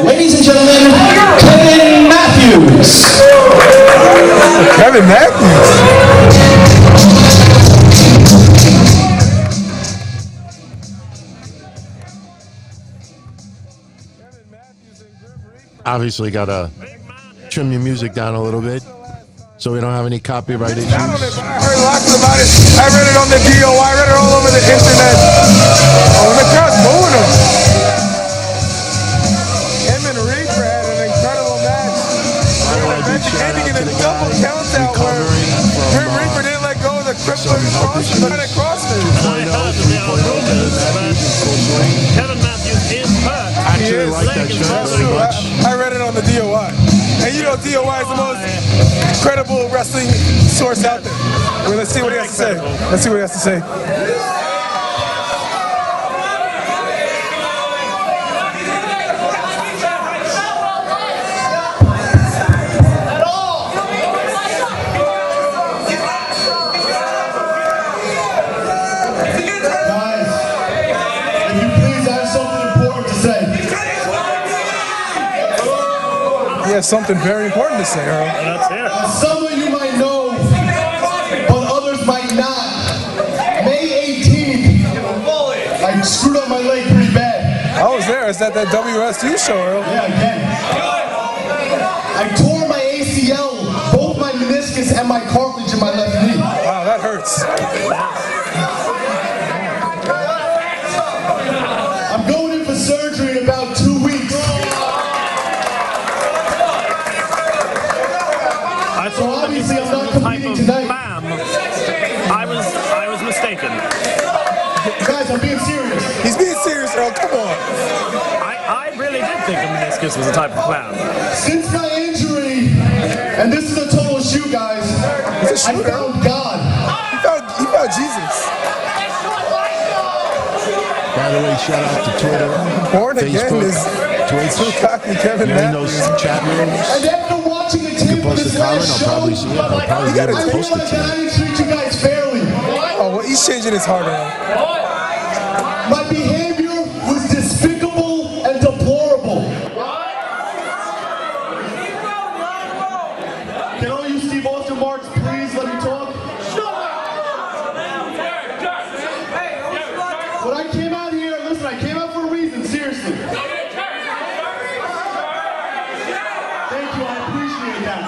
Ladies and gentlemen, Kevin Matthews. Kevin Matthews. Obviously got to trim your music down a little bit so we don't have any copyright issues. I heard lots about it. I read it on the DO. I read it all over the internet. Oh, the crowd's booing him. Him and Reaper had an incredible match. Ending in a double count out where Reaper didn't let go of the crippling crossface. Kevin Matthews is hurt. I actually like that shirt very much. I read it on the DOI. And you know DOI is the most credible wrestling source out there. Well, let's see what he has to say. Let's see what he has to say. He has something very important to say, Earl. Let's hear it. Some of you might know, but others might not. May 18th, I screwed up my leg pretty bad. I was there. It's at that WSU show, Earl. Yeah, again. I tore my ACL, both my meniscus and my cartilage in my left knee. Wow, that hurts. I'm going in for surgery in about 2 weeks. So obviously I'm not competing tonight. I was mistaken. Guys, I'm being serious. He's being serious, Earl. Come on. I really did think a meniscus was a type of clown. Since my injury, and this is a total shoot, guys, I found God. He found Jesus. By the way, shout out to Twitter, Born Facebook, again is Twitch. Kevin You're in those chat rooms. And after watching the tape Post a comment, I'll probably see it. I'll probably be able to post it to I didn't treat you guys fairly. Oh, well, he's changing his heart around. My behavior was despicable and deplorable. Can all you Steve Austin marks please let me talk? When I came out here, listen, I came out for a reason, seriously. Thank you, I appreciate that.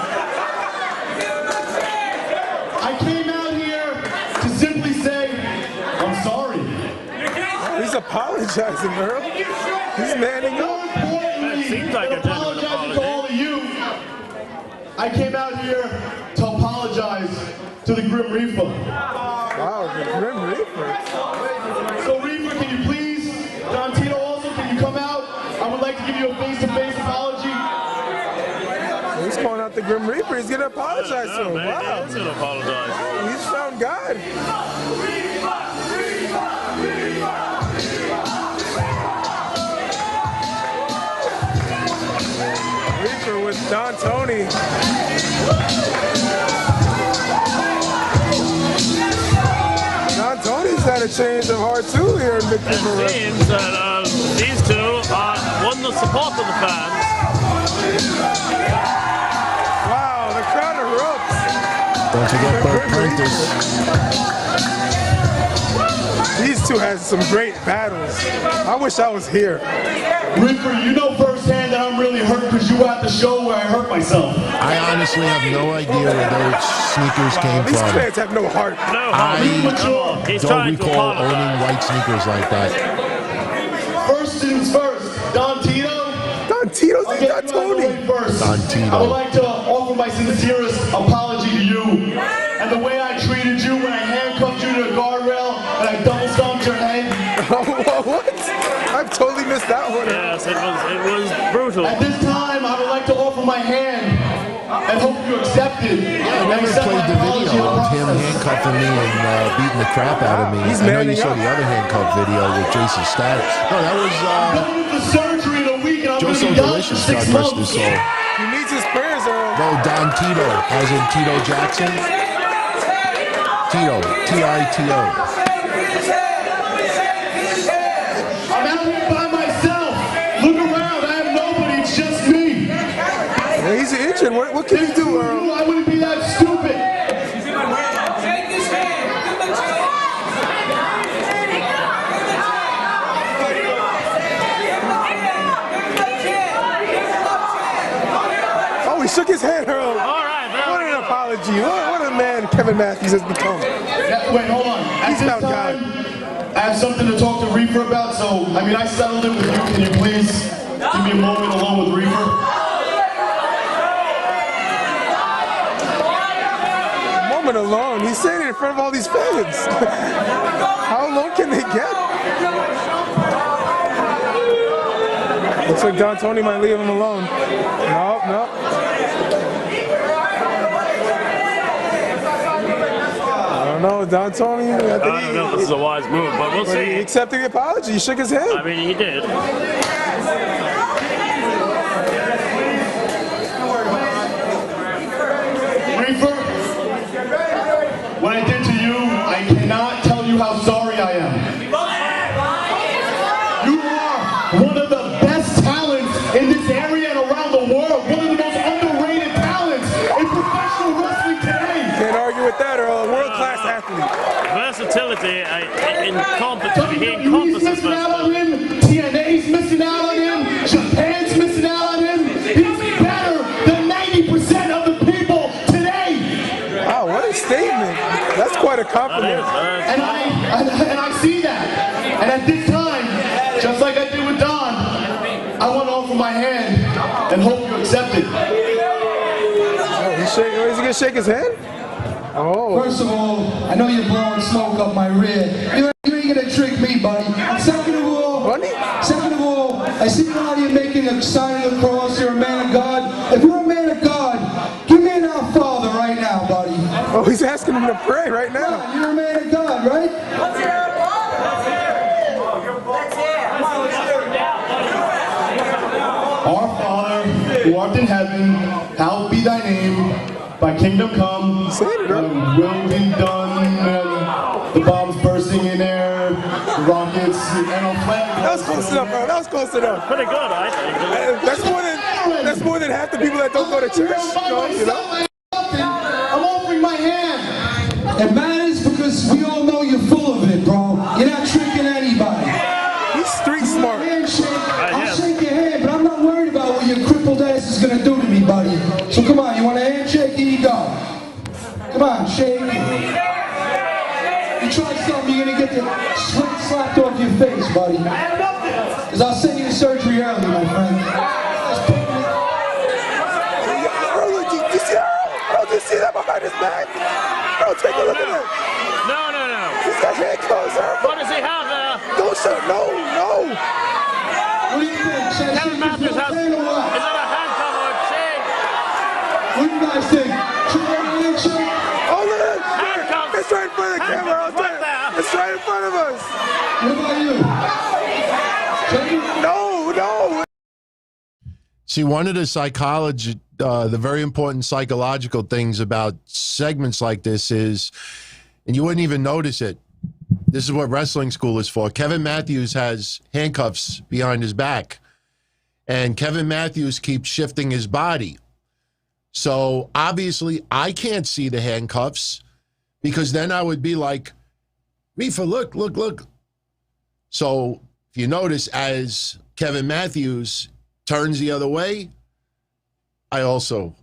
I came out here to simply say, I'm sorry. He's apologizing, Earl. He's manning up. That seems like a genuine Apologizing to all of apology. you. I came out here to apologize to the Grim Reaper. Wow, the Grim Reaper. So Reaper, can you please, Don Tito also, can you come out? I would like to give you a face-to-face apology. He's calling out the Grim Reaper. He's going to apologize to him. Wow. He's going to apologize. He's found God. Reaper with Don Tony. Don Tony's had a change of heart too here in Victory for It seems that these two won the support of the fans. Wow, the crowd erupts. Don't forget Bert Prentice. These two had some great battles. I wish I was here. Reaper, you know firsthand that I'm really hurt because you were at the show where I hurt myself. I honestly have no idea where those sneakers came These from. fans have no heart. No, I he's don't trying to recall apologize. owning white sneakers like that. First things first, Don Tito. Don Tito's I'll in get Don you out of the way Tony. first. Don Tito. I would like to offer my sincerest apology to you and the way I treated you when I handcuffed you to the guardrail and I double stomped your head. What? I've totally missed that one. Yes, it was brutal. At this time, I would like to offer my hand and hope you accept it. I never played the video of him handcuffing me and beating the crap out of me. He's I know you manning saw up. the other handcuff video with Jason Status. No, that was Going into surgery in a week and I'm Joe going So to be out for Delicious, 6 God rest his months. soul. He needs his prayers, Earl. No, Don Tito, as in Tito Jackson. Tito, T-I-T-O. I'm out here by myself. Look around, I have nobody watching. What can you do, Earl? I wouldn't be that stupid. Take his hand. Give him a chance. Oh, he shook his hand, Earl. All right, there What we an go. apology. What a man Kevin Matthews has become. Wait, hold on. At He's this found time, I have something to talk to Reefer about, so, I mean, I settled it with you. Can you please give me a moment alone with Reefer? Moment alone. He's saying it in front of all these fans. How alone can they get? Looks like Don-Toni might leave him alone. No. I don't know, Don-Toni. I don't know if this is a wise move, but we'll He see. accepted the apology. He shook his hand. I mean, he did. Reefer, what I did to you, I cannot tell you how sorry I am. You are one of the best talents in this area and around the world. One of the most underrated talents in professional wrestling today. Can't argue with that, Earl. A world-class athlete. Versatility, he WWE's encompasses missing out on versatility. him. TNA's missing out on him. Japan's missing out on him. He's better than 90% of the people today. Wow, what a statement. That's quite a That compliment. is. And I see that. And at this time, just like I did with Don, I want to offer my hand and hope you accept it. Oh, is he going to shake his hand? Oh. First of all, I know you're blowing smoke up my rear. You ain't gonna trick me, buddy. Second of all, I see now you're making a sign of the cross. You're a man of God. If you're a man of God, give me an Our Father right now, buddy. Oh, he's asking him to pray right now. Come on, you're a man of God, right? Let's hear it. Let's hear it. Our Father, who art in heaven, hallowed be thy name. Thy kingdom come, thy will be done. The bombs bursting in air, the rockets, and our flag. That was close enough, bro. That was close enough. Pretty good, I think. That's more than half the people that don't go to church. You know? I'm offering my hand. It matters because we all know you're full of it, bro. You're not tricking anybody. He's street smart. Handshake. I'll yes. shake your hand, but I'm not worried about what your crippled ass is gonna do to me, buddy. So come on, you want a handshake? Here you go. Come on, shake. You try something, you're gonna get the sweat slapped off your face, buddy. Because I'll send you to surgery early, my friend. Earl, do you see that? Earl, do you see that behind his back? Earl, take a look at that. No. He's got handcuffs, Earl. What does he have there? Don't show. No. What do you think? Should I Kevin shake Matthews his has. hand or what? Is that a handcuff or a chain? What do you guys think? Should I have a handshake? Oh, look at that. Handcuffs. It's right in front of the camera. Earl. Right there. It's right in front of us. What about you? Shake it? No. See, one of the the very important psychological things about segments like this is, and you wouldn't even notice it, this is what wrestling school is for. Kevin Matthews has handcuffs behind his back, and Kevin Matthews keeps shifting his body. So obviously I can't see the handcuffs because then I would be like, Reefer, look. So if you notice, as Kevin Matthews turns the other way, I also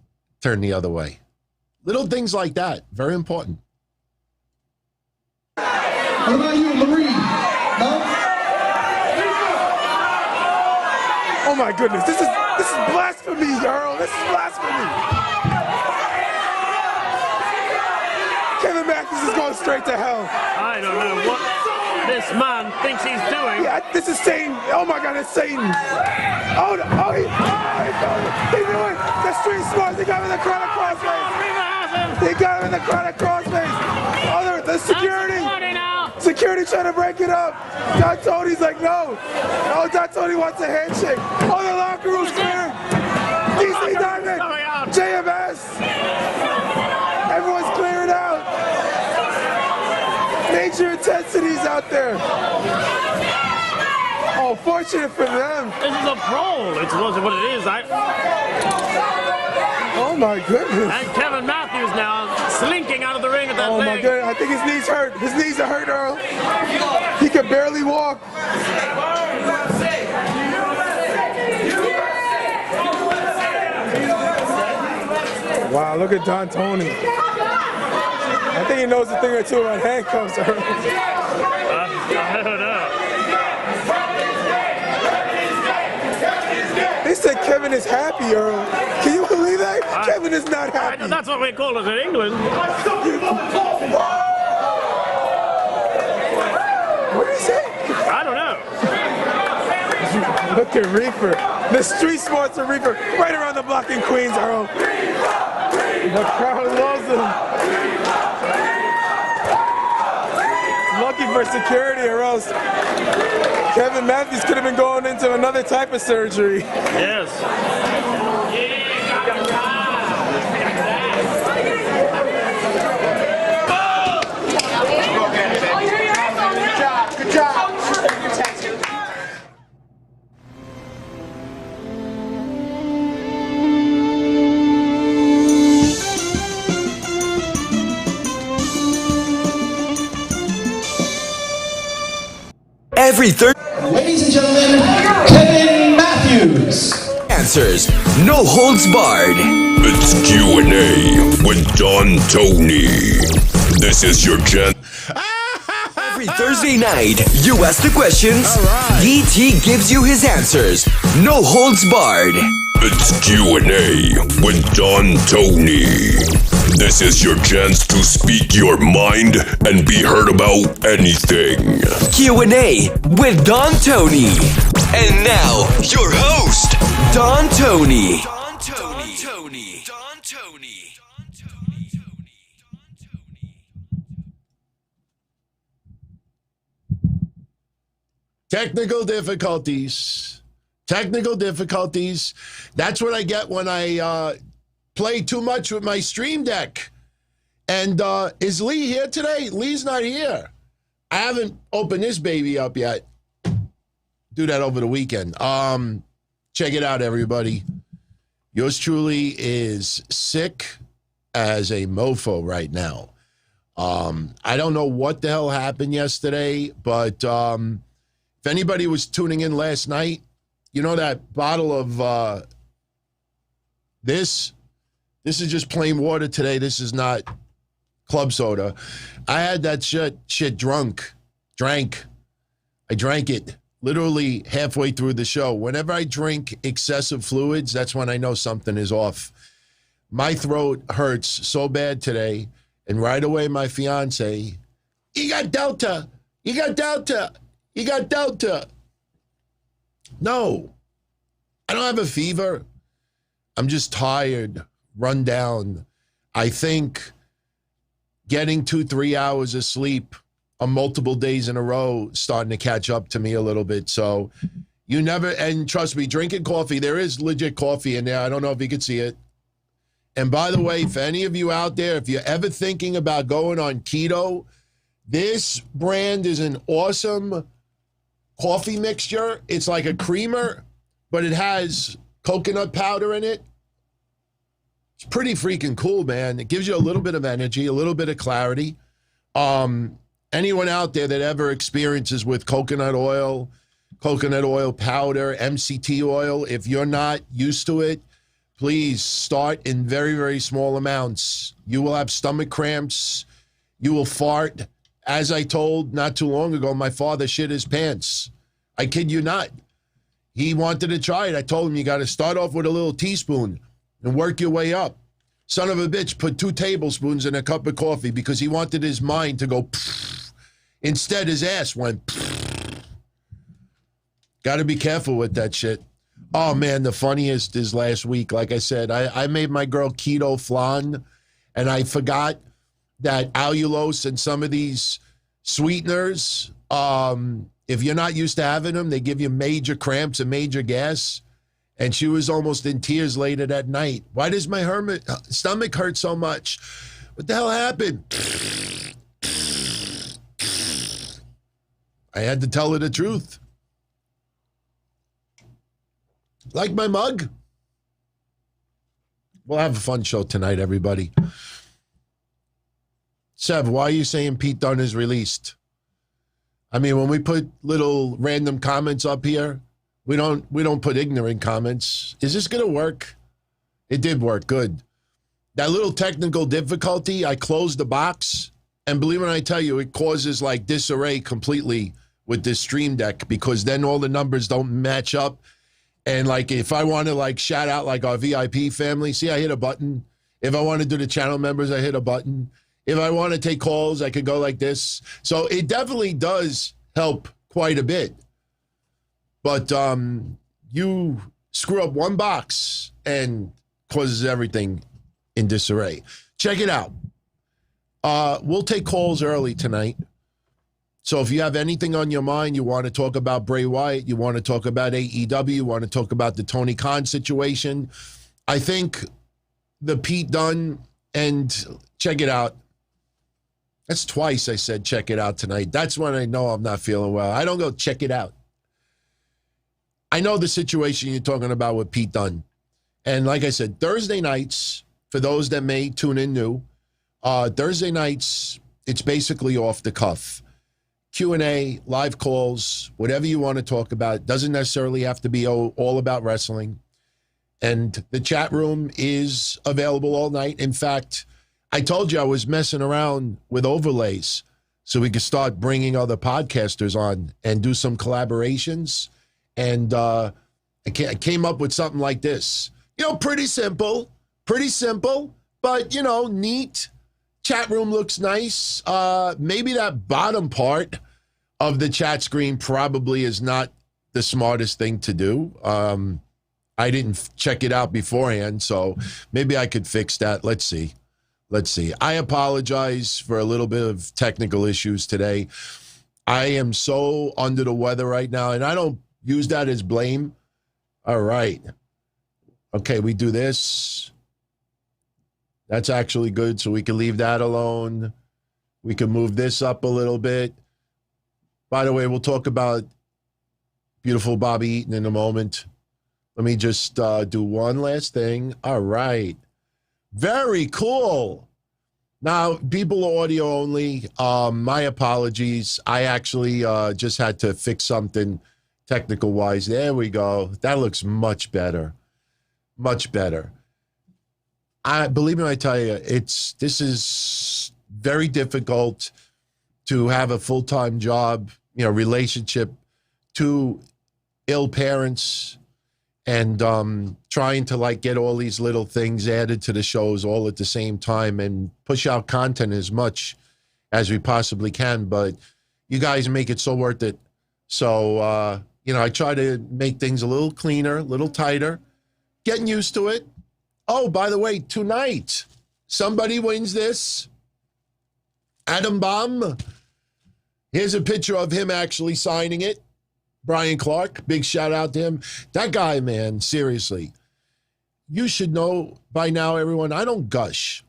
turn the other way. Little things like that, very important. What about you, Marie? No? Oh my goodness, this is blasphemy, Earl. This is blasphemy. Kevin Matthews is going straight to hell. I don't know what this man thinks he's doing. Yeah, this is Satan. Oh my God, it's Satan. He knew it. The street smart. They got him in the crowd of crossface. They got him in the crowd of crossface. The security trying to break it up. Don-Toni's like, no. Oh, Don-Toni wants a handshake. Oh, the locker room's clear. DC Diamond, JMS. Everyone's clearing out. Major intensities out there. Oh, fortunate for them. This is a brawl. It's what it is. Oh my goodness. And Kevin Matthews now slinking out of the ring at that Oh my leg. goodness. I think his knees hurt. His knees are hurt, Earl. He could barely walk. Wow, look at Don Tony. I think he knows a thing or two about handcuffs, Earl. I don't know. They said Kevin is happy, Earl. Can you believe that? Kevin is not happy. That's what we call it in England. What did he say? I don't know. Look at Reaper. The street smarts of Reaper right around the block in Queens, Earl. The crowd loves him. Lucky for security, or else Kevin Matthews could have been going into another type of surgery. Yes. Good job. Every third Ladies and gentlemen, Kevin Matthews. answers, no holds barred. It's Q&A with Don Tony. This is your chance. Every Thursday night, you ask the questions, DT gives you his answers, no holds barred. It's Q&A with Don Tony. This is your chance to speak your mind and be heard about anything. Q&A with Don Tony. And now, your host, Don Tony. Don Tony. Don Tony. Technical difficulties. Technical difficulties. That's what I get when I play too much with my stream deck. And is Lee here today? Lee's not here. I haven't opened this baby up yet. Do that over the weekend. Check it out, everybody. Yours truly is sick as a mofo right now. I don't know what the hell happened yesterday, but if anybody was tuning in last night, you know that bottle of this is just plain water today. This is not club soda. I had that shit drank. I drank it literally halfway through the show. Whenever I drink excessive fluids, that's when I know something is off. My throat hurts so bad today, and right away my fiance, you got Delta. You got Delta. You got Delta. No, I don't have a fever. I'm just tired, run down. I think getting 2-3 hours of sleep on multiple days in a row starting to catch up to me a little bit. So you never, and trust me, drinking coffee, there is legit coffee in there. I don't know if you can see it. And by the way, for any of you out there, if you're ever thinking about going on keto, this brand is an awesome coffee mixture. It's like a creamer, but it has coconut powder in it. It's pretty freaking cool, man. It gives you a little bit of energy, a little bit of clarity. Anyone out there that ever experiences with coconut oil powder, MCT oil, if you're not used to it, please start in very, very small amounts. You will have stomach cramps. You will fart. As I told not too long ago, my father shit his pants. I kid you not. He wanted to try it. I told him you got to start off with a little teaspoon and work your way up. Son of a bitch put 2 tablespoons in a cup of coffee because he wanted his mind to go pfft. Instead, his ass went pfft. Got to be careful with that shit. Oh, man, the funniest is last week. Like I said, I made my girl keto flan, and I forgot that allulose and some of these sweeteners, if you're not used to having them, they give you major cramps and major gas. And she was almost in tears later that night. Why does my stomach hurt so much? What the hell happened? I had to tell her the truth. Like my mug? We'll have a fun show tonight, everybody. Sev, why are you saying Pete Dunne is released? I mean, when we put little random comments up here, we don't put ignorant comments. Is this going to work? It did work. Good. That little technical difficulty, I closed the box, and believe me when I tell you, it causes like disarray completely with this Stream Deck, because then all the numbers don't match up. And like, if I want to like shout out like our VIP family, see, I hit a button. If I want to do the channel members, I hit a button. If I want to take calls, I could go like this. So it definitely does help quite a bit. But you screw up one box and causes everything in disarray. Check it out. We'll take calls early tonight. So if you have anything on your mind, you want to talk about Bray Wyatt, you want to talk about AEW, you want to talk about the Tony Khan situation, I think the Pete Dunne, and check it out. That's twice I said check it out tonight. That's when I know I'm not feeling well. I don't go check it out. I know the situation you're talking about with Pete Dunne. And like I said, Thursday nights, for those that may tune in new, Thursday nights, it's basically off the cuff. Q&A, live calls, whatever you want to talk about. It doesn't necessarily have to be all about wrestling. And the chat room is available all night. In fact, I told you I was messing around with overlays so we could start bringing other podcasters on and do some collaborations. And I came up with something like this. You know, pretty simple, but, you know, neat. Chat room looks nice. Maybe that bottom part of the chat screen probably is not the smartest thing to do. I didn't check it out beforehand, so maybe I could fix that. Let's see. I apologize for a little bit of technical issues today. I am so under the weather right now, and I don't use that as blame. All right. Okay, we do this. That's actually good, so we can leave that alone. We can move this up a little bit. By the way, we'll talk about beautiful Bobby Eaton in a moment. Let me just do one last thing. All right. Very cool. Now, people are audio only. My apologies. I actually just had to fix something technical-wise. There we go. That looks much better. Much better. Believe me when I tell you, this is very difficult to have a full-time job, you know, relationship, to ill parents, and trying to like get all these little things added to the shows all at the same time and push out content as much as we possibly can. But you guys make it so worth it. So, you know, I try to make things a little cleaner, a little tighter, getting used to it. Oh, by the way, tonight, somebody wins this. Adam Baum. Here's a picture of him actually signing it. Bryan Clark, big shout out to him. That guy, man, seriously. You should know by now, everyone, I don't gush.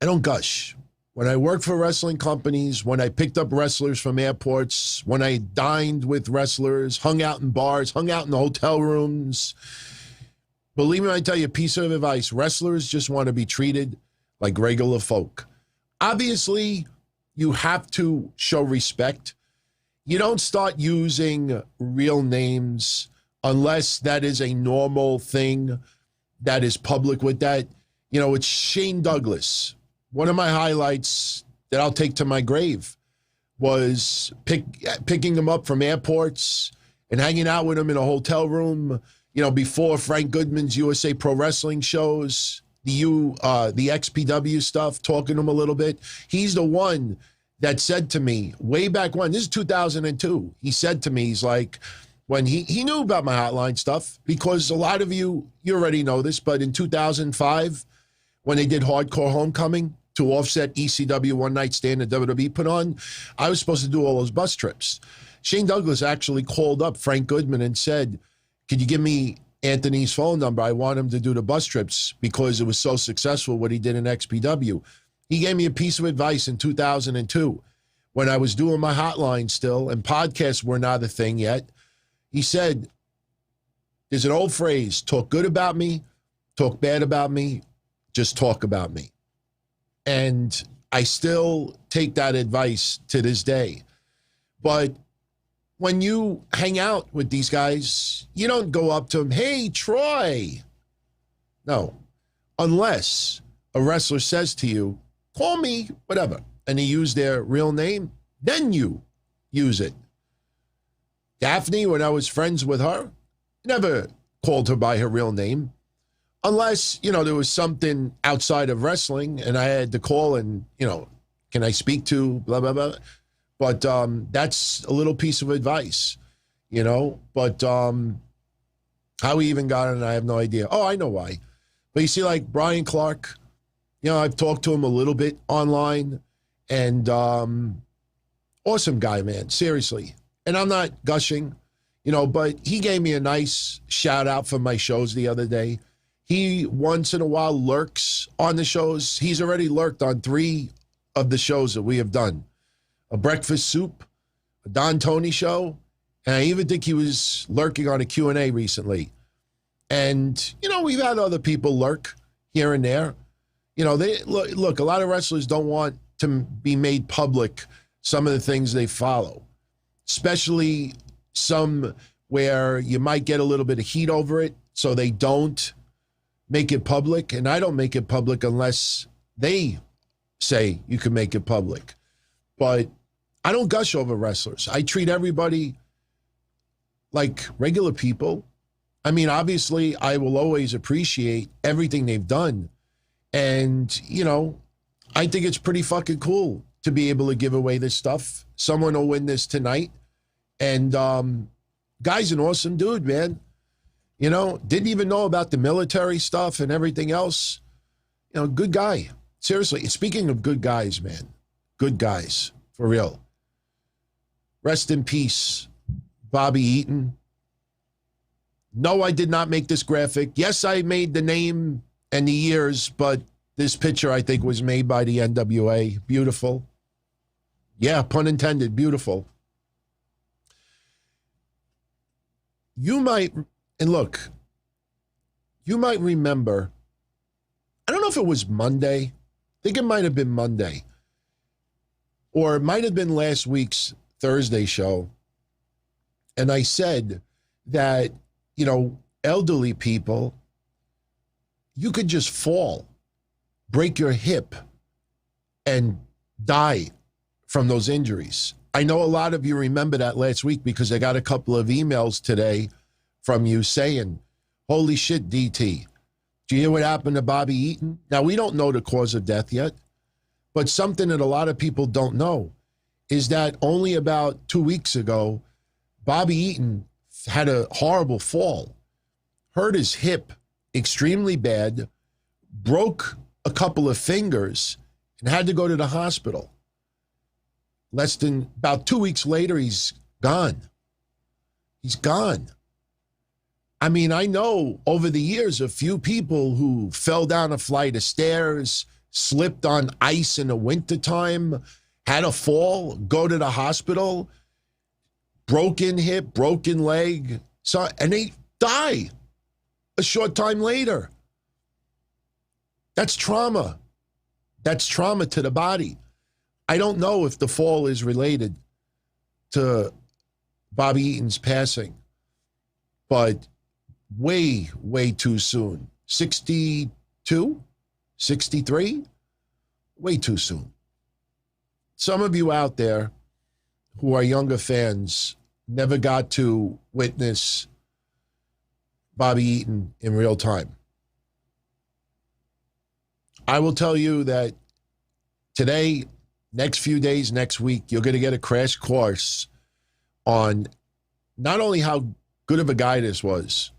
When I worked for wrestling companies, when I picked up wrestlers from airports, when I dined with wrestlers, hung out in bars, hung out in the hotel rooms, believe me when I tell you a piece of advice, wrestlers just want to be treated like regular folk. Obviously, you have to show respect. You don't start using real names unless that is a normal thing that is public with that. You know, it's Shane Douglas. One of my highlights that I'll take to my grave was picking him up from airports and hanging out with him in a hotel room, you know, before Frank Goodman's USA Pro Wrestling shows, the XPW stuff, talking to him a little bit. He's the one that said to me way back when, this is 2002, he said to me, he's like, when he knew about my hotline stuff, because a lot of you already know this, but in 2005, when they did Hardcore Homecoming to offset ECW One Night Stand that WWE put on, I was supposed to do all those bus trips. Shane Douglas actually called up Frank Goodman and said, could you give me Anthony's phone number? I want him to do the bus trips because it was so successful what he did in XPW. He gave me a piece of advice in 2002 when I was doing my hotline still and podcasts were not a thing yet. He said, there's an old phrase, talk good about me, talk bad about me, just talk about me. And I still take that advice to this day. But when you hang out with these guys, you don't go up to them, hey, Troy. No, unless a wrestler says to you, call me, whatever, and they use their real name, then you use it. Daphne, when I was friends with her, never called her by her real name. Unless, there was something outside of wrestling and I had to call and, can I speak to blah, blah, blah. But that's a little piece of advice, But how he even got it, I have no idea. Oh, I know why. But you see, like Bryan Clark, I've talked to him a little bit online. And awesome guy, man, seriously. And I'm not gushing, but he gave me a nice shout out for my shows the other day. He once in a while lurks on the shows. He's already lurked on 3 of the shows that we have done. A Breakfast Soup, a Don Tony show, and I even think he was lurking on a Q&A recently. And, we've had other people lurk here and there. They look, a lot of wrestlers don't want to be made public some of the things they follow, especially some where you might get a little bit of heat over it, so they don't make it public. And I don't make it public unless they say you can make it public. But I don't gush over wrestlers. I treat everybody like regular people. I mean, obviously, I will always appreciate everything they've done. And, I think it's pretty fucking cool to be able to give away this stuff. Someone will win this tonight. And guy's an awesome dude, man. Didn't even know about the military stuff and everything else. Good guy. Seriously, speaking of good guys, man. Good guys, for real. Rest in peace, Bobby Eaton. No, I did not make this graphic. Yes, I made the name and the years, but this picture, I think, was made by the NWA. Beautiful. Yeah, pun intended, beautiful. You might remember, I don't know if it was Monday. I think it might have been Monday. Or it might have been last week's Thursday show. And I said that, elderly people, you could just fall, break your hip, and die from those injuries. I know a lot of you remember that last week because I got a couple of emails today from you saying, holy shit, DT, do you hear what happened to Bobby Eaton? Now, we don't know the cause of death yet, but something that a lot of people don't know is that only about 2 weeks ago, Bobby Eaton had a horrible fall, hurt his hip extremely bad, broke a couple of fingers, and had to go to the hospital. Less than about 2 weeks later, he's gone. He's gone. I mean, I know over the years a few people who fell down a flight of stairs, slipped on ice in the wintertime, had a fall, go to the hospital, broken hip, broken leg, and they die a short time later. That's trauma. That's trauma to the body. I don't know if the fall is related to Bobby Eaton's passing, but way, way too soon. 62? 63? Way too soon. Some of you out there who are younger fans never got to witness Bobby Eaton in real time. I will tell you that today, next few days, next week, you're going to get a crash course on not only how good of a guy this was,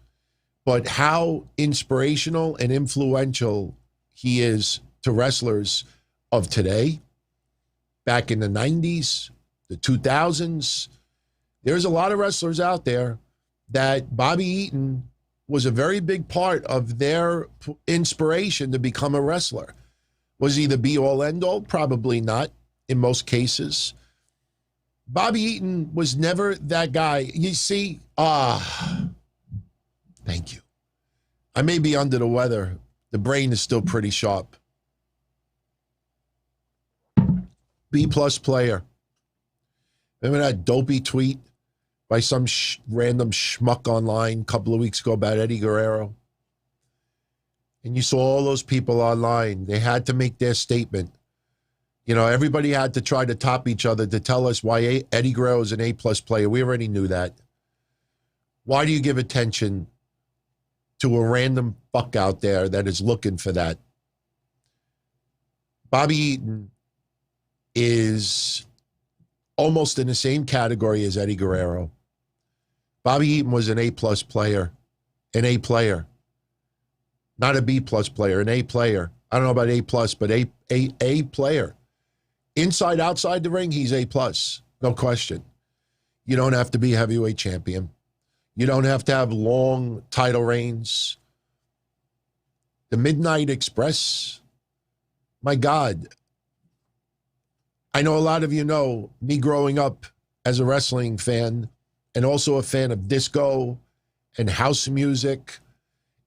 but how inspirational and influential he is to wrestlers of today, back in the 90s, the 2000s. There's a lot of wrestlers out there that Bobby Eaton was a very big part of their inspiration to become a wrestler. Was he the be-all, end-all? Probably not in most cases. Bobby Eaton was never that guy. You see, thank you. I may be under the weather. The brain is still pretty sharp. B-plus player. Remember that dopey tweet by some random schmuck online a couple of weeks ago about Eddie Guerrero? And you saw all those people online. They had to make their statement. You know, everybody had to try to top each other to tell us why Eddie Guerrero is an A-plus player. We already knew that. Why do you give attention to a random fuck out there that is looking for that? Bobby Eaton is almost in the same category as Eddie Guerrero. Bobby Eaton was an A-plus player, an A player, not a B-plus player, an A player. I don't know about A-plus, but a player. Inside, outside the ring, he's A-plus, no question. You don't have to be a heavyweight champion. You don't have to have long title reigns. The Midnight Express, my God. I know a lot of you know me growing up as a wrestling fan and also a fan of disco and house music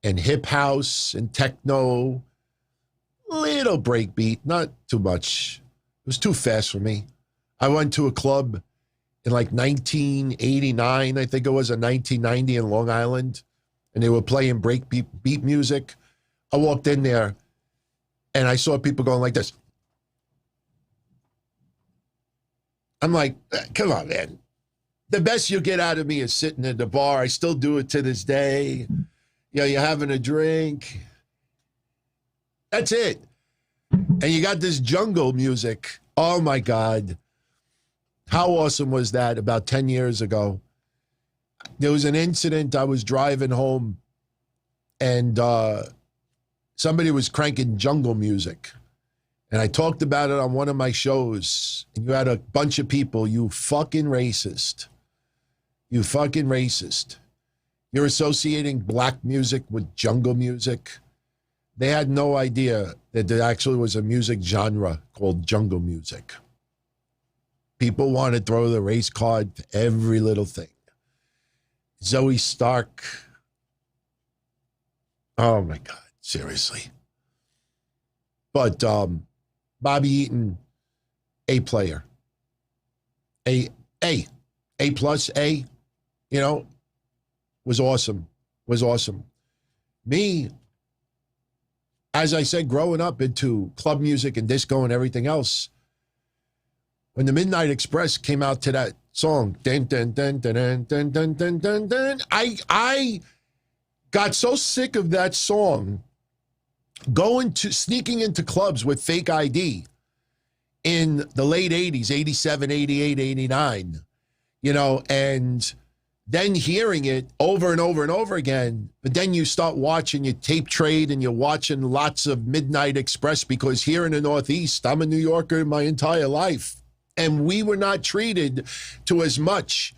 and hip house and techno. Little breakbeat, not too much. It was too fast for me. I went to a club in like 1989, I think it was, in 1990 in Long Island, and they were playing breakbeat music. I walked in there, and I saw people going like this. I'm like, come on, man. The best you'll get out of me is sitting at the bar. I still do it to this day. You know, you're having a drink. That's it. And you got this jungle music. Oh, my God. How awesome was that about 10 years ago? There was an incident. I was driving home, and somebody was cranking jungle music. And I talked about it on one of my shows. And you had a bunch of people, you fucking racist. You fucking racist. You're associating black music with jungle music. They had no idea that there actually was a music genre called jungle music. People want to throw the race card for every little thing. Zoe Stark. Oh, my God. Seriously. But Bobby Eaton, A player. A plus, A, you know, was awesome. Was awesome. Me, as I said, growing up into club music and disco and everything else, when the Midnight Express came out to that song, dun, dun, dun, dun, dun, dun, dun, dun, dun, dun, I got so sick of that song sneaking into clubs with fake ID in the late 80s, 87, 88, 89, you know, and then hearing it over and over and over again. But then you start watching your tape trade and you're watching lots of Midnight Express, because here in the Northeast, I'm a New Yorker my entire life. And we were not treated to as much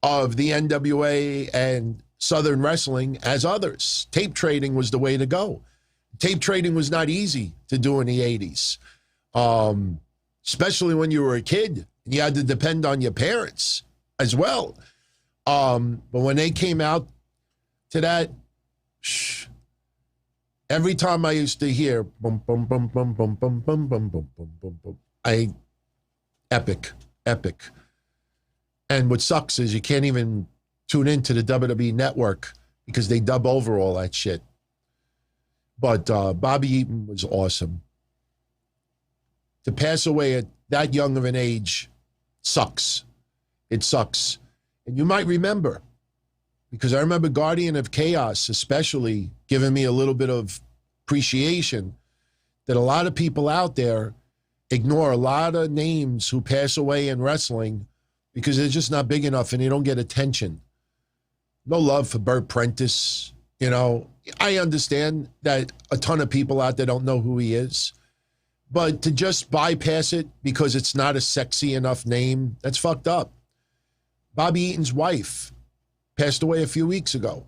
of the NWA and Southern wrestling as others. Tape trading was the way to go. Tape trading was not easy to do in the 80s, especially when you were a kid and you had to depend on your parents as well. But when they came out to that, every time I used to hear bum bum bum bum bum bum bum bum bum bum bum, epic. And what sucks is you can't even tune into the WWE network because they dub over all that shit. But Bobby Eaton was awesome. To pass away at that young of an age sucks. It sucks. And you might remember, because I remember Guardian of Chaos especially giving me a little bit of appreciation, that a lot of people out there ignore a lot of names who pass away in wrestling because they're just not big enough and they don't get attention. No love for Burt Prentice. You know, I understand that a ton of people out there don't know who he is, but to just bypass it because it's not a sexy enough name, that's fucked up. Bobby Eaton's wife passed away a few weeks ago.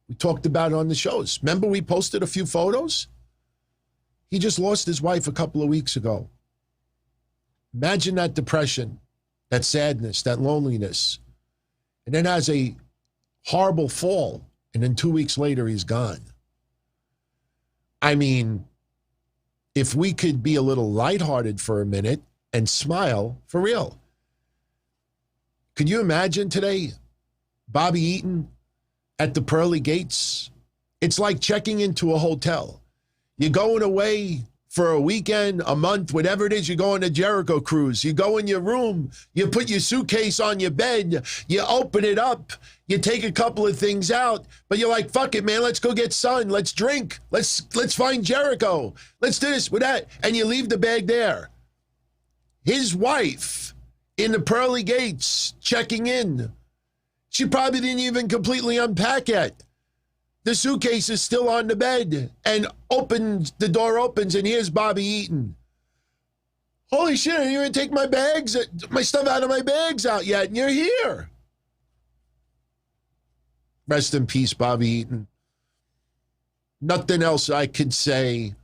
We talked about it on the shows. Remember we posted a few photos? He just lost his wife a couple of weeks ago. Imagine that depression, that sadness, that loneliness, and then has a horrible fall, and then 2 weeks later, he's gone. I mean, if we could be a little lighthearted for a minute and smile for real. Could you imagine today, Bobby Eaton at the pearly gates? It's like checking into a hotel. You're going away for a weekend, a month, whatever it is. You go on a Jericho cruise. You go in your room. You put your suitcase on your bed. You open it up. You take a couple of things out. But you're like, fuck it, man. Let's go get sun. Let's drink. Let's find Jericho. Let's do this with that. And you leave the bag there. His wife in the pearly gates checking in. She probably didn't even completely unpack yet. The suitcase is still on the bed, and the door opens, and here's Bobby Eaton. Holy shit, I didn't even take my stuff out of my bags out yet, and you're here. Rest in peace, Bobby Eaton. Nothing else I could say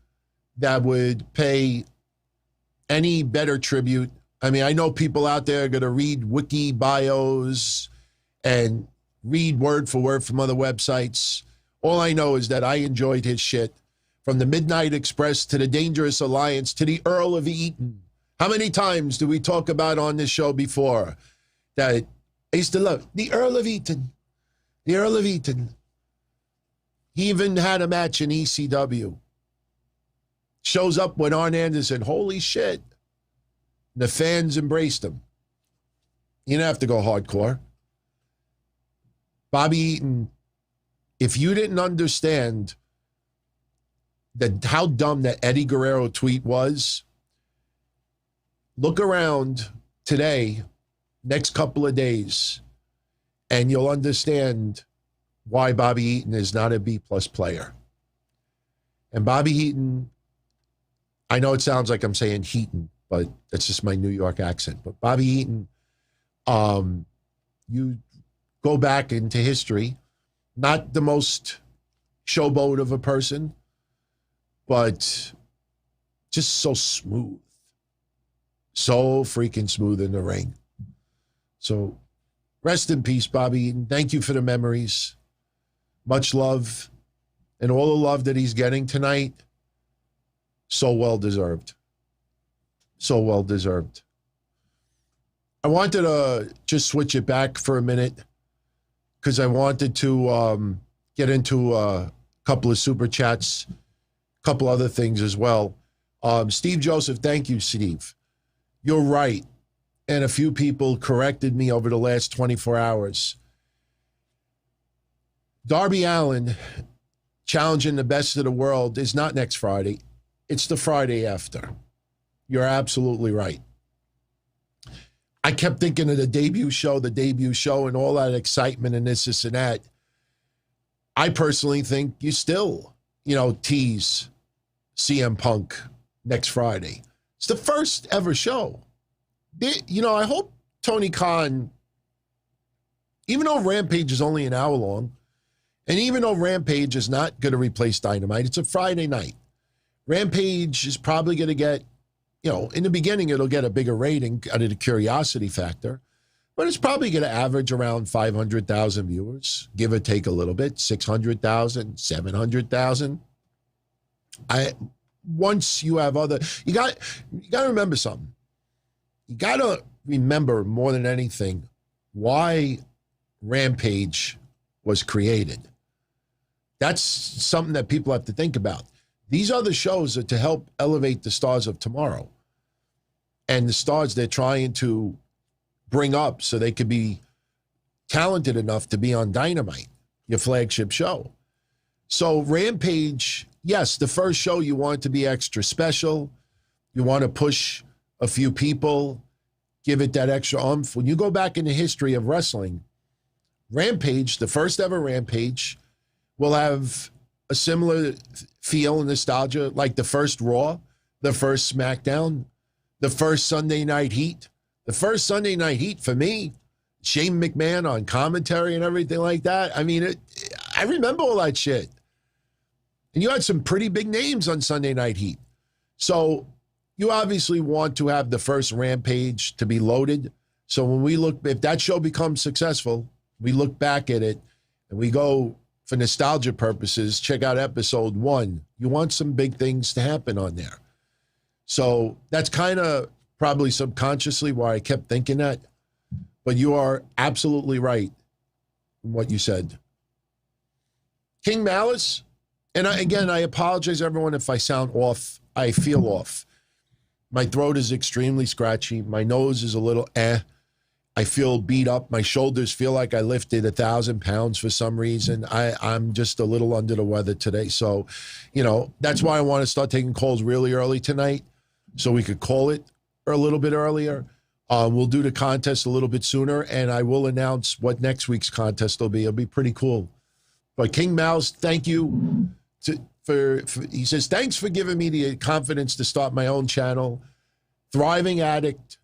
that would pay any better tribute. I mean, I know people out there are going to read wiki bios and read word for word from other websites. All I know is that I enjoyed his shit. From the Midnight Express to the Dangerous Alliance to the Earl of Eaton. How many times do we talk about on this show before that I used to love the Earl of Eaton? The Earl of Eaton. He even had a match in ECW. Shows up with Arn Anderson. Holy shit. The fans embraced him. You don't have to go hardcore. Bobby Eaton, if you didn't understand how dumb that Eddie Guerrero tweet was, look around today, next couple of days, and you'll understand why Bobby Eaton is not a B-plus player. And Bobby Eaton, I know it sounds like I'm saying Heaton, but that's just my New York accent. But Bobby Eaton, you go back into history, not the most showboat of a person, but just so smooth. So freaking smooth in the ring. So rest in peace, Bobby Eaton. Thank you for the memories. Much love. And all the love that he's getting tonight, so well deserved. So well deserved. I wanted to just switch it back for a minute because I wanted to get into a couple of super chats, a couple other things as well. Steve Joseph, thank you, Steve. You're right. And a few people corrected me over the last 24 hours. Darby Allin challenging the best of the world is not next Friday. It's the Friday after. You're absolutely right. I kept thinking of the debut show, and all that excitement and this and that. I personally think you still, tease CM Punk next Friday. It's the first ever show. I hope Tony Khan, even though Rampage is only an hour long, and even though Rampage is not going to replace Dynamite, it's a Friday night. Rampage is probably going to get, in the beginning, it'll get a bigger rating out of the curiosity factor, but it's probably going to average around 500,000 viewers, give or take a little bit, 600,000, 700,000. Once you have you got to remember something. You got to remember more than anything why Rampage was created. That's something that people have to think about. These other shows are to help elevate the stars of tomorrow and the stars they're trying to bring up so they could be talented enough to be on Dynamite, your flagship show. So Rampage, yes, the first show you want it to be extra special. You want to push a few people, give it that extra oomph. When you go back in the history of wrestling, Rampage, the first ever Rampage, will have a similar feel and nostalgia like the first Raw, the first SmackDown, the first Sunday Night Heat. The first Sunday Night Heat for me, Shane McMahon on commentary and everything like that. I mean, I remember all that shit. And you had some pretty big names on Sunday Night Heat. So you obviously want to have the first Rampage to be loaded. So when we look, if that show becomes successful, we look back at it and we go for nostalgia purposes, check out episode 1. You want some big things to happen on there. So that's kind of probably subconsciously why I kept thinking that. But you are absolutely right in what you said. King Malice, and I apologize, everyone, if I sound off. I feel off. My throat is extremely scratchy. My nose is a little I feel beat up. My shoulders feel like I lifted 1,000 pounds for some reason. I'm just a little under the weather today. So, that's why I want to start taking calls really early tonight so we could call it a little bit earlier. We'll do the contest a little bit sooner, and I will announce what next week's contest will be. It'll be pretty cool. But King Mouse, thank you he says, thanks for giving me the confidence to start my own channel. Thriving Addict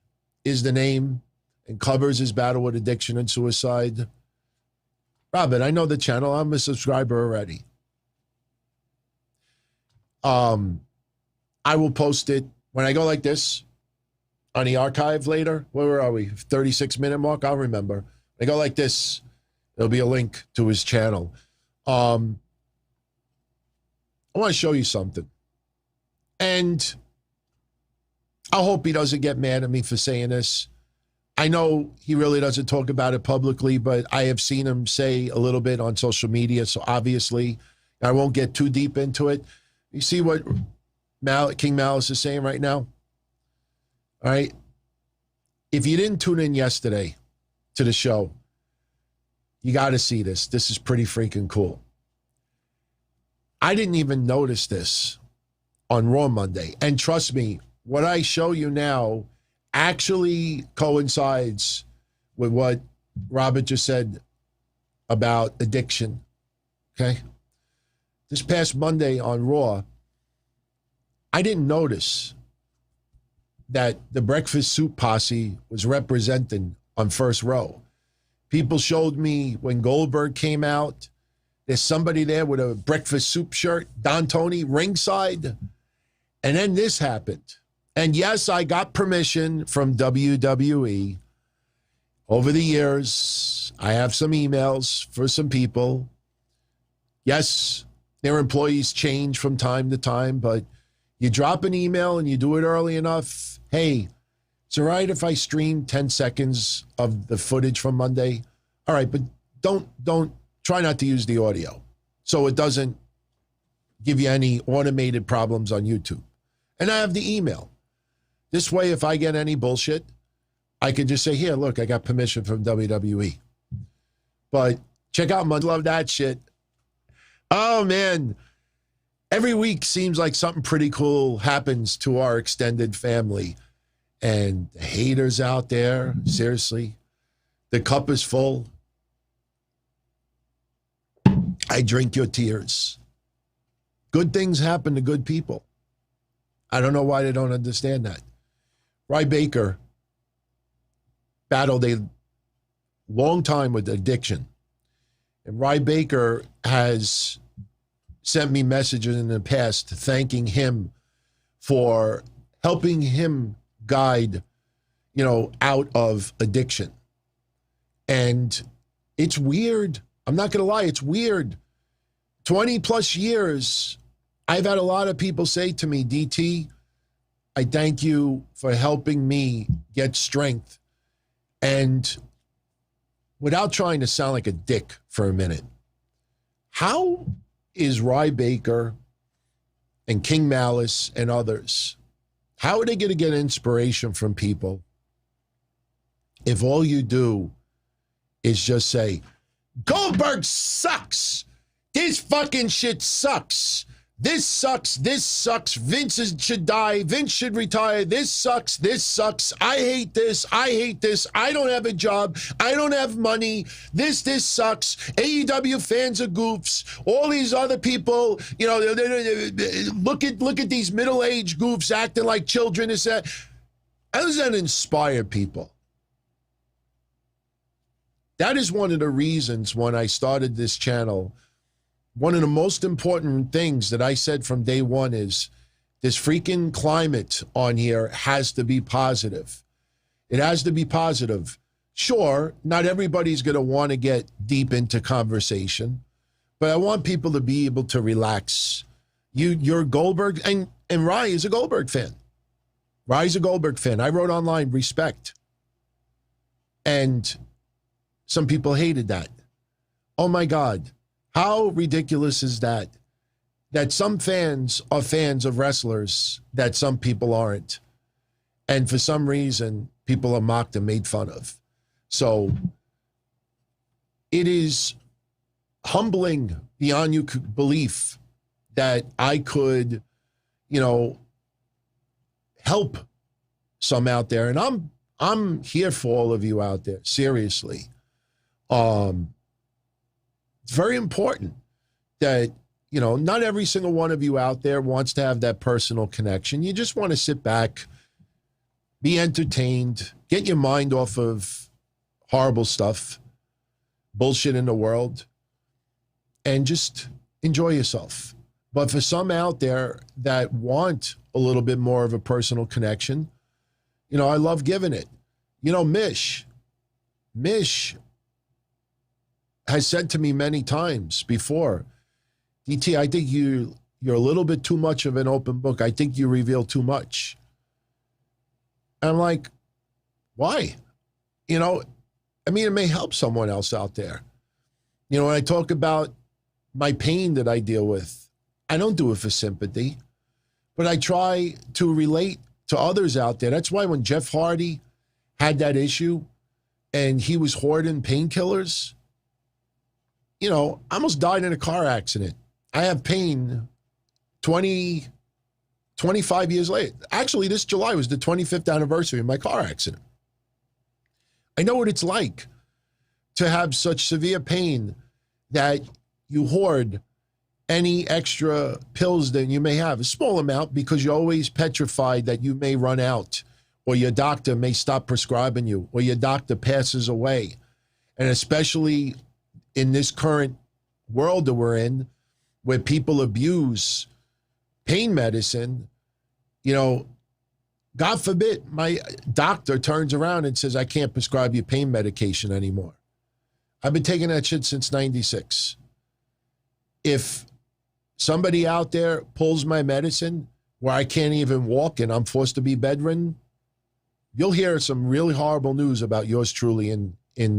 is the name and covers his battle with addiction and suicide. Robin, I know the channel. I'm a subscriber already. I will post it when I go like this on the archive later. Where are we? 36-minute mark? I'll remember. When I go like this, there'll be a link to his channel. I want to show you something. And I hope he doesn't get mad at me for saying this. I know he really doesn't talk about it publicly, but I have seen him say a little bit on social media, so obviously I won't get too deep into it. You see what King Malice is saying right now? All right? If you didn't tune in yesterday to the show, you got to see this. This is pretty freaking cool. I didn't even notice this on Raw Monday. And trust me, what I show you now actually coincides with what Robert just said about addiction, okay? This past Monday on Raw, I didn't notice that the Breakfast Soup Posse was represented on first row. People showed me when Goldberg came out, there's somebody there with a Breakfast Soup shirt, Don Tony, ringside. And then this happened. And yes, I got permission from WWE. Over the years, I have some emails for some people. Yes, their employees change from time to time, but you drop an email and you do it early enough. Hey, it's all right if I stream 10 seconds of the footage from Monday? All right, but don't try not to use the audio so it doesn't give you any automated problems on YouTube. And I have the email. This way, if I get any bullshit, I can just say, here, look, I got permission from WWE. But check out Monday. Love that shit. Oh, man. Every week seems like something pretty cool happens to our extended family. And the haters out there, seriously, the cup is full. I drink your tears. Good things happen to good people. I don't know why they don't understand that. Rye Baker battled a long time with addiction. And Rye Baker has sent me messages in the past thanking him for helping him guide, out of addiction. And it's weird. I'm not going to lie. It's weird. 20 plus years, I've had a lot of people say to me, DT, I thank you for helping me get strength. And without trying to sound like a dick for a minute, how is Rye Baker and King Malice and others, how are they going to get inspiration from people if all you do is just say, Goldberg sucks. This fucking shit sucks. This sucks. This sucks. Vince should die. Vince should retire. This sucks. This sucks. I hate this. I hate this. I don't have a job. I don't have money. This sucks. AEW fans are goofs. All these other people, look at these middle-aged goofs acting like children. How does that inspire people? That is one of the reasons when I started this channel, one of the most important things that I said from day one is this freaking climate on here has to be positive. It has to be positive. Sure, not everybody's going to want to get deep into conversation, but I want people to be able to relax. You're Goldberg, and Rye is a Goldberg fan. Rye's a Goldberg fan. I wrote online, respect. And some people hated that. Oh my God. How ridiculous is that? That some fans are fans of wrestlers that some people aren't. And for some reason, people are mocked and made fun of. So it is humbling beyond your belief that I could, help some out there. And I'm here for all of you out there, seriously. It's very important that, not every single one of you out there wants to have that personal connection. You just want to sit back, be entertained, get your mind off of horrible stuff, bullshit in the world, and just enjoy yourself. But for some out there that want a little bit more of a personal connection, I love giving it. Mish has said to me many times before, DT, I think you're a little bit too much of an open book. I think you reveal too much. And I'm like, why? It may help someone else out there. When I talk about my pain that I deal with, I don't do it for sympathy, but I try to relate to others out there. That's why when Jeff Hardy had that issue and he was hoarding painkillers, I almost died in a car accident. I have pain 25 years later. Actually, this July was the 25th anniversary of my car accident. I know what it's like to have such severe pain that you hoard any extra pills that you may have, a small amount, because you're always petrified that you may run out, or your doctor may stop prescribing you, or your doctor passes away. And especially in this current world that we're in, where people abuse pain medicine, God forbid my doctor turns around and says, I can't prescribe you pain medication anymore. I've been taking that shit since 96. If somebody out there pulls my medicine where I can't even walk and I'm forced to be bedridden, you'll hear some really horrible news about yours truly in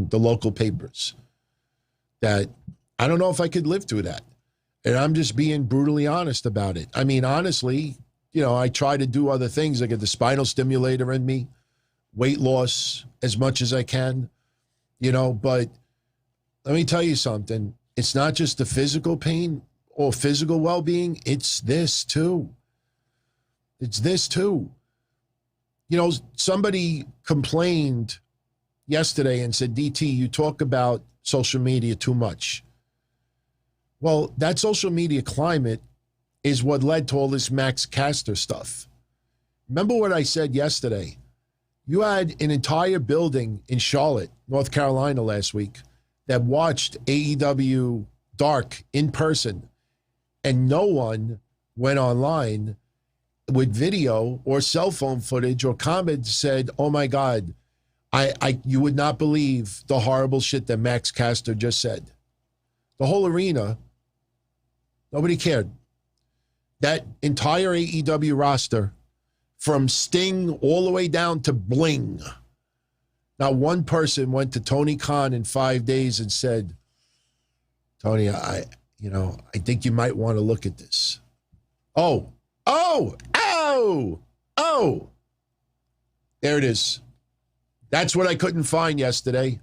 the local papers. That I don't know if I could live through that. And I'm just being brutally honest about it. I mean, honestly, I try to do other things. I get the spinal stimulator in me, weight loss as much as I can, but let me tell you something. It's not just the physical pain or physical well-being. It's this too. Somebody complained yesterday and said, DT, you talk about social media too much. Well, that social media climate is what led to all this Max Caster stuff. Remember what I said yesterday? You had an entire building in Charlotte, North Carolina last week that watched AEW Dark in person, and no one went online with video or cell phone footage or comments said, oh my God, you would not believe the horrible shit that Max Caster just said. The whole arena, nobody cared. That entire AEW roster, from Sting all the way down to Bling, not one person went to Tony Khan in 5 days and said, Tony, I think you might want to look at this. Oh. There it is. That's what I couldn't find yesterday.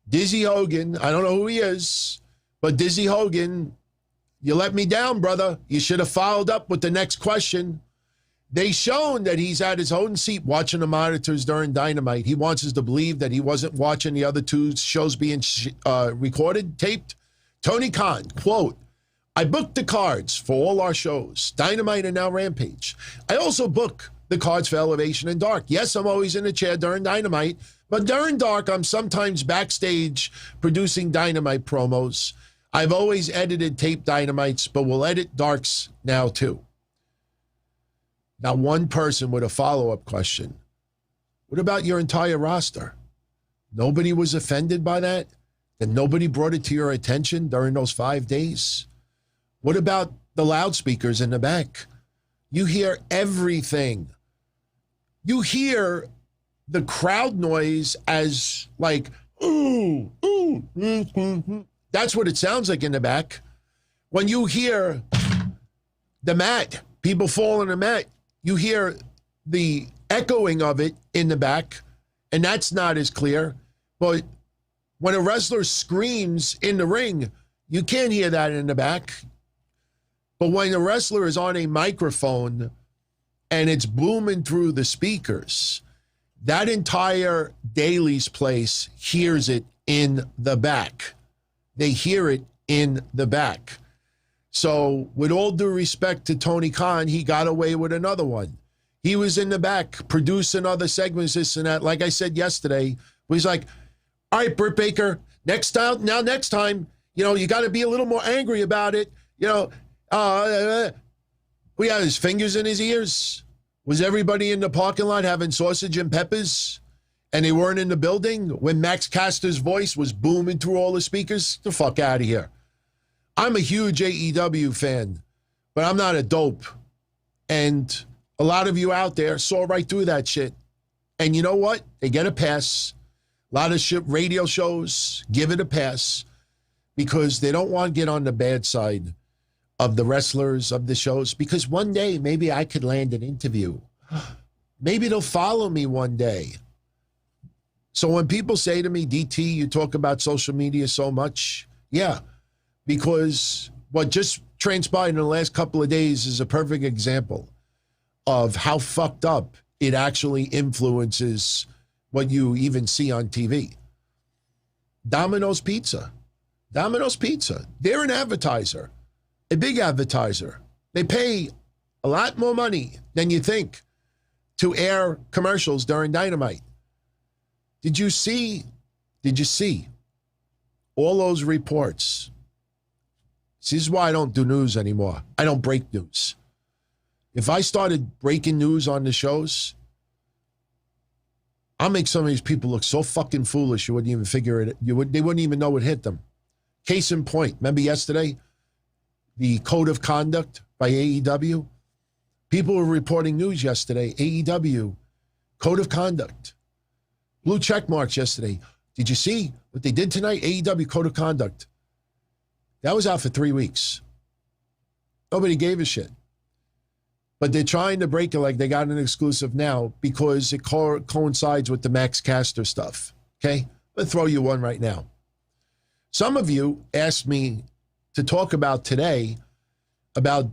Dizzy Hogan, I don't know who he is, but Dizzy Hogan, you let me down, brother. You should have followed up with the next question. They shown that he's at his own seat watching the monitors during Dynamite. He wants us to believe that he wasn't watching the other two shows being recorded, taped. Tony Khan, quote, I booked the cards for all our shows, Dynamite and now Rampage. I also book the cards for Elevation and Dark. Yes, I'm always in the chair during Dynamite, but during Dark, I'm sometimes backstage producing Dynamite promos. I've always edited tape Dynamites, but we'll edit Darks now too. Now, one person with a follow-up question. What about your entire roster? Nobody was offended by that? that nobody brought it to your attention during those 5 days? What about the loudspeakers in the back? You hear everything. You hear the crowd noise as like, ooh, ooh. That's what it sounds like in the back. When you hear the mat, people fall on the mat, you hear the echoing of it in the back, and that's not as clear. But when a wrestler screams in the ring, you can't hear that in the back. But when a wrestler is on a microphone and it's booming through the speakers, that entire Daly's place hears it in the back. They hear it in the back. So with all due respect to Tony Khan, he got away with another one. He was in the back producing other segments, this and that. Like I said yesterday, he's like, all right, Britt Baker, next time, you got to be a little more angry about it. We had his fingers in his ears. Was everybody in the parking lot having sausage and peppers and they weren't in the building when Max Caster's voice was booming through all the speakers? The fuck out of here. I'm a huge AEW fan, but I'm not a dope. And a lot of you out there saw right through that shit. And you know what? They get a pass. A lot of radio shows give it a pass because they don't want to get on the bad side of the wrestlers, of the shows, because one day maybe I could land an interview. Maybe they'll follow me one day. So when people say to me, DT, you talk about social media so much, yeah, because what just transpired in the last couple of days is a perfect example of how fucked up it actually influences what you even see on TV. Domino's Pizza. They're an advertiser, a big advertiser. They pay a lot more money than you think to air commercials during Dynamite. Did you see all those reports? This is why I don't do news anymore. I don't break news. If I started breaking news on the shows, I'll make some of these people look so fucking foolish you wouldn't even figure it. They wouldn't even know it hit them. Case in point, remember yesterday, the code of conduct by AEW? People were reporting news yesterday. AEW, code of conduct. Blue check marks yesterday. Did you see what they did tonight? AEW code of conduct. That was out for 3 weeks. Nobody gave a shit. But they're trying to break it like they got an exclusive now because it coincides with the Max Caster stuff. Okay? I'll throw you one right now. Some of you asked me to talk about today about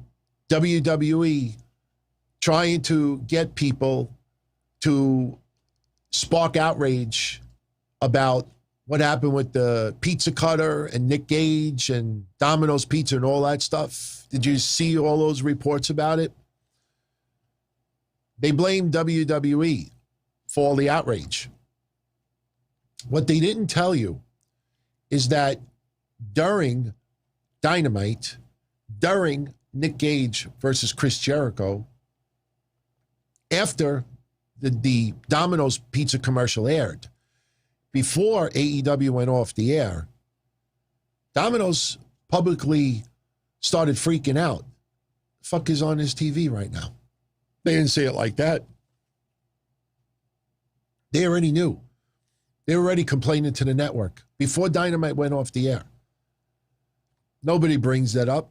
WWE trying to get people to spark outrage about what happened with the pizza cutter and Nick Gage and Domino's Pizza and all that stuff. Did you see all those reports about it? They blamed WWE for all the outrage. What they didn't tell you is that during Dynamite, during Nick Gage versus Chris Jericho, after the Domino's Pizza commercial aired, before AEW went off the air, Domino's publicly started freaking out. The fuck is on his TV right now? They didn't say it like that. They already knew. They were already complaining to the network before Dynamite went off the air. Nobody brings that up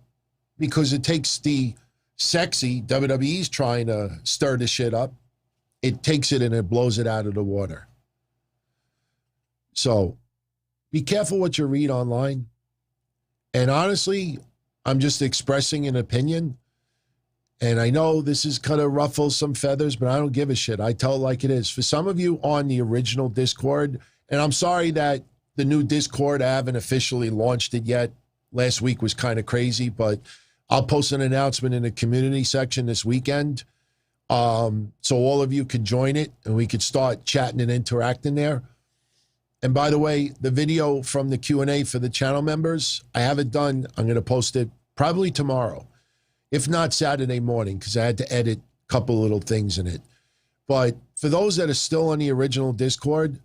because it takes the sexy WWE's trying to stir the shit up. It takes it and it blows it out of the water. So be careful what you read online. And honestly, I'm just expressing an opinion. And I know this is kind of ruffles some feathers, but I don't give a shit. I tell it like it is. For some of you on the original Discord, and I'm sorry that the new Discord, I haven't officially launched it yet. Last week was kind of crazy, but I'll post an announcement in the community section this weekend. So all of you can join it and we could start chatting and interacting there. And by the way, the video from the Q&A for the channel members, I have it done. I'm going to post it probably tomorrow, if not Saturday morning, because I had to edit a couple little things in it. But for those that are still on the original Discord,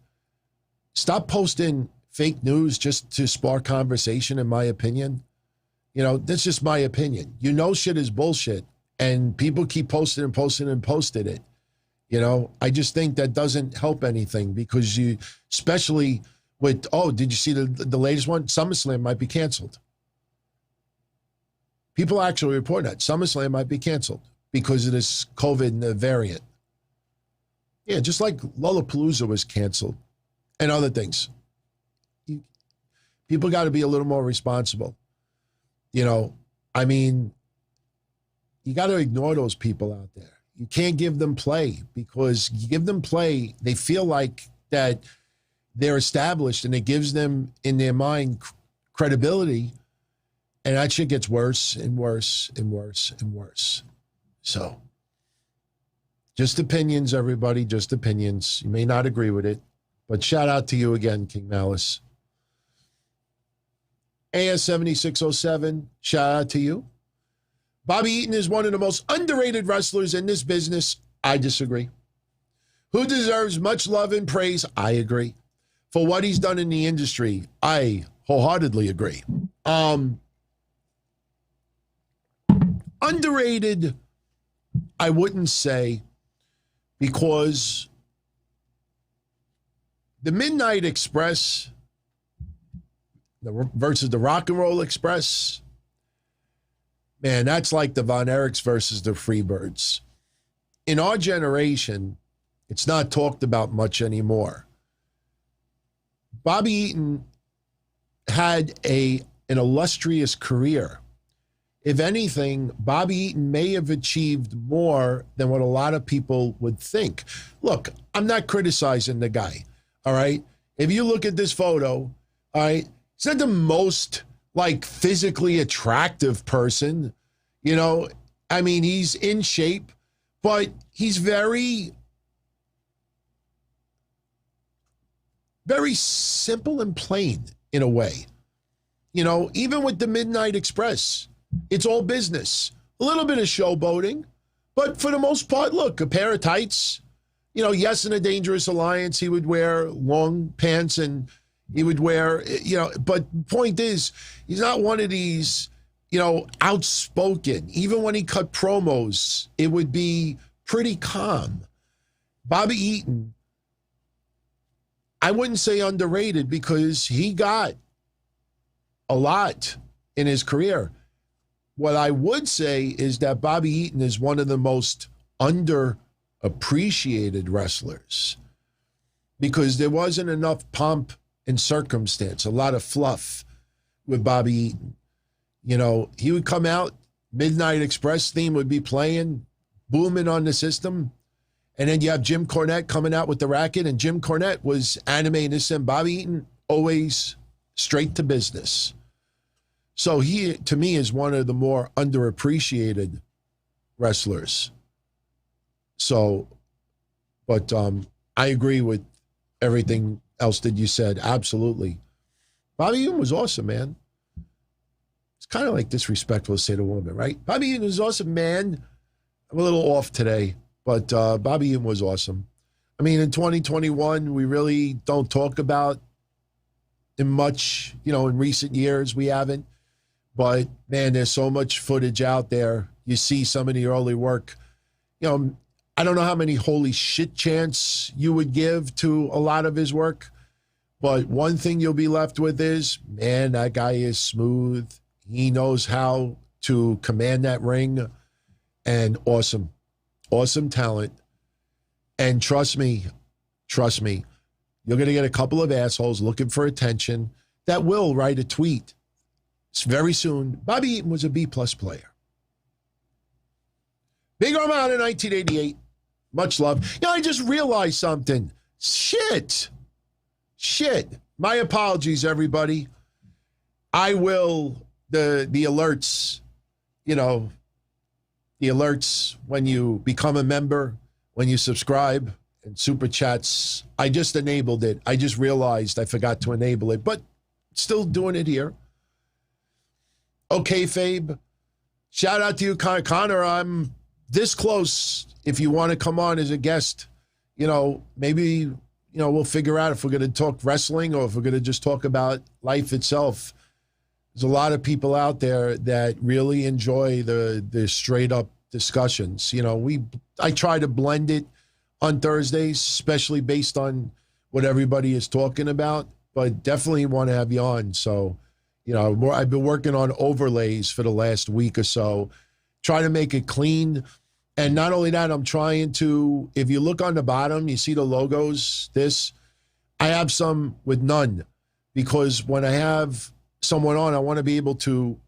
stop posting fake news just to spark conversation, in my opinion. You know, that's just my opinion. You know shit is bullshit, and people keep posting and posting and posting it. You know, I just think that doesn't help anything because you, especially with, did you see the latest one? SummerSlam might be canceled. People actually report that. SummerSlam might be canceled because of this COVID variant. Yeah, just like Lollapalooza was canceled and other things. People got to be a little more responsible. You know, I mean, you got to ignore those people out there. You can't give them play because you give them play, they feel like that they're established and it gives them, in their mind, credibility. And that shit gets worse and worse and worse and worse. So, just opinions, everybody, just opinions. You may not agree with it, but shout out to you again, King Malice. AS7607, shout out to you. Bobby Eaton is one of the most underrated wrestlers in this business. I disagree. Who deserves much love and praise? I agree. For what he's done in the industry, I wholeheartedly agree. Underrated, I wouldn't say, because the Midnight Express versus the Rock and Roll Express, man, that's like the Von Erichs versus the Freebirds. In our generation, it's not talked about much anymore. Bobby Eaton had an illustrious career. If anything, Bobby Eaton may have achieved more than what a lot of people would think. Look, I'm not criticizing the guy, all right? If you look at this photo, all right, he's not the most, like, physically attractive person, you know? I mean, he's in shape, but he's very, very simple and plain in a way. You know, even with the Midnight Express, it's all business. A little bit of showboating, but for the most part, look, a pair of tights. You know, yes, in a Dangerous Alliance, he would wear long pants and he would wear, you know, but point is, he's not one of these, you know, outspoken. Even when he cut promos, it would be pretty calm. Bobby Eaton, I wouldn't say underrated because he got a lot in his career. What I would say is that Bobby Eaton is one of the most underappreciated wrestlers because there wasn't enough pomp and circumstance, a lot of fluff with Bobby Eaton. You know, he would come out, Midnight Express theme would be playing, booming on the system, and then you have Jim Cornette coming out with the racket, and Jim Cornette was animating this, and Bobby Eaton always straight to business. So he, to me, is one of the more underappreciated wrestlers. So, but I agree with everything else that you said. Absolutely. Bobby Eaton was awesome, man. It's kind of like disrespectful to say to a woman, right? Bobby Eaton was awesome, man. I'm a little off today, but Bobby Eaton was awesome. I mean, in 2021, we really don't talk about him much, you know, in recent years, we haven't. But, man, there's so much footage out there. You see some of the early work. You know, I don't know how many holy shit chants you would give to a lot of his work. But one thing you'll be left with is, man, that guy is smooth. He knows how to command that ring. And awesome. Awesome talent. And trust me, you're going to get a couple of assholes looking for attention that will write a tweet very soon. Bobby Eaton was a B-plus player. Big Armada in 1988. Much love. You know, I just realized something. Shit. My apologies, everybody. I will, the alerts, you know, the alerts when you become a member, when you subscribe, and super chats, I just enabled it. I just realized I forgot to enable it, but still doing it here. Okay, Fabe. Shout out to you, Connor. I'm this close. If you want to come on as a guest, you know, maybe we'll figure out if we're going to talk wrestling or if we're going to just talk about life itself. There's a lot of people out there that really enjoy the straight up discussions. I try to blend it on Thursdays, especially based on what everybody is talking about, but definitely want to have you on. So, I've been working on overlays for the last week or so, try to make it clean. And not only that, I'm trying to, if you look on the bottom, you see the logos, I have some with none, because when I have someone on, I want to be able to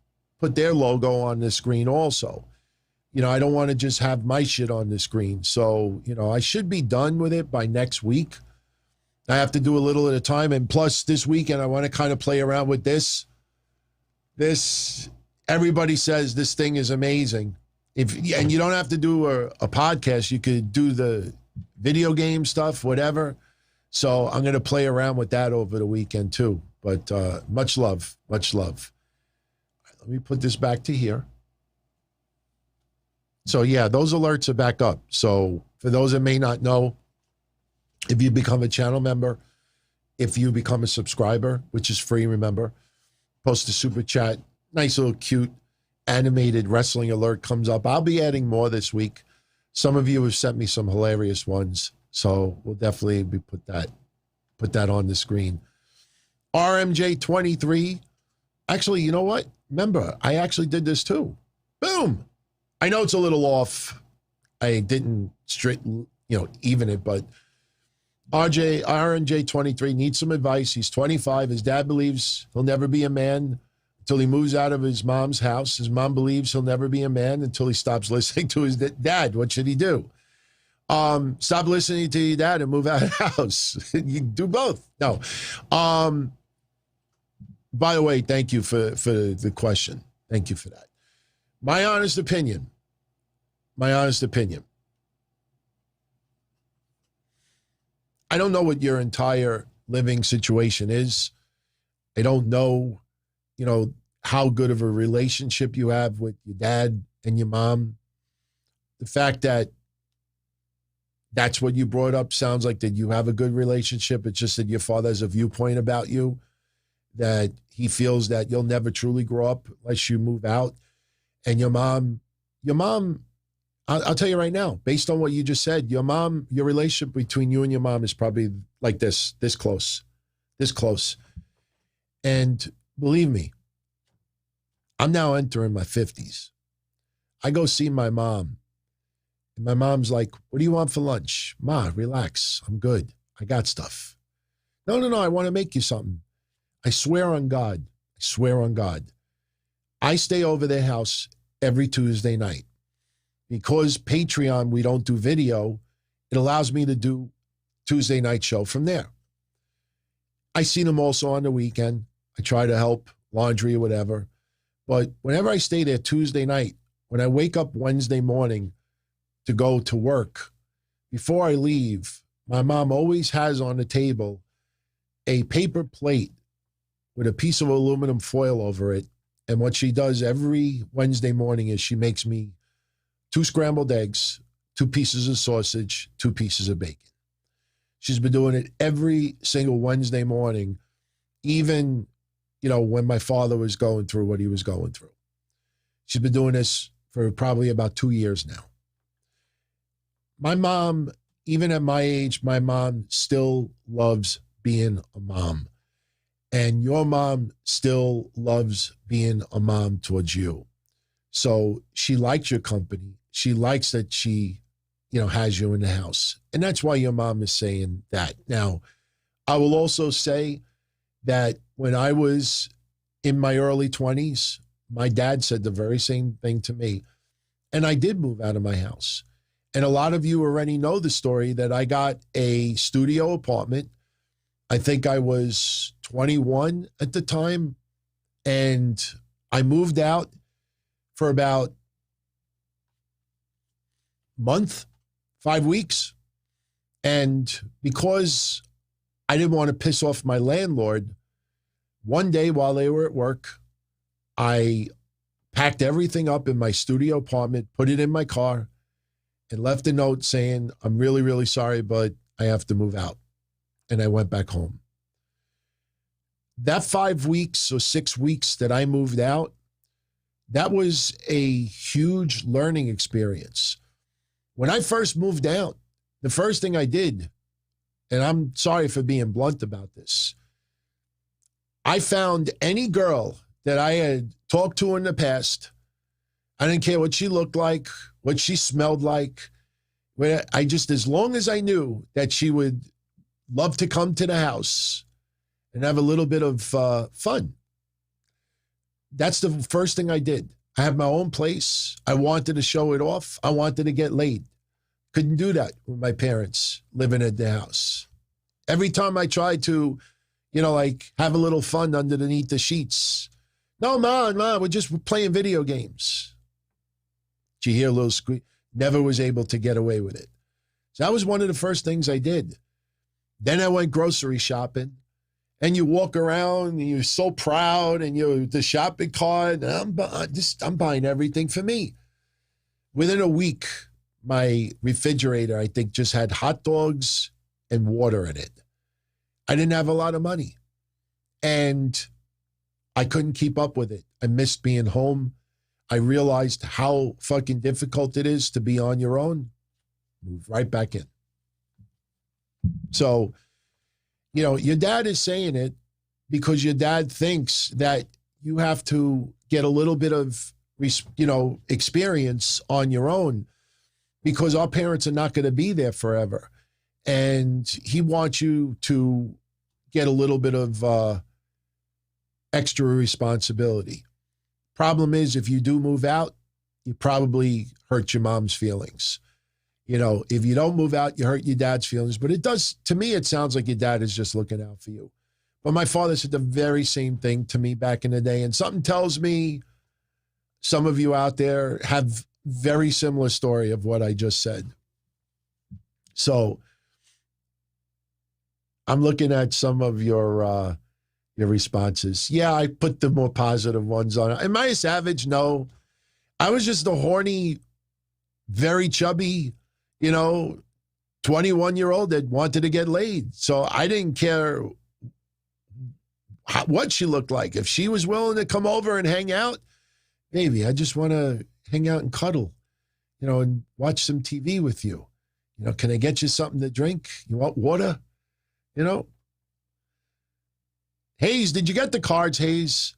put their logo on the screen also. I don't want to just have my shit on the screen. So, I should be done with it by next week. I have to do a little at a time. And plus this weekend, I want to kind of play around with this. Everybody says this thing is amazing. And you don't have to do a podcast. You could do the video game stuff, whatever. So I'm going to play around with that over the weekend too. But much love, much love. Let me put this back to here. So yeah, those alerts are back up. So for those that may not know, if you become a channel member, if you become a subscriber, which is free, remember, post a super chat, nice little cute animated wrestling alert comes up. I'll be adding more this week. Some of you have sent me some hilarious ones, so we'll definitely put that on the screen. RMJ23. Actually, you know what? Remember, I actually did this too. Boom. I know it's a little off. I didn't even it, but RNJ23 needs some advice. He's 25. His dad believes he'll never be a man until he moves out of his mom's house. His mom believes he'll never be a man until he stops listening to his dad. What should he do? Stop listening to your dad and move out of the house. You do both. No. By the way, thank you for the question. Thank you for that. My honest opinion. I don't know what your entire living situation is. I don't know, how good of a relationship you have with your dad and your mom. The fact that that's what you brought up sounds like that you have a good relationship. It's just that your father has a viewpoint about you, that he feels that you'll never truly grow up unless you move out. And your mom, I'll tell you right now, based on what you just said, your relationship between you and your mom is probably like this close. And believe me, I'm now entering my 50s. I go see my mom, and my mom's like, what do you want for lunch? Ma, relax. I'm good. I got stuff. No, I want to make you something. I swear on God. I stay over their house every Tuesday night. Because Patreon, we don't do video, it allows me to do Tuesday night show from there. I see them also on the weekend. I try to help, laundry or whatever. But whenever I stay there Tuesday night, when I wake up Wednesday morning to go to work, before I leave, my mom always has on the table a paper plate with a piece of aluminum foil over it. And what she does every Wednesday morning is she makes me 2 scrambled eggs, 2 pieces of sausage, 2 pieces of bacon. She's been doing it every single Wednesday morning, even, when my father was going through what he was going through. She's been doing this for probably about 2 years now. My mom, even at my age, my mom still loves being a mom. And your mom still loves being a mom towards you. So she likes your company. She likes that she, has you in the house. And that's why your mom is saying that. Now, I will also say that when I was in my early 20s, my dad said the very same thing to me. And I did move out of my house. And a lot of you already know the story that I got a studio apartment. I think I was 21 at the time. And I moved out for about a month, 5 weeks. And because I didn't want to piss off my landlord, one day while they were at work, I packed everything up in my studio apartment, put it in my car, and left a note saying, I'm really, really sorry, but I have to move out. and I went back home. That 5 weeks or 6 weeks that I moved out, that was a huge learning experience. When I first moved out, the first thing I did, and I'm sorry for being blunt about this, I found any girl that I had talked to in the past. I didn't care what she looked like, what she smelled like. I just, as long as I knew that she would love to come to the house and have a little bit of fun. That's the first thing I did. I have my own place. I wanted to show it off. I wanted to get laid. Couldn't do that with my parents living at the house. Every time I tried to, like have a little fun underneath the sheets. No, Mom, we're just playing video games. Did you hear a little squeak? Never was able to get away with it. So that was one of the first things I did. Then I went grocery shopping. And you walk around and you're so proud and you're the shopping cart. And I'm buying everything for me. Within a week, my refrigerator, I think, just had hot dogs and water in it. I didn't have a lot of money. And I couldn't keep up with it. I missed being home. I realized how fucking difficult it is to be on your own. Move right back in. So, your dad is saying it because your dad thinks that you have to get a little bit of, experience on your own because our parents are not going to be there forever. And he wants you to get a little bit of extra responsibility. Problem is, if you do move out, you probably hurt your mom's feelings. If you don't move out, you hurt your dad's feelings. But it does, to me, it sounds like your dad is just looking out for you. But my father said the very same thing to me back in the day. And something tells me some of you out there have very similar story of what I just said. So I'm looking at some of your responses. Yeah, I put the more positive ones on. Am I a savage? No. I was just a horny, very chubby, 21-year-old that wanted to get laid. So I didn't care what she looked like. If she was willing to come over and hang out, baby, I just want to hang out and cuddle, and watch some TV with you. Can I get you something to drink? You want water? Haze, did you get the cards, Haze?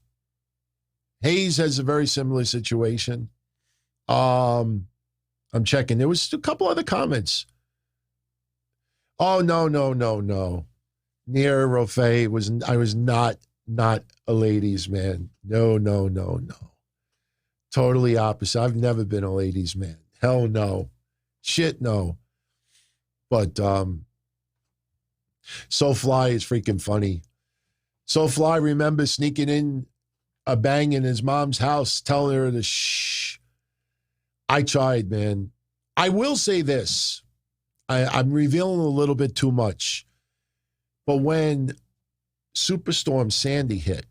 Haze has a very similar situation. I'm checking. There was a couple other comments. Oh, no. Near Rofe I was not a ladies' man. No. Totally opposite. I've never been a ladies' man. Hell no. Shit no. But SoFly is freaking funny. SoFly remembers sneaking in a bang in his mom's house, telling her to shh. I tried, man. I will say this. I'm revealing a little bit too much. But when Superstorm Sandy hit,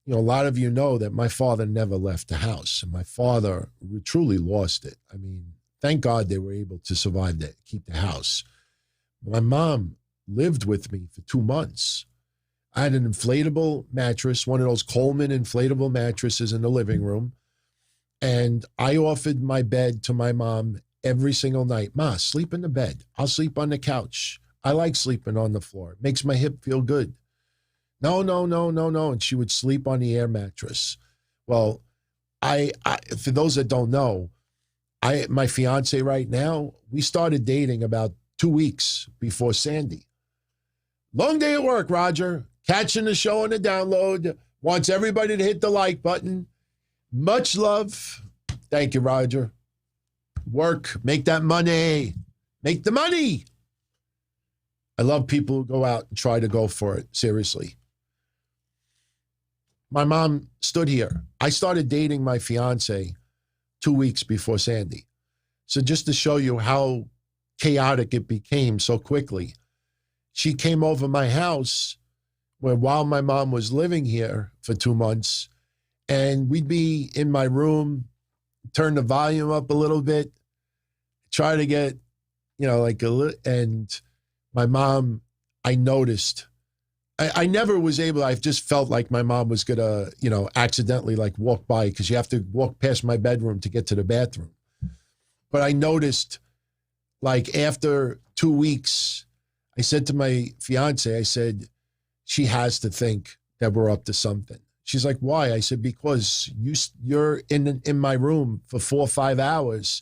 a lot of you know that my father never left the house. And my father truly lost it. I mean, thank God they were able to survive that, keep the house. My mom lived with me for 2 months. I had an inflatable mattress, one of those Coleman inflatable mattresses in the living room. And I offered my bed to my mom every single night. Ma, sleep in the bed. I'll sleep on the couch. I like sleeping on the floor. It makes my hip feel good. No. And she would sleep on the air mattress. Well, I for those that don't know, my fiance right now, we started dating about 2 weeks before Sandy. Long day at work, Roger. Catching the show on the download. Wants everybody to hit the like button. Much love. Thank you, Roger. Work. Make that money. Make the money. I love people who go out and try to go for it. Seriously. My mom stood here. I started dating my fiance 2 weeks before Sandy. So just to show you how chaotic it became so quickly, she came over my house while my mom was living here for 2 months, and we'd be in my room, turn the volume up a little bit, try to get, like a little, and my mom I noticed. I never was able, I just felt like my mom was going to, you know, accidentally like walk by because you have to walk past my bedroom to get to the bathroom. But I noticed like after 2 weeks, I said to my fiance, I said, she has to think that we're up to something. She's like, why? I said, because you're in my room for 4 or 5 hours.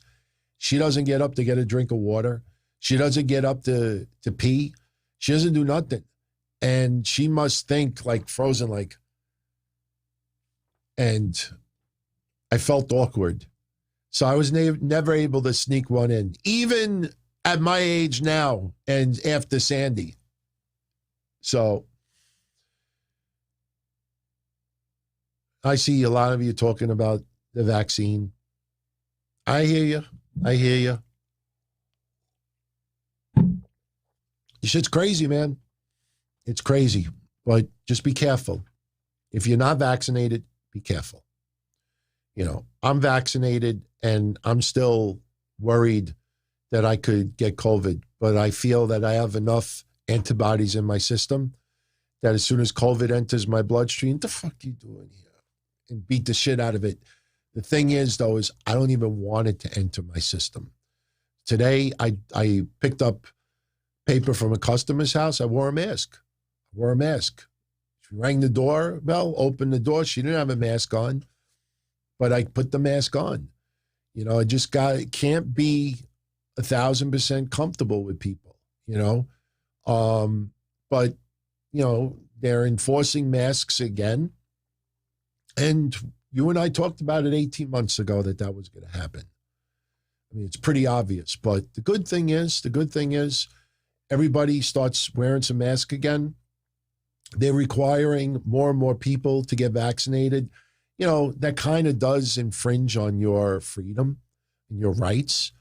She doesn't get up to get a drink of water. She doesn't get up to pee. She doesn't do nothing. And she must think like frozen, like, and I felt awkward. So I was never able to sneak one in, even at my age now and after Sandy. So I see a lot of you talking about the vaccine. I hear you. I hear you. This shit's crazy, man. It's crazy, but just be careful. If you're not vaccinated, be careful. You know, I'm vaccinated and I'm still worried that I could get COVID, but I feel that I have enough antibodies in my system that as soon as COVID enters my bloodstream, what the fuck are you doing here? And beat the shit out of it. The thing is, though, is I don't even want it to enter my system. Today, I picked up paper from a customer's house. I wore a mask. She rang the doorbell, opened the door. She didn't have a mask on, but I put the mask on. You know, I just can't be 1,000% comfortable with people, you know. But, you know, they're enforcing masks again. And you and I talked about it 18 months ago that was going to happen. I mean, it's pretty obvious. But the good thing is, everybody starts wearing some masks again. They're requiring more and more people to get vaccinated. You know, that kind of does infringe on your freedom and your rights.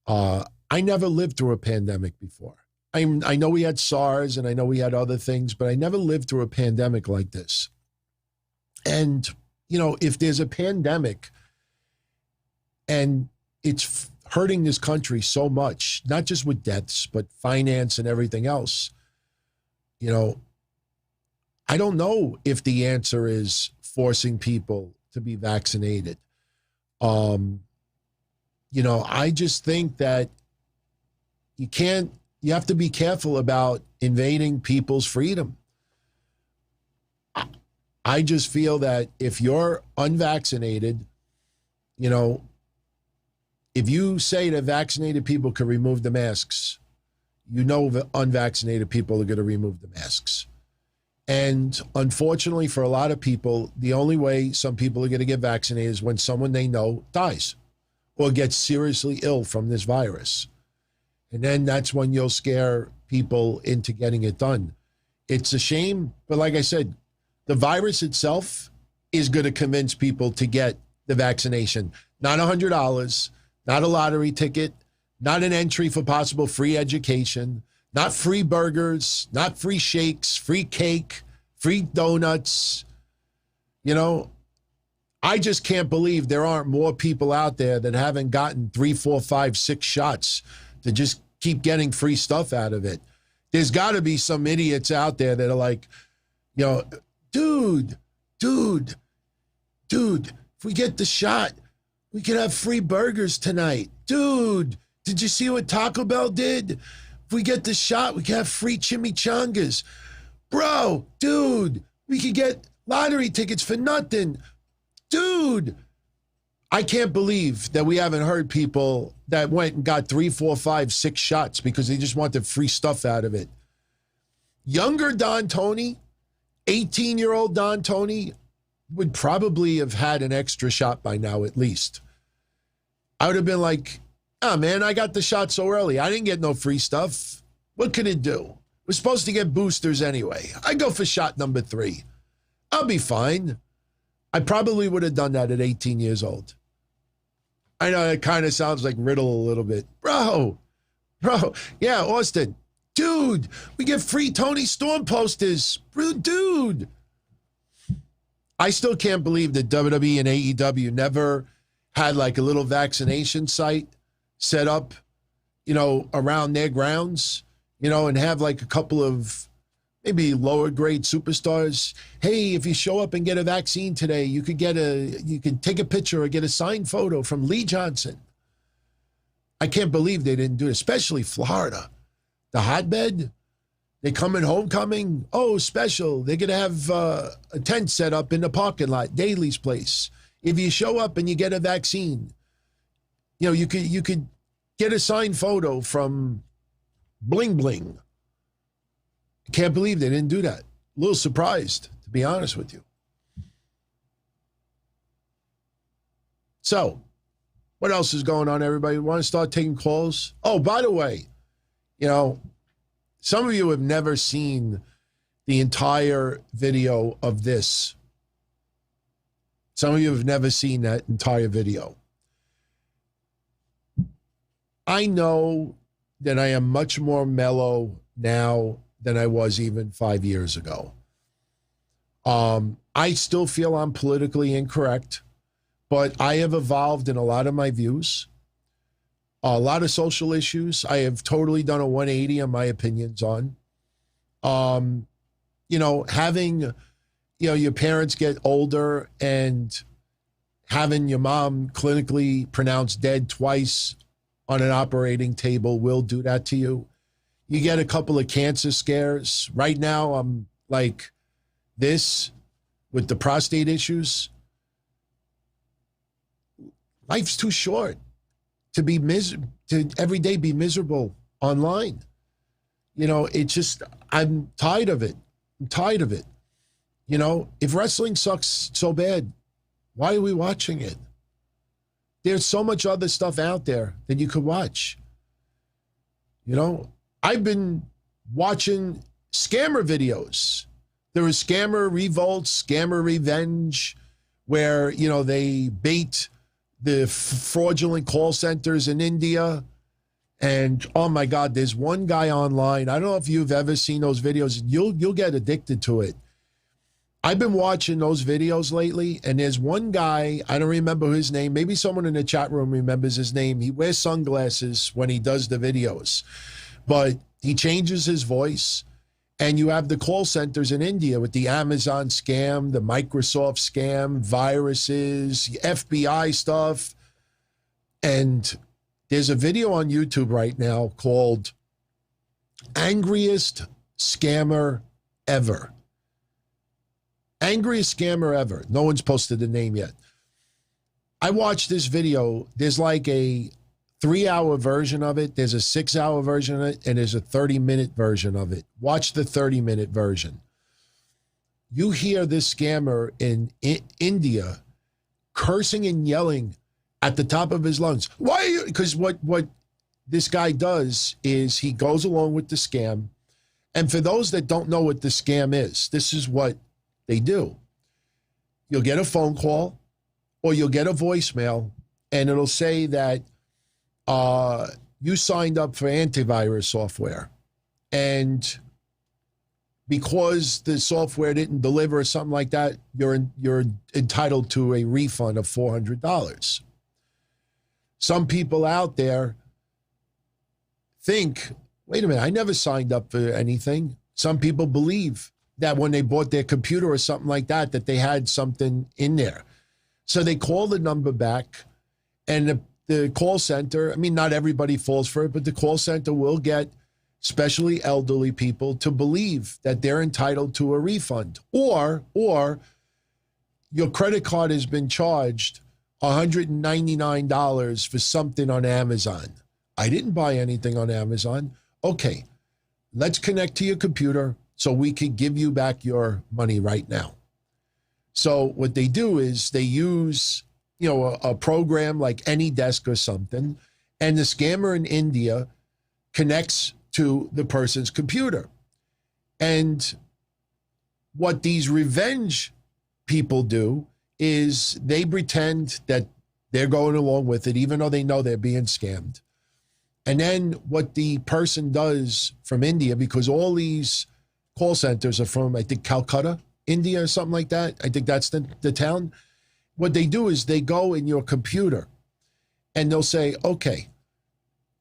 I never lived through a pandemic before. I know we had SARS and I know we had other things, but I never lived through a pandemic like this. And, you know, if there's a pandemic and it's hurting this country so much, not just with deaths, but finance and everything else, you know, I don't know if the answer is forcing people to be vaccinated. You know, I just think that you have to be careful about invading people's freedom. I just feel that if you're unvaccinated, you know, if you say that vaccinated people can remove the masks, you know that unvaccinated people are going to remove the masks. And unfortunately for a lot of people, the only way some people are going to get vaccinated is when someone they know dies or gets seriously ill from this virus. And then that's when you'll scare people into getting it done. It's a shame, but like I said, the virus itself is going to convince people to get the vaccination. Not $100, not a lottery ticket, not an entry for possible free education, not free burgers, not free shakes, free cake, free donuts. You know, I just can't believe there aren't more people out there that haven't gotten 3, 4, 5, 6 shots to just keep getting free stuff out of it. There's got to be some idiots out there that are like, you know, dude, if we get the shot, we could have free burgers tonight. Dude, did you see what Taco Bell did? If we get the shot, we could have free chimichangas. Bro, dude, we could get lottery tickets for nothing. Dude, I can't believe that we haven't heard people that went and got 3, 4, 5, 6 shots because they just wanted free stuff out of it. Younger Don Tony, 18-year-old Don Tony, would probably have had an extra shot by now at least. I would have been like, oh man, I got the shot so early. I didn't get no free stuff. What could it do? We're supposed to get boosters anyway. I go for shot number 3. I'll be fine. I probably would have done that at 18 years old. I know it kind of sounds like Riddle a little bit. Bro. Yeah, Austin. Dude, we get free Tony Storm posters. Dude. I still can't believe that WWE and AEW never had like a little vaccination site set up, you know, around their grounds. you know, and have like a couple of maybe lower grade superstars. Hey, if you show up and get a vaccine today, you could take a picture or get a signed photo from Lee Johnson. I can't believe they didn't do it, especially Florida. The hotbed, they come in homecoming. Oh, special. They're going to have a tent set up in the parking lot, Daly's place. If you show up and you get a vaccine, you know, you could get a signed photo from Bling Bling. I can't believe they didn't do that. A little surprised, to be honest with you. So, what else is going on, everybody? Want to start taking calls? Oh, by the way, you know, some of you have never seen the entire video of this. Some of you have never seen that entire video. I know that I am much more mellow now than I was even 5 years ago. I still feel I'm politically incorrect, but I have evolved in a lot of my views. A lot of social issues I have totally done a 180 on my opinions on. You know, having, you know, your parents get older and having your mom clinically pronounced dead twice on an operating table will do that to you. You get a couple of cancer scares. Right now, I'm like this with the prostate issues. Life's too short to be to every day be miserable online. You know, it's just, I'm tired of it. I'm tired of it. You know, if wrestling sucks so bad, why are we watching it? There's so much other stuff out there that you could watch. You know, I've been watching scammer videos. There was Scammer Revolt, Scammer Revenge, where, you know, they bait the fraudulent call centers in India. And oh my God, there's one guy online. I don't know if you've ever seen those videos. You'll get addicted to it. I've been watching those videos lately, and there's one guy, I don't remember his name. Maybe someone in the chat room remembers his name. He wears sunglasses when he does the videos, but he changes his voice. And you have the call centers in India with the Amazon scam, the Microsoft scam, viruses, FBI stuff. And there's a video on YouTube right now called Angriest Scammer Ever. Angriest Scammer Ever. No one's posted the name yet. I watched this video. There's like a 3-hour version of it. There's a 6-hour version of it, and there's a 30-minute version of it. Watch the 30-minute version. You hear this scammer in India cursing and yelling at the top of his lungs. Why are you? Because what this guy does is he goes along with the scam. And for those that don't know what the scam is, this is what they do. You'll get a phone call or you'll get a voicemail, and it'll say that you signed up for antivirus software, and because the software didn't deliver or something like that, you're entitled to a refund of $400. Some people out there think, wait a minute, I never signed up for anything. Some people believe that when they bought their computer or something like that, that they had something in there. So they call the number back, and the call center, I mean, not everybody falls for it, but the call center will get especially elderly people to believe that they're entitled to a refund. Or your credit card has been charged $199 for something on Amazon. I didn't buy anything on Amazon. Okay, let's connect to your computer so we can give you back your money right now. So what they do is they use, you know, a program like AnyDesk or something, and the scammer in India connects to the person's computer. And what these revenge people do is they pretend that they're going along with it, even though they know they're being scammed. And then what the person does from India, because all these call centers are from, I think, Calcutta, India, or something like that. I think that's the town. What they do is they go in your computer and they'll say, okay,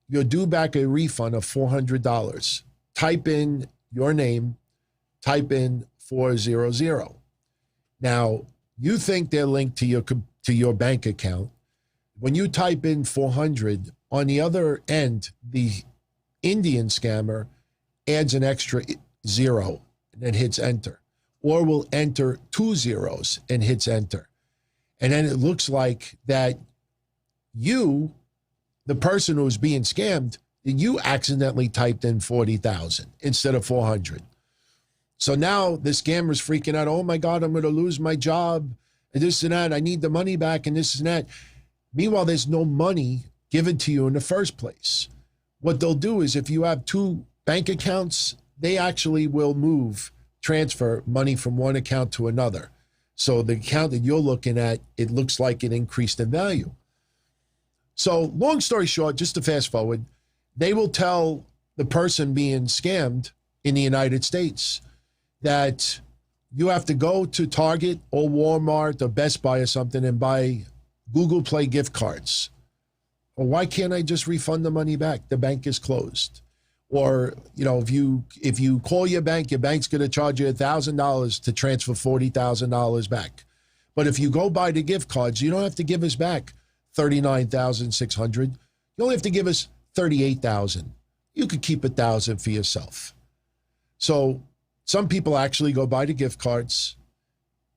you're due back a refund of $400. type in your name, type in 400. Now, you think they're linked to your bank account. When you type in 400, on the other end, the Indian scammer adds an extra 0 and then hits enter, or will enter 2 zeros and hits enter. And then it looks like that you, the person who's being scammed, you accidentally typed in 40,000 instead of 400. So now the scammer's freaking out. Oh my God, I'm going to lose my job and this and that. I need the money back and this and that. Meanwhile, there's no money given to you in the first place. What they'll do is if you have 2 bank accounts, they actually will transfer money from one account to another. So the account that you're looking at, it looks like it increased in value. So long story short, just to fast forward, they will tell the person being scammed in the United States that you have to go to Target or Walmart or Best Buy or something and buy Google Play gift cards. Or why can't I just refund the money back? The bank is closed. Or, if you call your bank's going to charge you $1,000 to transfer $40,000 back. But if you go buy the gift cards, you don't have to give us back $39,600. You only have to give us $38,000. You could keep $1,000 for yourself. So some people actually go buy the gift cards.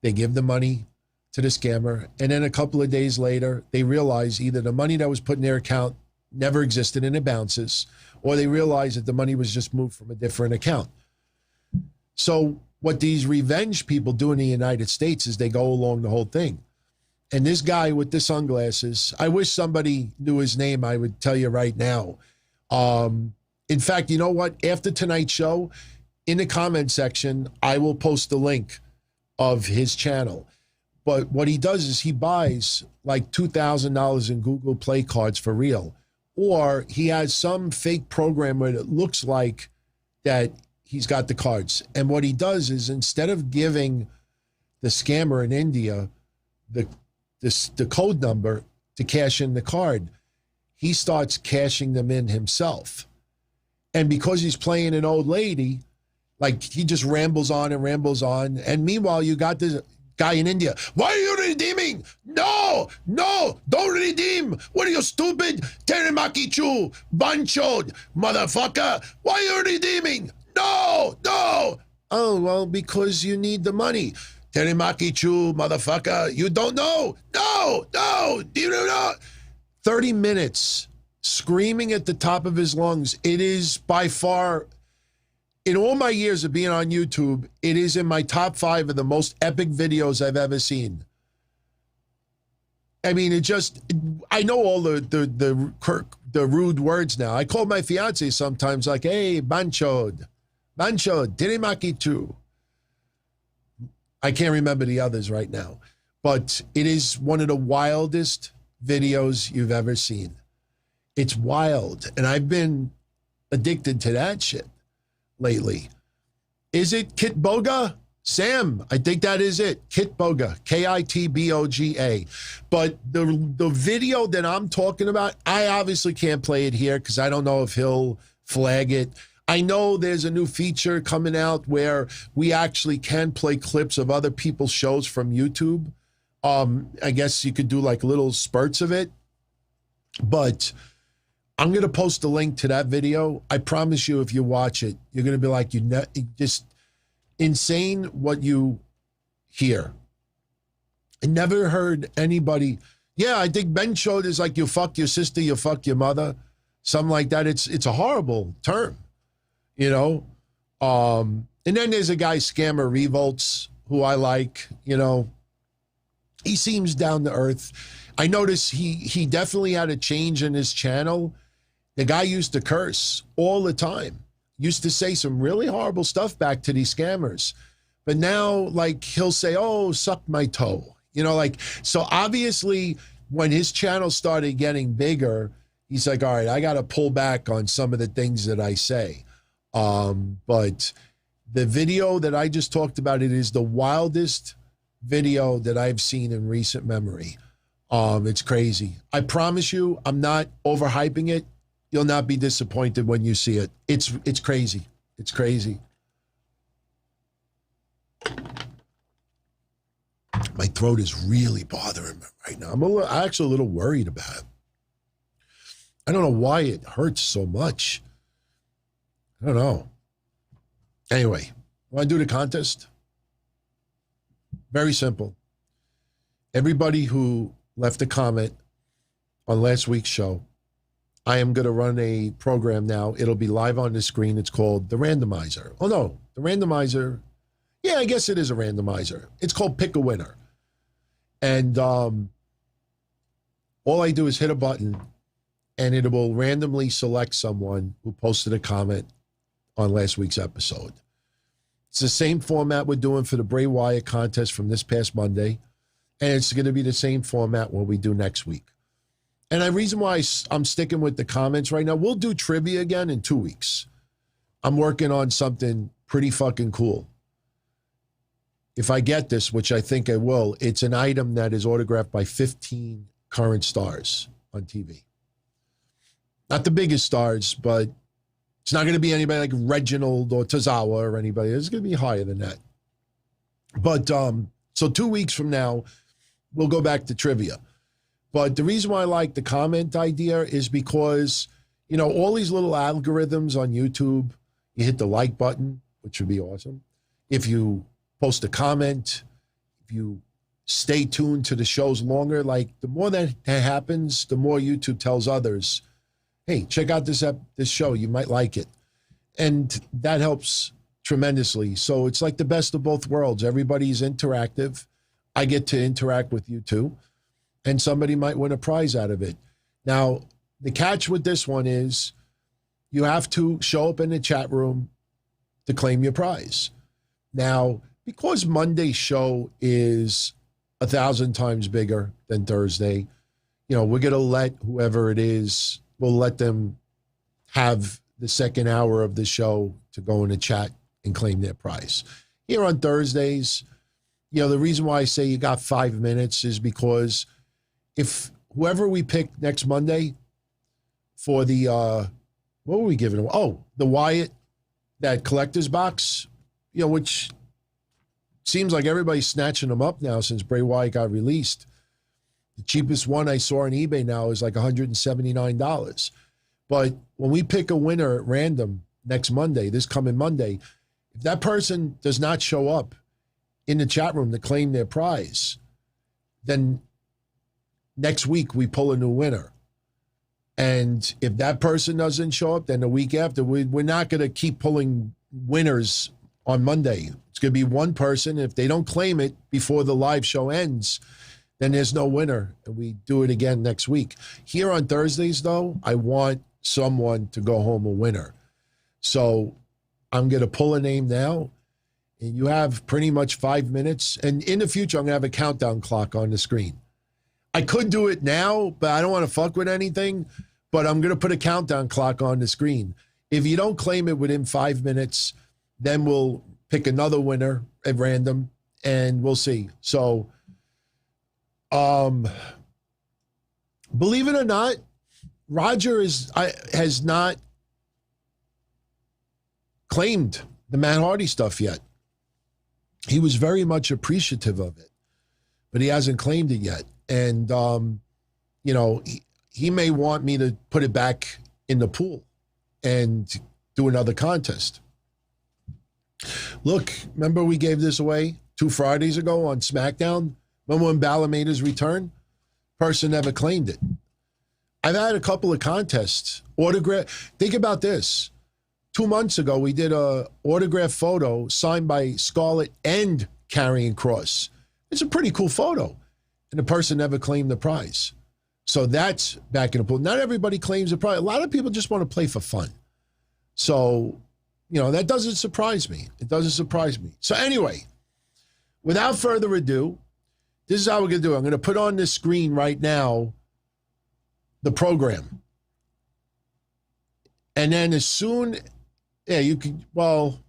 They give the money to the scammer. And then a couple of days later, they realize either the money that was put in their account never existed and it bounces, or they realize that the money was just moved from a different account. So what these revenge people do in the United States is they go along the whole thing. And this guy with the sunglasses, I wish somebody knew his name. I would tell you right now. In fact, you know what? After tonight's show, in the comment section, I will post the link of his channel. But what he does is he buys like $2,000 in Google Play cards for real. Or he has some fake program where it looks like that he's got the cards. And what he does is instead of giving the scammer in India the code number to cash in the card, he starts cashing them in himself. And because he's playing an old lady, like he just rambles on and rambles on. And meanwhile, you got this guy in India. Why are you redeeming? No, don't redeem. What are you, stupid? Terimaki Chu, Bancho, motherfucker. Why are you redeeming? No. Oh, well, because you need the money. Terimaki Chu, motherfucker. You don't know. No. Do you know? 30 minutes screaming at the top of his lungs. It is by far, in all my years of being on YouTube, it is in my top 5 of the most epic videos I've ever seen. I mean, I know all the rude words now. I call my fiance sometimes like, hey, Banchod, Tirimaki too. I can't remember the others right now, but it is one of the wildest videos you've ever seen. It's wild, and I've been addicted to that shit lately. Is it Kitboga? Sam, I think that is it. Kitboga, Kitboga. But the video that I'm talking about, I obviously can't play it here because I don't know if he'll flag it. I know there's a new feature coming out where we actually can play clips of other people's shows from YouTube. I guess you could do like little spurts of it. But I'm going to post a link to that video. I promise you, if you watch it, you're going to be like, just insane what you hear. I never heard anybody. Yeah, I think Ben showed is like, you fuck your sister, you fuck your mother, something like that. It's a horrible term, you know? And then there's a guy, Scammer Revolts, who I like, you know. He seems down to earth. I noticed he definitely had a change in his channel. The guy used to curse all the time. Used to say some really horrible stuff back to these scammers. But now, like, he'll say, oh, suck my toe. You know, like, so obviously when his channel started getting bigger, he's like, all right, I got to pull back on some of the things that I say. But the video that I just talked about, it is the wildest video that I've seen in recent memory. It's crazy. I promise you, I'm not overhyping it. You'll not be disappointed when you see it. It's crazy. It's crazy. My throat is really bothering me right now. I'm actually a little worried about it. I don't know why it hurts so much. I don't know. Anyway, want to do the contest? Very simple. Everybody who left a comment on last week's show, I am going to run a program now. It'll be live on the screen. It's called the randomizer. Oh, no, the randomizer. Yeah, I guess it is a randomizer. It's called Pick a Winner. And all I do is hit a button, and it will randomly select someone who posted a comment on last week's episode. It's the same format we're doing for the Bray Wyatt contest from this past Monday, and it's going to be the same format when we do next week. And the reason why I'm sticking with the comments right now, we'll do trivia again in 2 weeks. I'm working on something pretty fucking cool. If I get this, which I think I will, it's an item that is autographed by 15 current stars on TV. Not the biggest stars, but it's not going to be anybody like Reginald or Tozawa or anybody. It's going to be higher than that. But so 2 weeks from now, we'll go back to trivia. But the reason why I like the comment idea is because, you know, all these little algorithms on YouTube, you hit the like button, which would be awesome. If you post a comment, if you stay tuned to the shows longer, like the more that happens, the more YouTube tells others, hey, check out this show. You might like it. And that helps tremendously. So it's like the best of both worlds. Everybody's interactive. I get to interact with you too. And somebody might win a prize out of it. Now, the catch with this one is you have to show up in the chat room to claim your prize. Now, because Monday's show is 1,000 times bigger than Thursday, you know, we're going to let whoever it is, we'll let them have the second hour of the show to go in the chat and claim their prize. Here on Thursdays, you know, the reason why I say you got 5 minutes is because if whoever we pick next Monday for the, what were we giving away? Oh, the Wyatt, that collector's box, you know, which seems like everybody's snatching them up now since Bray Wyatt got released. The cheapest one I saw on eBay now is like $179. But when we pick a winner at random next Monday, this coming Monday, if that person does not show up in the chat room to claim their prize, then next week we pull a new winner. And if that person doesn't show up, then the week after, we're not going to keep pulling winners on Monday. It's going to be one person. If they don't claim it before the live show ends, then there's no winner, and we do it again next week. Here on Thursdays, though, I want someone to go home a winner. So I'm going to pull a name now, and you have pretty much 5 minutes. And in the future, I'm going to have a countdown clock on the screen. I could do it now, but I don't want to fuck with anything, but I'm going to put a countdown clock on the screen. If you don't claim it within 5 minutes, then we'll pick another winner at random, and we'll see. So, believe it or not, Roger has not claimed the Matt Hardy stuff yet. He was very much appreciative of it, but he hasn't claimed it yet. And, you know, he may want me to put it back in the pool and do another contest. Look, remember we gave this away 2 Fridays ago on SmackDown? Remember when Balor made his return? Person never claimed it. I've had a couple of contests. Think about this. 2 months ago, we did a autograph photo signed by Scarlett and Karrion Kross. It's a pretty cool photo. And the person never claimed the prize. So that's back in the pool. Not everybody claims the prize. A lot of people just want to play for fun. So, you know, that doesn't surprise me. It doesn't surprise me. So anyway, without further ado, this is how we're going to do it. I'm going to put on this screen right now the program. And then as soon, yeah, you can, well,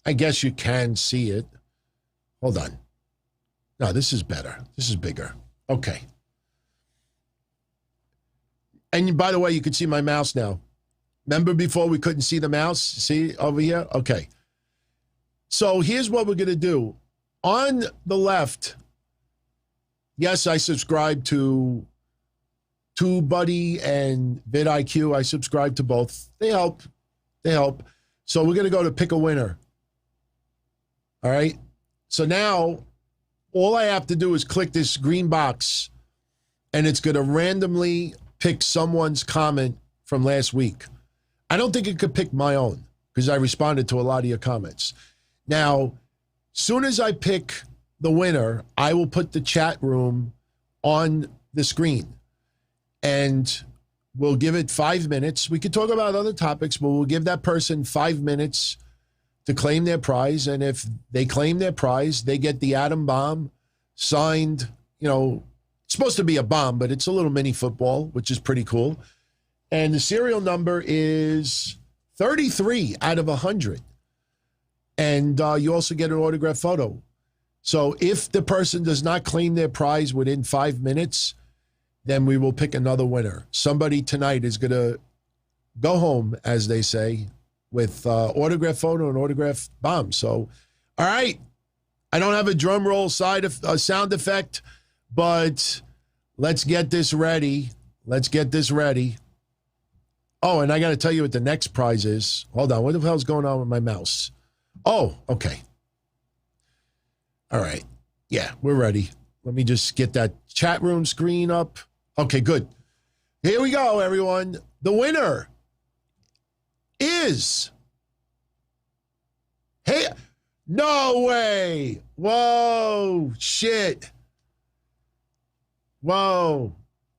I guess you can see it. Hold on. No, this is better. This is bigger. Okay. And by the way, you can see my mouse now. Remember before we couldn't see the mouse? See over here? Okay. So here's what we're going to do. On the left, yes, I subscribe to TubeBuddy and vidIQ. I subscribe to both. They help. They help. So we're going to go to pick a winner. All right? So now all I have to do is click this green box, and it's going to randomly pick someone's comment from last week. I don't think it could pick my own because I responded to a lot of your comments. Now, soon as I pick the winner, I will put the chat room on the screen, and we'll give it 5 minutes. We could talk about other topics, but we'll give that person 5 minutes to claim their prize. And if they claim their prize, they get the atom bomb signed. You know, it's supposed to be a bomb, but it's a little mini football, which is pretty cool. And the serial number is 33 out of 100. And you also get an autographed photo. So if the person does not claim their prize within 5 minutes, then we will pick another winner. Somebody tonight is going to go home, as they say, with autographed photo and autographed bomb. So, all right. I don't have a drum roll sound effect, but let's get this ready. Let's get this ready. Oh, and I got to tell you what the next prize is. Hold on. What the hell's going on with my mouse? Oh, okay. All right. Yeah, we're ready. Let me just get that chat room screen up. Okay, good. Here we go, everyone. The winner is... Hey, no way. Whoa, shit. Whoa.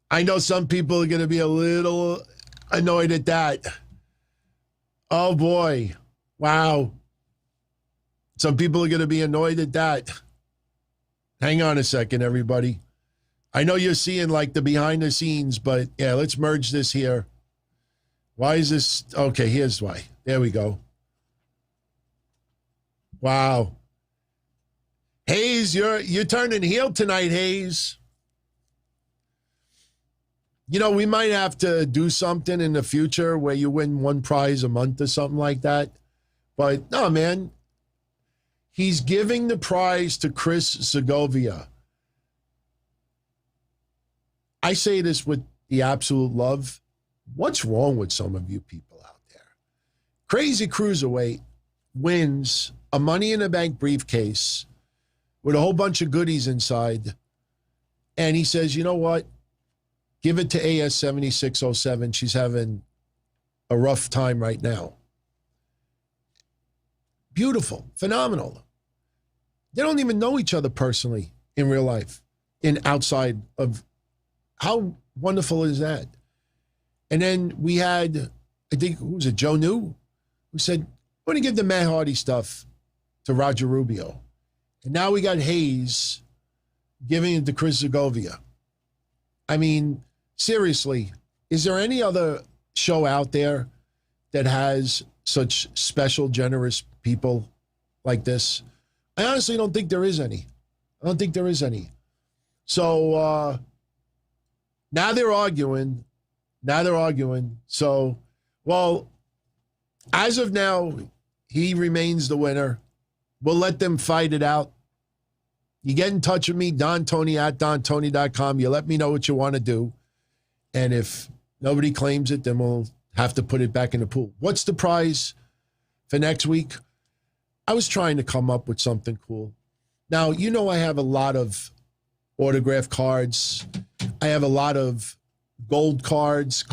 I know some people are going to be a little annoyed at that. Oh, boy. Wow. Some people are going to be annoyed at that. Hang on a second, everybody. I know you're seeing like the behind the scenes, but yeah, let's merge this here. Why is this? Okay, here's why. There we go. Wow. Haze, you're turning heel tonight, Haze. You know, we might have to do something in the future where you win one prize a month or something like that. But no, man. He's giving the prize to Chris Segovia. I say this with the absolute love. What's wrong with some of you people out there? Crazy Cruiserweight wins a Money in the Bank briefcase with a whole bunch of goodies inside. And he says, you know what? Give it to AS7607. She's having a rough time right now. Beautiful, phenomenal. They don't even know each other personally in real life, in outside of. How wonderful is that? And then we had, I think, who was it, Joe New, who said, I'm going to give the Matt Hardy stuff to Roger Rubio. And now we got Haze giving it to Chris Segovia. I mean, seriously, is there any other show out there that has such special, generous people like this? I honestly don't think there is any. I don't think there is any. So now they're arguing. So, well, as of now, he remains the winner. We'll let them fight it out. You get in touch with me, DonTony at DonTony.com. You let me know what you want to do. And if nobody claims it, then we'll have to put it back in the pool. What's the prize for next week? I was trying to come up with something cool. Now, you know I have a lot of autograph cards. I have a lot of gold cards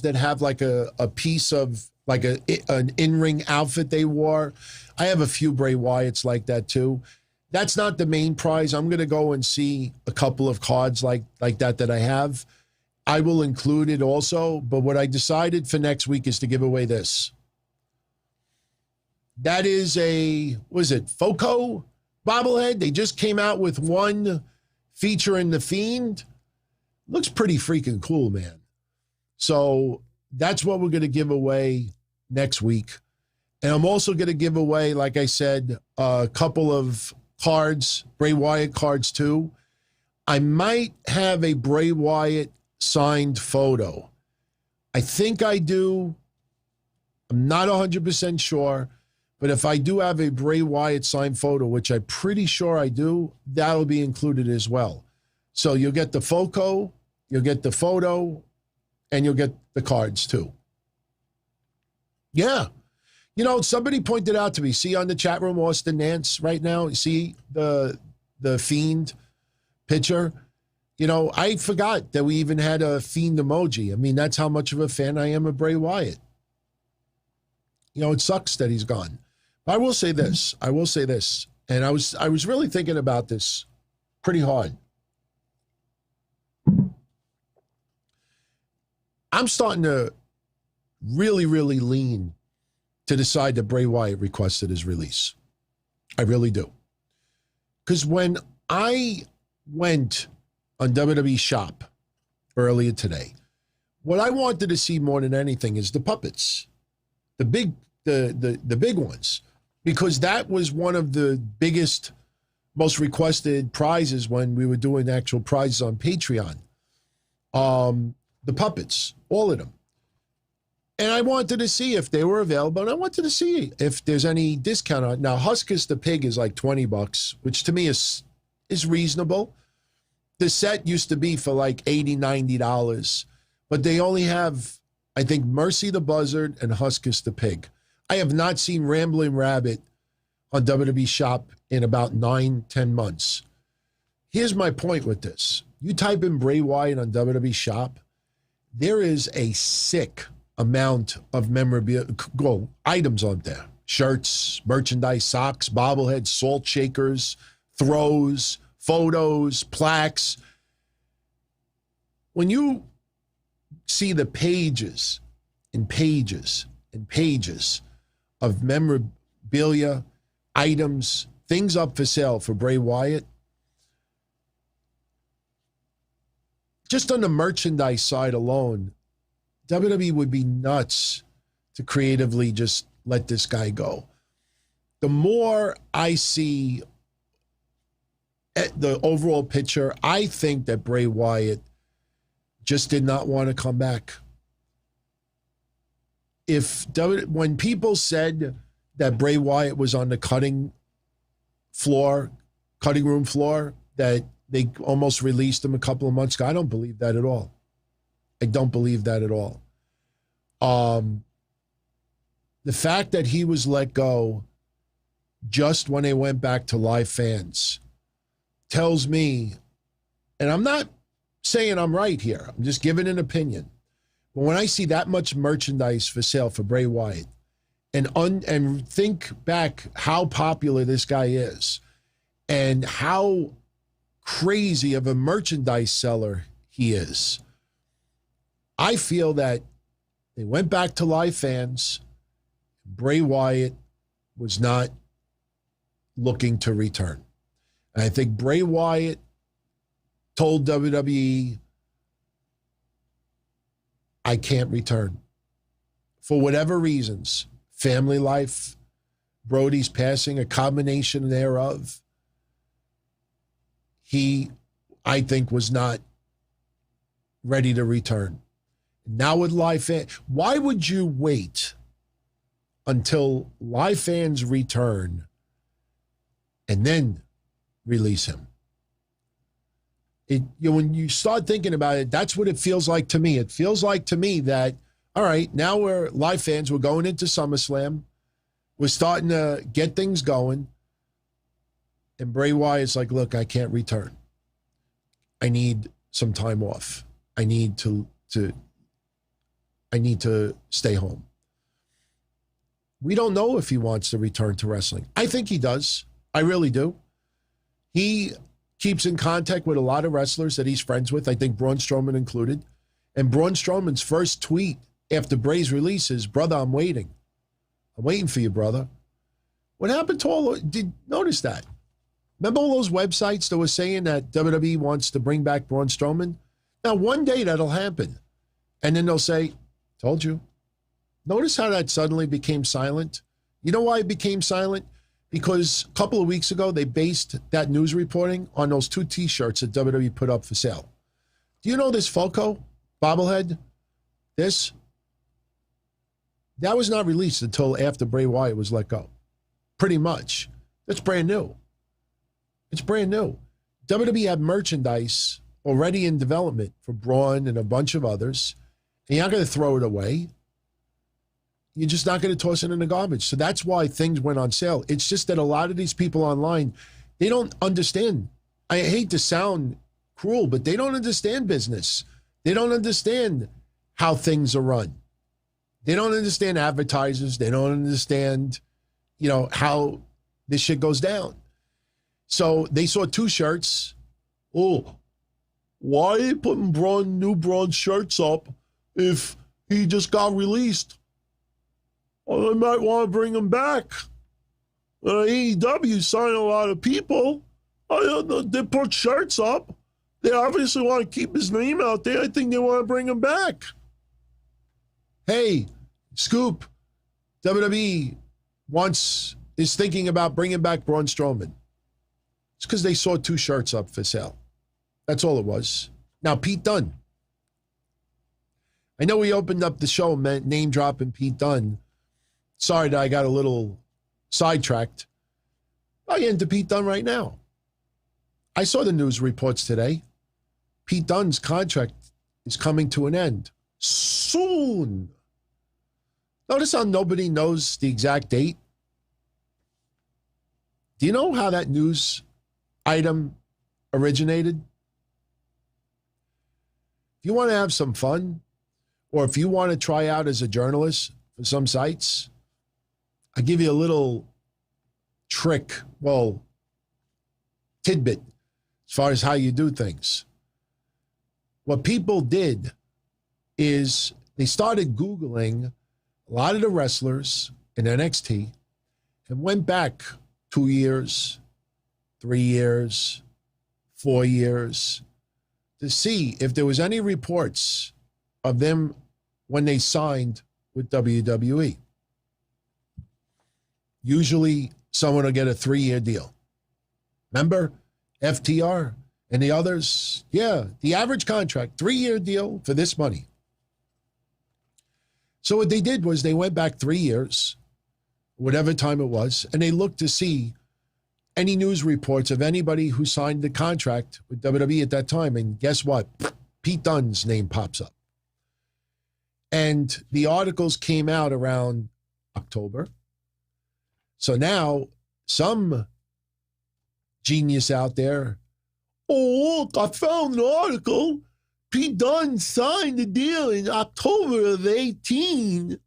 that have like a piece of like an in-ring outfit they wore. I have a few Bray Wyatts like that too. That's not the main prize. I'm going to go and see a couple of cards like that I have. I will include it also, but what I decided for next week is to give away this. That is Foco bobblehead? They just came out with one featuring the Fiend. Looks pretty freaking cool, man. So that's what we're going to give away next week. And I'm also going to give away, like I said, a couple of cards, Bray Wyatt cards too. I might have a Bray Wyatt signed photo. I think I do. I'm not 100% sure, but if I do have a Bray Wyatt signed photo, which I'm pretty sure I do, that'll be included as well. So you'll get the photo, you'll get the photo, and you'll get the cards too. Yeah. You know, somebody pointed out to me, see on the chat room, Austin Nance right now, see the Fiend picture? You know, I forgot that we even had a Fiend emoji. I mean, that's how much of a fan I am of Bray Wyatt. You know, it sucks that he's gone. But I will say this. And I was really thinking about this pretty hard. I'm starting to really, really lean to the side that Bray Wyatt requested his release. I really do. Because when I went on WWE Shop earlier today, what I wanted to see more than anything is the puppets, the big ones, because that was one of the biggest, most requested prizes when we were doing actual prizes on Patreon. The puppets, all of them. And I wanted to see if they were available, and I wanted to see if there's any discount on it. Now, Huskus the Pig is like $20, which to me is reasonable. The set used to be for like $80, $90, but they only have, I think, Mercy the Buzzard and Huskus the Pig. I have not seen Rambling Rabbit on WWE Shop in about 9-10 months. Here's my point with this. You type in Bray Wyatt on WWE Shop, there is a sick amount of memorabilia, items on there. Shirts, merchandise, socks, bobbleheads, salt shakers, throws, photos, plaques. When you see the pages and pages and pages of memorabilia, items, things up for sale for Bray Wyatt, just on the merchandise side alone, WWE would be nuts to creatively just let this guy go. The more I see the overall picture, I think that Bray Wyatt just did not want to come back. When people said that Bray Wyatt was on the cutting room floor, that they almost released him a couple of months ago, I don't believe that at all. I don't believe that at all. The fact that he was let go just when they went back to live fans tells me, and I'm not saying I'm right here, I'm just giving an opinion. But when I see that much merchandise for sale for Bray Wyatt, and think back how popular this guy is and how crazy of a merchandise seller he is, I feel that they went back to live fans. Bray Wyatt was not looking to return. And I think Bray Wyatt told WWE, I can't return. For whatever reasons, family life, Brody's passing, a combination thereof, he, I think, was not ready to return. Now with live fans, why would you wait until live fans return and then release him? When you start thinking about it, that's what it feels like to me. It feels like to me that, all right, now we're live fans, we're going into SummerSlam, we're starting to get things going, and Bray Wyatt's like, look, I can't return. I need some time off. I need to stay home. We don't know if he wants to return to wrestling. I think he does. I really do. He keeps in contact with a lot of wrestlers that he's friends with, I think Braun Strowman included. And Braun Strowman's first tweet after Bray's release is, brother, I'm waiting. I'm waiting for you, brother. What happened to notice that? Remember all those websites that were saying that WWE wants to bring back Braun Strowman? Now, one day that'll happen. And then they'll say, told you. Notice how that suddenly became silent? You know why it became silent? Because a couple of weeks ago, they based that news reporting on those 2 T-shirts that WWE put up for sale. Do you know this Foco bobblehead? This? That was not released until after Bray Wyatt was let go. Pretty much. That's brand new. It's brand new. WWE had merchandise already in development for Braun and a bunch of others. And you're not going to throw it away. You're just not going to toss it in the garbage. So that's why things went on sale. It's just that a lot of these people online, they don't understand. I hate to sound cruel, but they don't understand business. They don't understand how things are run. They don't understand advertisers. They don't understand, how this shit goes down. So they saw 2 shirts. Oh, why are they putting new Braun shirts up if he just got released? Well, they might want to bring him back. AEW signed a lot of people. They put shirts up. They obviously want to keep his name out there. I think they want to bring him back. Hey, Scoop, WWE is thinking about bringing back Braun Strowman. It's because they saw 2 shirts up for sale. That's all it was. Now, Pete Dunne. I know we opened up the show name dropping Pete Dunne. Sorry that I got a little sidetracked. I'll get into Pete Dunne right now. I saw the news reports today. Pete Dunne's contract is coming to an end soon. Notice how nobody knows the exact date? Do you know how that news item originated? If you want to have some fun, or if you want to try out as a journalist for some sites, I'll give you a little trick, tidbit, as far as how you do things. What people did is they started Googling a lot of the wrestlers in NXT and went back 2 years, 3 years, 4 years to see if there was any reports of them when they signed with WWE. Usually someone will get a 3-year deal. Remember FTR and the others? Yeah, the average contract, 3-year deal for this money. So what they did was they went back 3 years, whatever time it was, and they looked to see any news reports of anybody who signed the contract with WWE at that time. And guess what? Pete Dunne's name pops up. And the articles came out around October. So now some genius out there, oh, look, I found an article. Pete Dunne signed the deal in October of 18,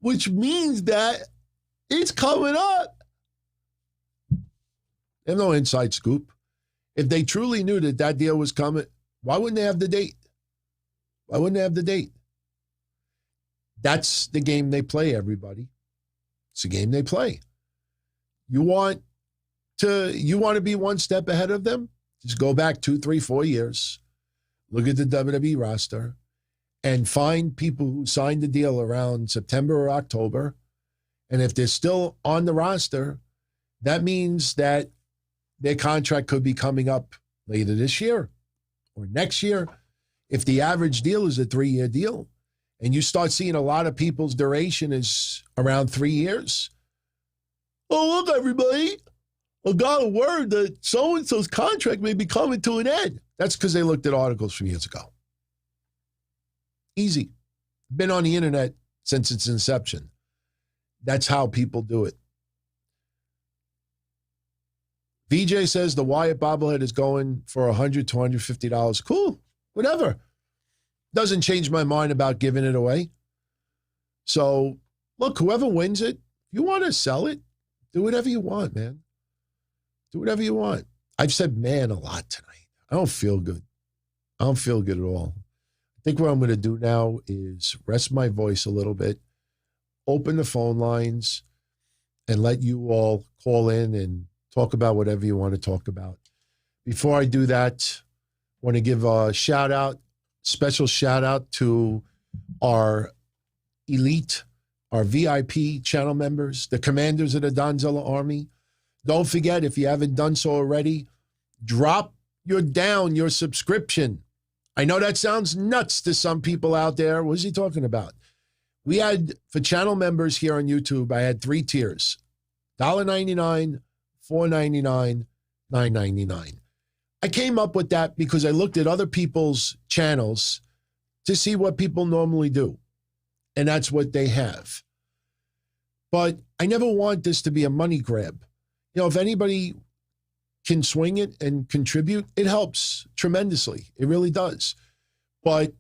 which means that it's coming up. They have no inside scoop. If they truly knew that that deal was coming, why wouldn't they have the date? Why wouldn't they have the date? That's the game they play, everybody. It's the game they play. You want to be one step ahead of them? Just go back 2, 3, 4 years. Look at the WWE roster and find people who signed the deal around September or October. And if they're still on the roster, that means that their contract could be coming up later this year or next year. If the average deal is a 3-year deal and you start seeing a lot of people's duration is around 3 years. Oh, look, everybody, I got a word that so-and-so's contract may be coming to an end. That's because they looked at articles from years ago. Easy. Been on the internet since its inception. That's how people do it. VJ says the Wyatt bobblehead is going for $100 to $150. Cool. Whatever. Doesn't change my mind about giving it away. So, look, whoever wins it, if you want to sell it, do whatever you want, man. Do whatever you want. I've said man a lot tonight. I don't feel good. I don't feel good at all. I think what I'm going to do now is rest my voice a little bit, open the phone lines, and let you all call in and talk about whatever you want to talk about. Before I do that, I want to give a shout out, special shout out to our elite, our VIP channel members, the commanders of the Donzilla Army. Don't forget, if you haven't done so already, drop your subscription. I know that sounds nuts to some people out there. What is he talking about? We had, for channel members here on YouTube, I had 3 tiers. $1.99, $4.99, $9.99. I came up with that because I looked at other people's channels to see what people normally do. And that's what they have. But I never want this to be a money grab. You know, if anybody can swing it and contribute, it helps tremendously. It really does. But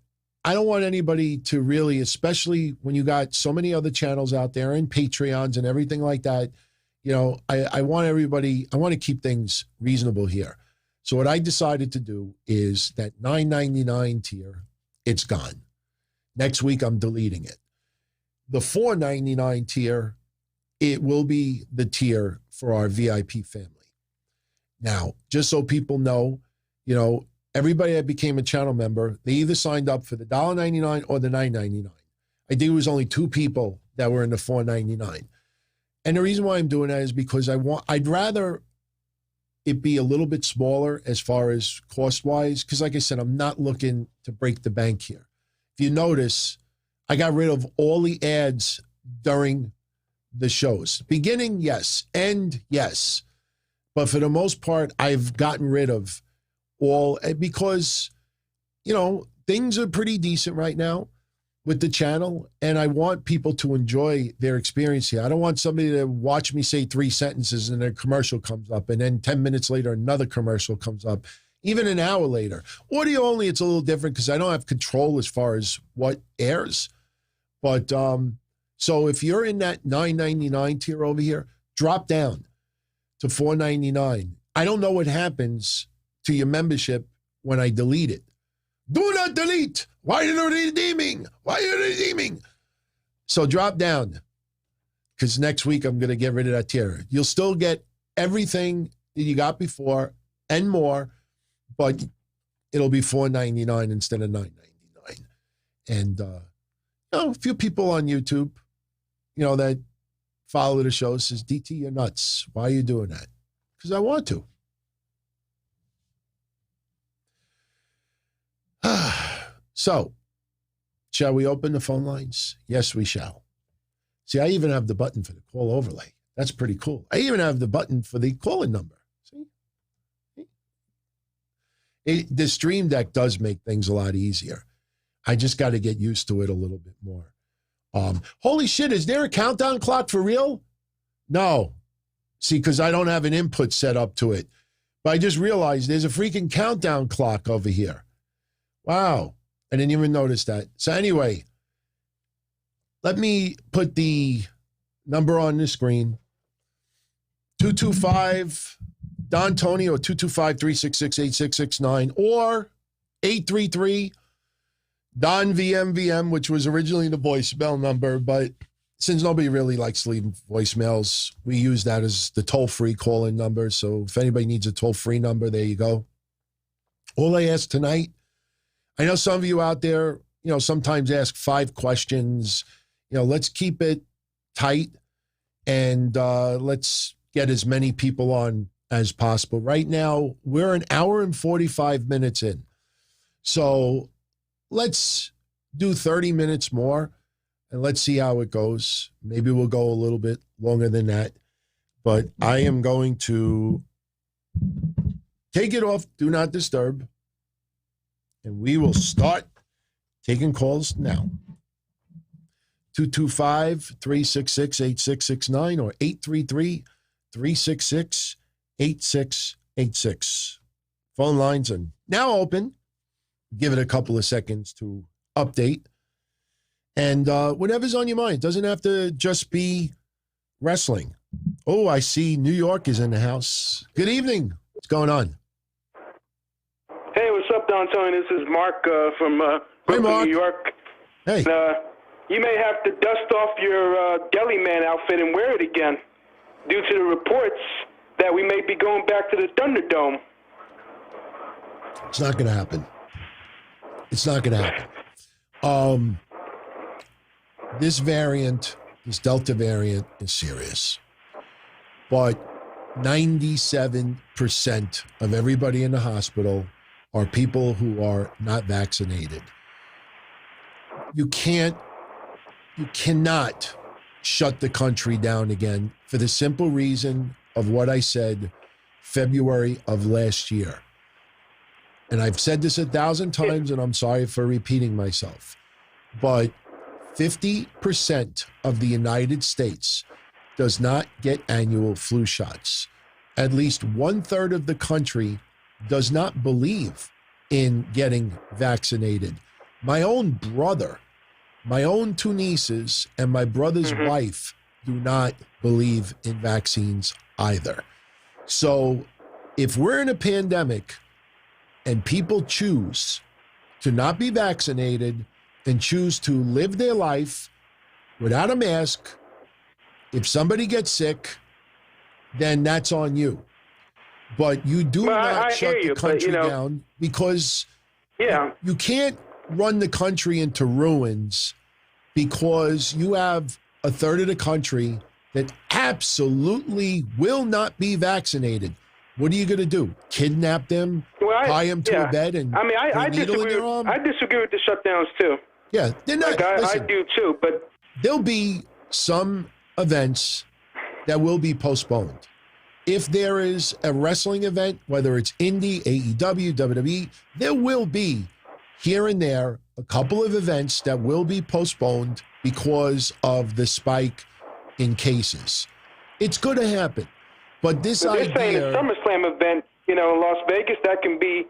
I don't want anybody to really, especially when you got so many other channels out there and Patreons and everything like that, you know, I want everybody, I want to keep things reasonable here. So what I decided to do is that $9.99 tier, it's gone. Next week, I'm deleting it. The $4.99 tier, it will be the tier for our VIP family. Now, just so people know, you know, everybody that became a channel member, they either signed up for the $1.99 or the $9.99. I think it was only 2 people that were in the $4.99. And the reason why I'm doing that is because I'd rather it be a little bit smaller as far as cost-wise, because like I said, I'm not looking to break the bank here. If you notice, I got rid of all the ads during the shows. Beginning, yes. End, yes. But for the most part, I've gotten rid of all, because, you know, things are pretty decent right now with the channel, and I want people to enjoy their experience here. I don't want somebody to watch me say 3 sentences and a commercial comes up, and then 10 minutes later, another commercial comes up, even an hour later. Audio only, it's a little different because I don't have control as far as what airs. But so if you're in that $9.99 tier over here, drop down to $4.99. I don't know what happens to your membership when I delete it. Do not delete. Why are you redeeming? Why are you redeeming? So drop down, because next week I'm going to get rid of that tier. You'll still get everything that you got before and more, but it'll be $4.99 instead of $9.99. And you know, a few people on YouTube, you know, that follow the show says, DT, you're nuts. Why are you doing that? Because I want to. So, shall we open the phone lines? Yes, we shall. See, I even have the button for the call overlay. That's pretty cool. I even have the button for the call-in number. See? The Stream Deck does make things a lot easier. I just got to get used to it a little bit more. Holy shit, is there a countdown clock for real? No. See, because I don't have an input set up to it. But I just realized there's a freaking countdown clock over here. Wow. I didn't even notice that. So anyway, let me put the number on the screen. 225 Don Tony, or 225-366-8669, or 833 Don VMVM, which was originally the voicemail number, but since nobody really likes leaving voicemails, we use that as the toll-free call-in number. So if anybody needs a toll-free number, there you go. All I ask tonight, I know some of you out there, you know, sometimes ask 5 questions. You know, let's keep it tight, and let's get as many people on as possible. Right now, we're an hour and 45 minutes in. So let's do 30 minutes more, and let's see how it goes. Maybe we'll go a little bit longer than that. But I am going to take it off Do Not Disturb, and we will start taking calls now. 225-366-8669 or 833-366-8686. Phone lines are now open. Give it a couple of seconds to update. And whatever's on your mind. It doesn't have to just be wrestling. Oh, I see New York is in the house. Good evening. What's going on? Hey, what's up, Don Tony? This is Mark from Brooklyn, New York. Hey. You may have to dust off your deli man outfit and wear it again due to the reports that we may be going back to the Thunderdome. It's not going to happen. It's not going to happen. This variant, this Delta variant, is serious. But 97% of everybody in the hospital are people who are not vaccinated. You can't you cannot shut the country down again for the simple reason of what I said February of last year. And I've said this 1,000 times, and I'm sorry for repeating myself, but 50% of the United States does not get annual flu shots. At least 1/3 of the country does not believe in getting vaccinated. My own brother, my own 2 nieces, and my brother's wife do not believe in vaccines either. So if we're in a pandemic and people choose to not be vaccinated and choose to live their life without a mask, if somebody gets sick, then that's on you. But you do not shut the country down because you can't run the country into ruins because you have 1/3 of the country that absolutely will not be vaccinated. What are you going to do? Kidnap them, tie them to a bed, and I mean, I put a needle in their arm? I disagree with the shutdowns too. Yeah, they're not. I do too, but there'll be some events that will be postponed. If there is a wrestling event, whether it's Indy, AEW, WWE, there will be here and there a couple of events that will be postponed because of the spike in cases. It's going to happen. But this idea... They're saying the SummerSlam event, in Las Vegas, that can be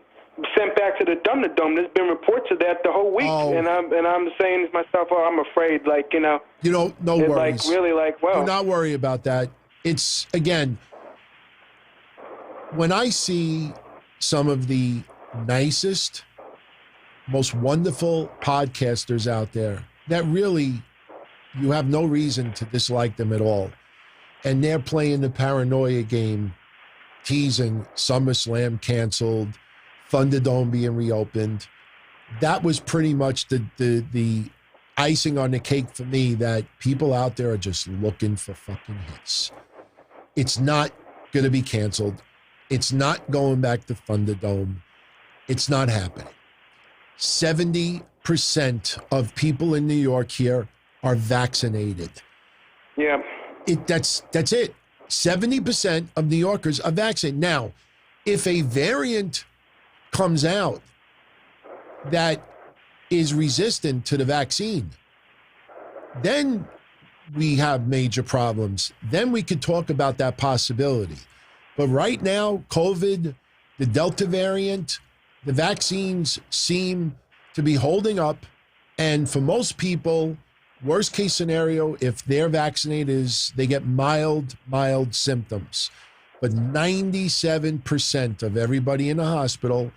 sent back to the Dome. There's been reports of that the whole week. Oh. And I'm saying to myself, I'm afraid, no worries. Do not worry about that. It's, again... When I see some of the nicest, most wonderful podcasters out there that really you have no reason to dislike them at all, and they're playing the paranoia game, teasing SummerSlam canceled, Thunderdome being reopened, that was pretty much the icing on the cake for me, that people out there are just looking for fucking hits. It's not going to be canceled. It's not going back to Thunderdome. It's not happening. 70% of people in New York here are vaccinated. Yeah. That's it. 70% of New Yorkers are vaccinated. Now, if a variant comes out that is resistant to the vaccine, then we have major problems. Then we could talk about that possibility. But right now, COVID, the Delta variant, the vaccines seem to be holding up. And for most people, worst case scenario, if they're vaccinated, is they get mild symptoms. But 97% of everybody in the hospital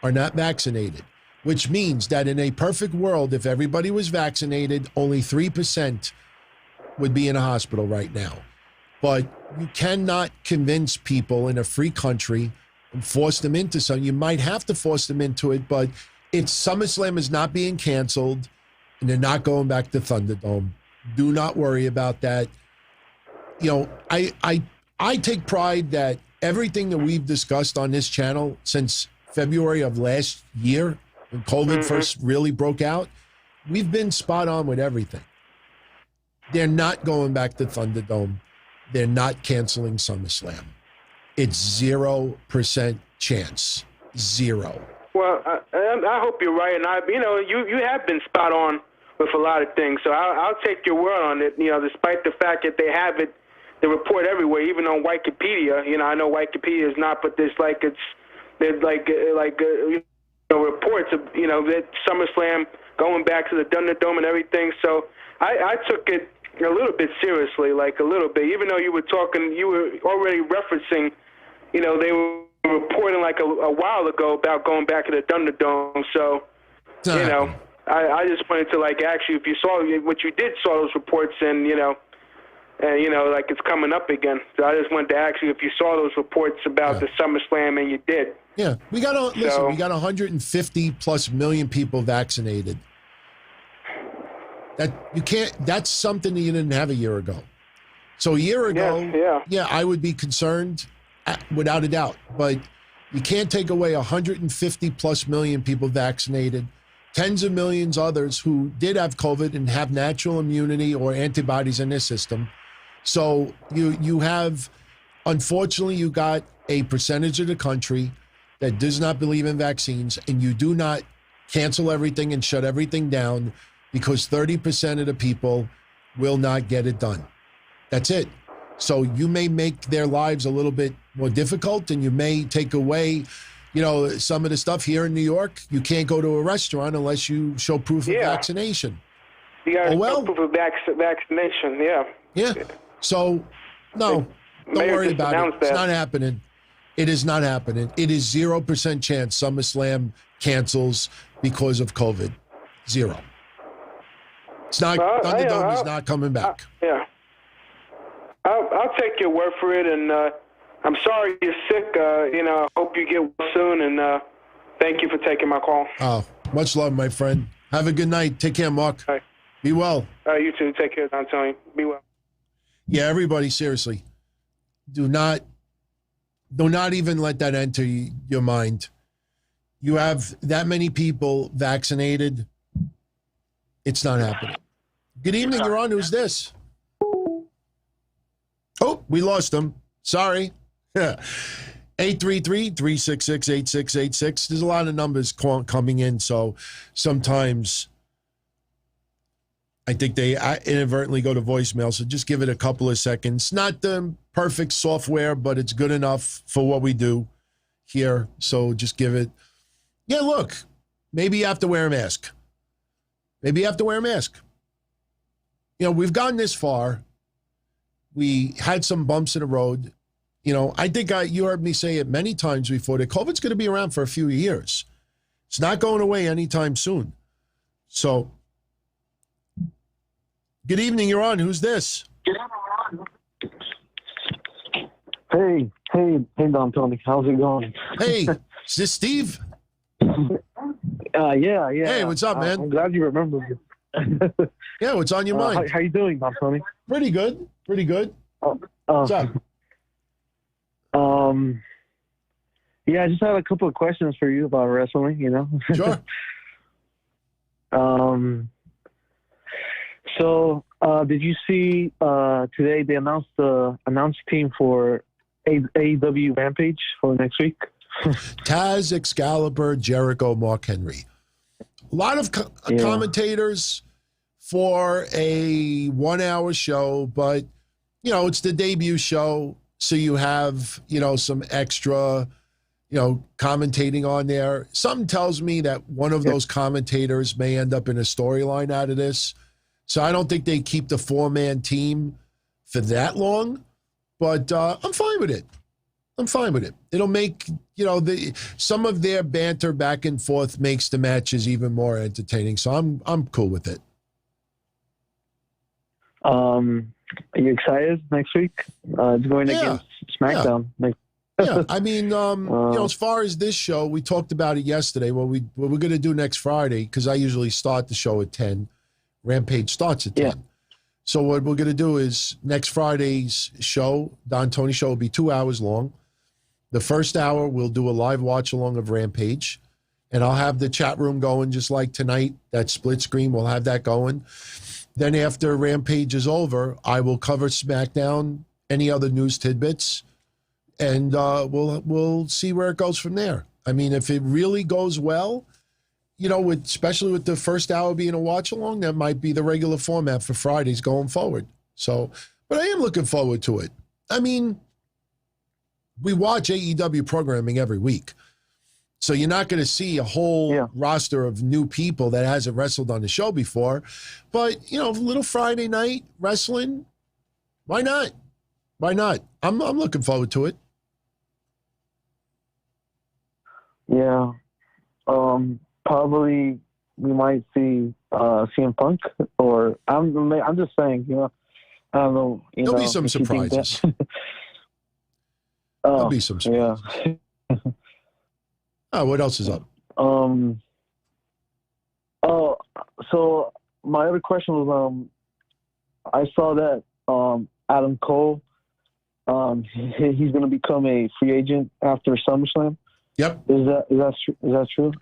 are not vaccinated, which means that in a perfect world, if everybody was vaccinated, only 3% would be in a hospital right now. But you cannot convince people in a free country and force them into something. You might have to force them into it, but it's SummerSlam is not being canceled, and they're not going back to Thunderdome. Do not worry about that. I take pride that everything that we've discussed on this channel since February of last year, when COVID first really broke out, we've been spot on with everything. They're not going back to Thunderdome. They're not canceling SummerSlam. It's 0% chance. Zero. Well, I hope you're right, and you have been spot on with a lot of things. So I'll take your word on it. Despite the fact that they have it, the report everywhere, even on Wikipedia. I know Wikipedia is not, but there's reports of that SummerSlam going back to the Dome and everything. So I took it a little bit seriously, even though you were already referencing, they were reporting a while ago about going back to the Dome. So, I just wanted to ask you if you saw what you did, saw those reports, and it's coming up again. So I just wanted to ask you if you saw those reports about the SummerSlam, and you did. Yeah, we got 150 plus million people vaccinated. That's something that you didn't have a year ago. So a year ago, I would be concerned without a doubt, but you can't take away 150 plus million people vaccinated tens of millions others who did have COVID and have natural immunity or antibodies in their system. So you have, unfortunately, you got a percentage of the country that does not believe in vaccines, and you do not cancel everything and shut everything down because 30% of the people will not get it done. That's it. So you may make their lives a little bit more difficult, and you may take away, some of the stuff here in New York. You can't go to a restaurant unless you show proof of vaccination. You got to show proof of vaccination, yeah. Yeah. So, no, don't worry about it. It's not happening. It is not happening. It is 0% chance SummerSlam cancels because of COVID. 0. It's not. Thunderdome is not coming back. Yeah. I'll take your word for it, and I'm sorry you're sick. I hope you get well soon, and thank you for taking my call. Oh, much love, my friend. Have a good night. Take care, Mark. All right. Be well. You too. Take care, Don Tony. Be well. Yeah, everybody, seriously, do not even let that enter your mind. You have that many people vaccinated. It's not happening. Good evening, you're on. Who's this? Oh, we lost him. Sorry. 833-366-8686. There's a lot of numbers coming in, so sometimes I think they inadvertently go to voicemail, so just give it a couple of seconds. Not the perfect software, but it's good enough for what we do here, so just give it. Yeah, look, maybe you have to wear a mask. Maybe you have to wear a mask. We've gotten this far. We had some bumps in the road. I think you heard me say it many times before that COVID's going to be around for a few years. It's not going away anytime soon. So, good evening, you're on. Who's this? Hey, Don Tony. How's it going? Hey, is this Steve? Yeah. Hey, what's up, man? I'm glad you remember me. Yeah, what's on your mind? How you doing, Don Tony? Pretty good. What's up? Yeah, I just had a couple of questions for you about wrestling, Sure. So, did you see today they announced the team for AEW Rampage for next week? Taz, Excalibur, Jericho, Mark Henry. A lot of commentators for a 1-hour show, but, it's the debut show, so you have, some extra, commentating on there. Something tells me that one of those commentators may end up in a storyline out of this. So I don't think they keep the 4-man team for that long, but I'm fine with it. It'll make, some of their banter back and forth makes the matches even more entertaining. So I'm cool with it. Are you excited next week? It's going against SmackDown. Yeah, I mean, as far as this show, we talked about it yesterday. What we're going to do next Friday, because I usually start the show at 10. Rampage starts at 10. Yeah. So what we're going to do is next Friday's show, Don Tony show, will be 2 hours long. The first hour, we'll do a live watch-along of Rampage, and I'll have the chat room going just like tonight. That split screen, we'll have that going. Then after Rampage is over, I will cover SmackDown, any other news tidbits, and we'll see where it goes from there. I mean, if it really goes well, especially with the first hour being a watch-along, that might be the regular format for Fridays going forward. So, but I am looking forward to it. I mean, we watch AEW programming every week. So you're not going to see a whole roster of new people that hasn't wrestled on the show before. But, a little Friday night wrestling, why not? Why not? I'm looking forward to it. Yeah. Probably we might see CM Punk, or I'm just saying, I don't know. There'll be some surprises. There'll be some surprises. Yeah. Oh, what else is up? So my other question was, I saw that Adam Cole, he's going to become a free agent after SummerSlam. Yep. Is that true?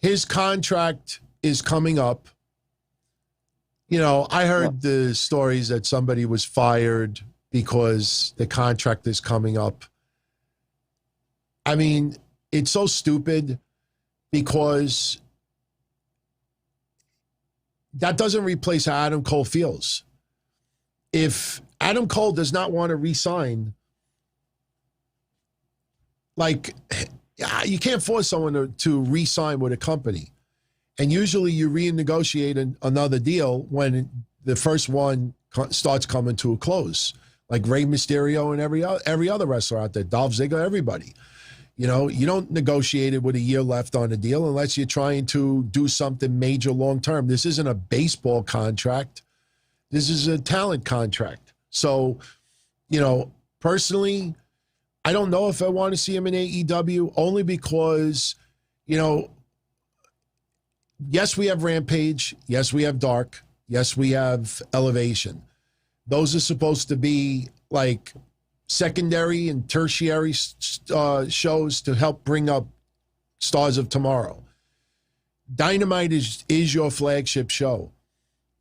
his contract is coming up. You know, I heard the stories that somebody was fired because the contract is coming up. I mean, it's so stupid because that doesn't replace how Adam Cole feels. If Adam Cole does not want to re-sign, like, you can't force someone to re-sign with a company. And usually you renegotiate another deal when the first one starts coming to a close. Like Rey Mysterio and every other wrestler out there, Dolph Ziggler, everybody. You know, you don't negotiate it with a year left on a deal unless you're trying to do something major long-term. This isn't a baseball contract. This is a talent contract. So, you know, personally, I don't know if I want to see him in AEW, only because, you know, yes, we have Rampage. Yes, we have Dark. Yes, we have Elevation. Those are supposed to be like secondary and tertiary shows to help bring up stars of tomorrow. Dynamite is your flagship show.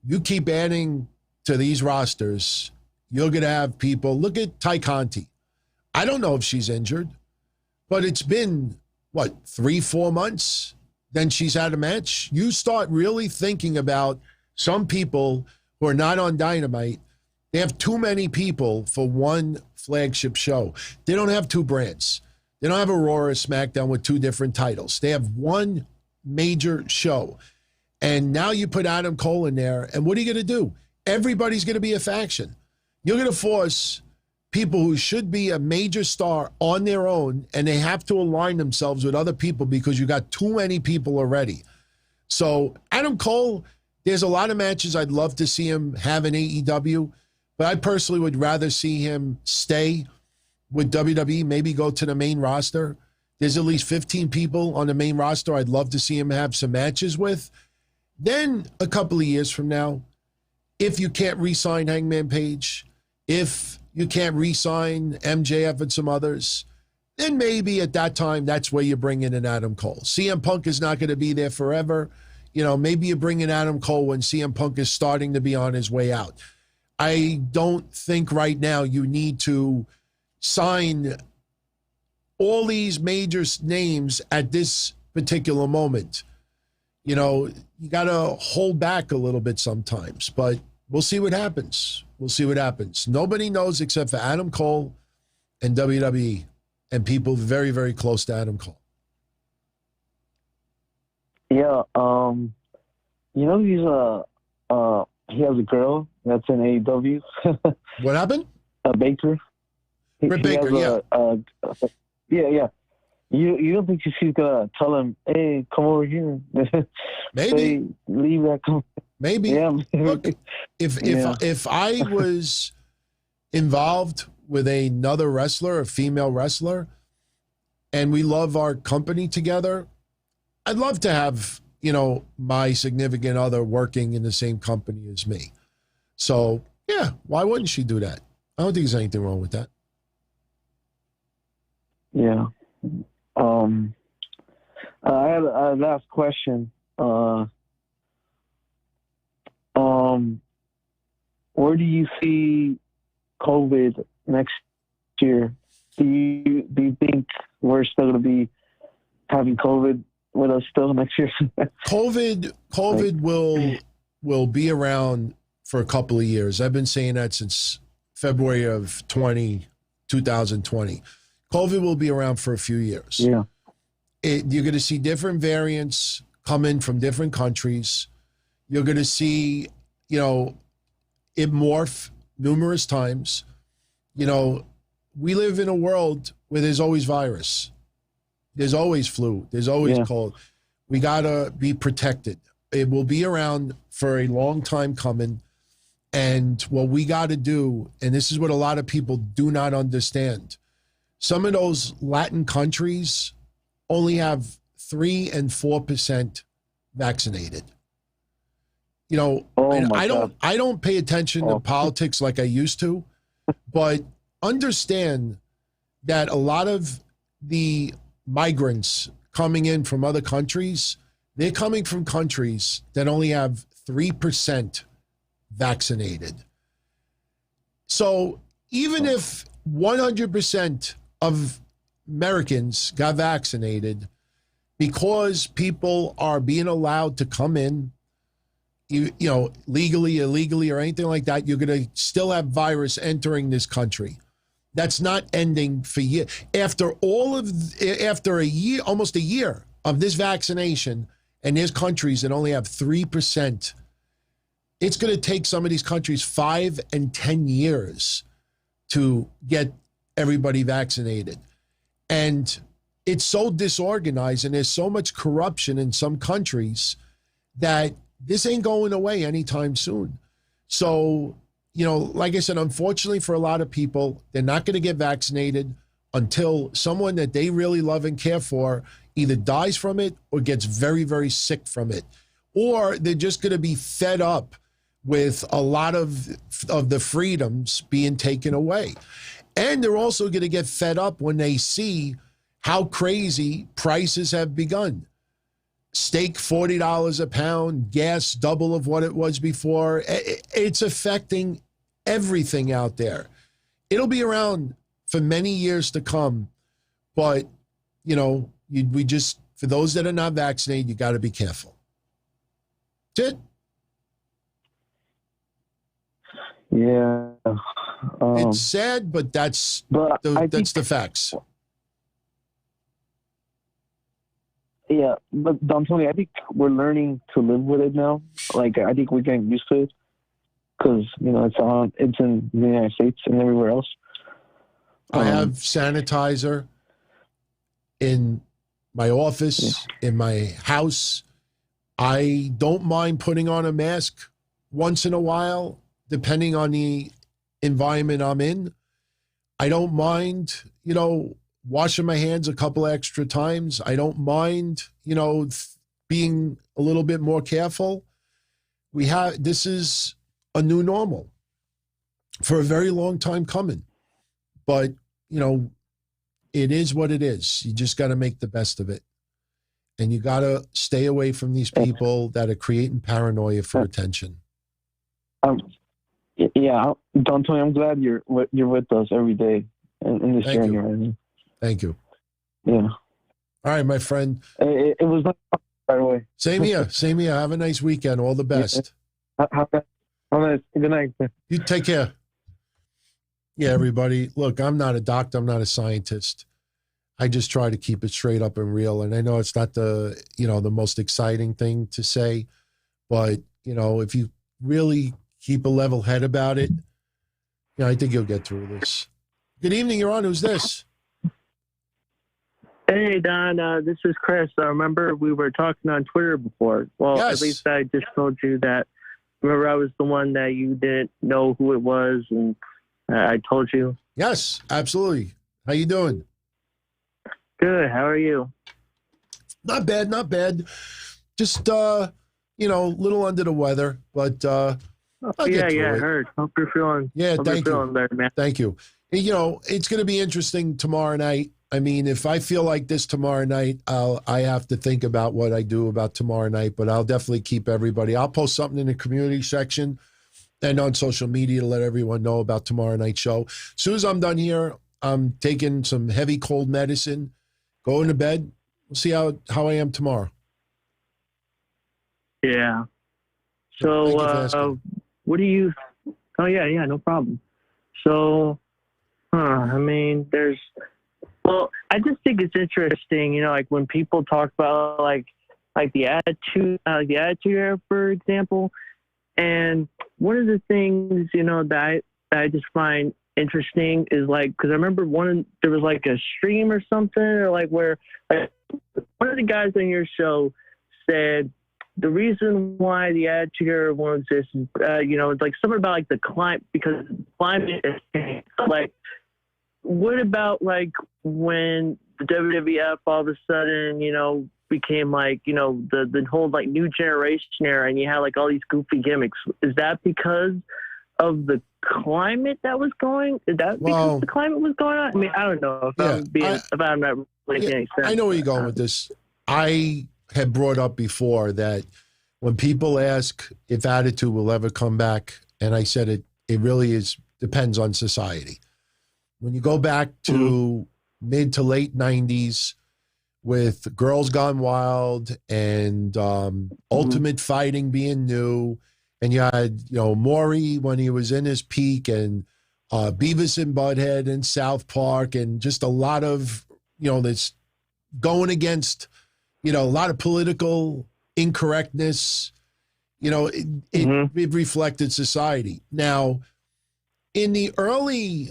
You keep adding to these rosters, you're going to have people. Look at Ty Conti. I don't know if she's injured, but it's been, 3-4 months? Then she's had a match. You start really thinking about some people who are not on Dynamite. They have too many people for one flagship show. They don't have two brands. They don't have Aurora SmackDown with two different titles. They have one major show. And now you put Adam Cole in there, and what are you going to do? Everybody's going to be a faction. You're going to force people who should be a major star on their own, and they have to align themselves with other people because you got too many people already. So Adam Cole, there's a lot of matches I'd love to see him have in AEW, but I personally would rather see him stay with WWE, maybe go to the main roster. There's at least 15 people on the main roster I'd love to see him have some matches with. Then a couple of years from now, if you can't re-sign Hangman Page, if you can't re-sign MJF and some others, then maybe at that time, that's where you bring in an Adam Cole. CM Punk is not going to be there forever. You know, maybe you bring in Adam Cole when CM Punk is starting to be on his way out. I don't think right now you need to sign all these major names at this particular moment. You know, you got to hold back a little bit sometimes, but we'll see what happens. We'll see what happens. Nobody knows except for Adam Cole and WWE and people very, very close to Adam Cole. Yeah, you know, he has a girl that's in AEW. What happened? Baker. Britt Baker, yeah. You don't think she's gonna tell him, "Hey, come over here"? Maybe. Hey, leave that. Maybe. Yeah. Look, if I was involved with another wrestler, a female wrestler, and we love our company together, I'd love to have, you know, my significant other working in the same company as me. So, yeah, why wouldn't she do that? I don't think there's anything wrong with that. Yeah. I had a last question. Where do you see COVID next year? Do you think we're still going to be having COVID with us still next year? COVID will be around for a couple of years. I've been saying that since February of 2020. COVID will be around for a few years. Yeah. You're going to see different variants come in from different countries. You're going to see, you know, it morph numerous times. You know, we live in a world where there's always virus. There's always flu. There's always cold. We got to be protected. It will be around for a long time coming. And what we got to do, and this is what a lot of people do not understand, some of those Latin countries only have 3 and 4% vaccinated. You know, I don't pay attention to politics like I used to, but understand that a lot of the migrants coming in from other countries, They're coming from countries that only have 3% vaccinated. So even if 100% of Americans got vaccinated, because people are being allowed to come in, you know, legally, illegally, or anything like that, you're going to still have virus entering this country. That's not ending for years. After a year, almost a year of this vaccination, and there's countries that only have 3%, it's going to take some of these countries 5 and 10 years to get everybody vaccinated. And it's so disorganized, and there's so much corruption in some countries that this ain't going away anytime soon. So, you know, like I said, unfortunately for a lot of people, they're not going to get vaccinated until someone that they really love and care for either dies from it or gets very, very sick from it. Or they're just going to be fed up with a lot of the freedoms being taken away. And they're also going to get fed up when they see how crazy prices have begun. Steak, $40 a pound, gas, double of what it was before. It's affecting everything out there. It'll be around for many years to come. But, you know, we just, for those that are not vaccinated, you got to be careful. That's it. Yeah. It's sad, but that's the facts. Yeah, but Tony, I think we're learning to live with it now. Like, I think we're getting used to it because, you know, it's in the United States and everywhere else. I have sanitizer in my office, in my house. I don't mind putting on a mask once in a while, depending on the environment I'm in. I don't mind, you know, washing my hands a couple extra times. I don't mind, you know, being a little bit more careful. This is a new normal for a very long time coming. But, you know, it is what it is. You just got to make the best of it. And you got to stay away from these people that are creating paranoia for attention. Yeah, Tony, I'm glad you're with us every day in this journey right now. Thank you. Yeah. All right, my friend. It was nice, by the way. Same here. Same here. Have a nice weekend. All the best. Have a nice good night. You take care. Yeah, everybody. Look, I'm not a doctor. I'm not a scientist. I just try to keep it straight up and real. And I know it's not the most exciting thing to say, but, you know, if you really keep a level head about it, you know, I think you'll get through this. Good evening, you're on. Who's this? Hey, Don, this is Chris. I remember we were talking on Twitter before. Well, yes. At least I just told you that. Remember, I was the one that you didn't know who it was, and I told you. Yes, absolutely. How you doing? Good. How are you? Not bad, not bad. Just, you know, a little under the weather, but I'll get through it. I heard. Hope you're feeling. Yeah, thank you. Feeling better, man. Thank you. You know, it's going to be interesting tomorrow night. I mean, if I feel like this tomorrow night, I have to think about what I do about tomorrow night, but I'll definitely keep everybody. I'll post something in the community section and on social media to let everyone know about tomorrow night's show. As soon as I'm done here, I'm taking some heavy cold medicine, going to bed. We'll see how I am tomorrow. Yeah. So, what do you... Oh, yeah, no problem. So, I mean, well, I just think it's interesting, you know, like when people talk about like the attitude era, for example. And one of the things, you know, that I just find interesting is like, because I remember there was like a stream or something, or like where like, one of the guys on your show said the reason why the attitude era won't exist is, you know, it's like something about like the climate, because climate is changing. Like, what about like when the WWF all of a sudden, you know, became like, you know, the whole like new generation era, and you had like all these goofy gimmicks? Is that because of the climate that was going? Is that because the climate was going on? I mean, I don't know if I'm not making any sense. I know where you're going with this. I had brought up before, that when people ask if Attitude will ever come back, and I said it really depends on society. When you go back to mid to late 90s with Girls Gone Wild and Ultimate Fighting being new, and you had, Maury when he was in his peak, and Beavis and Butthead and South Park, and just a lot of, this going against, a lot of political incorrectness, it reflected society. Now, in the early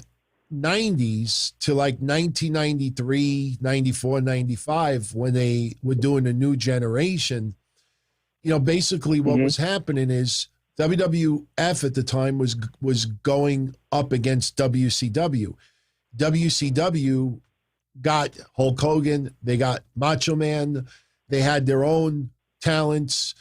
90s to like 1993, 94, 95, when they were doing a new generation, basically what was happening is WWF at the time was going up against WCW. WCW got Hulk Hogan, they got Macho Man, they had their own talents.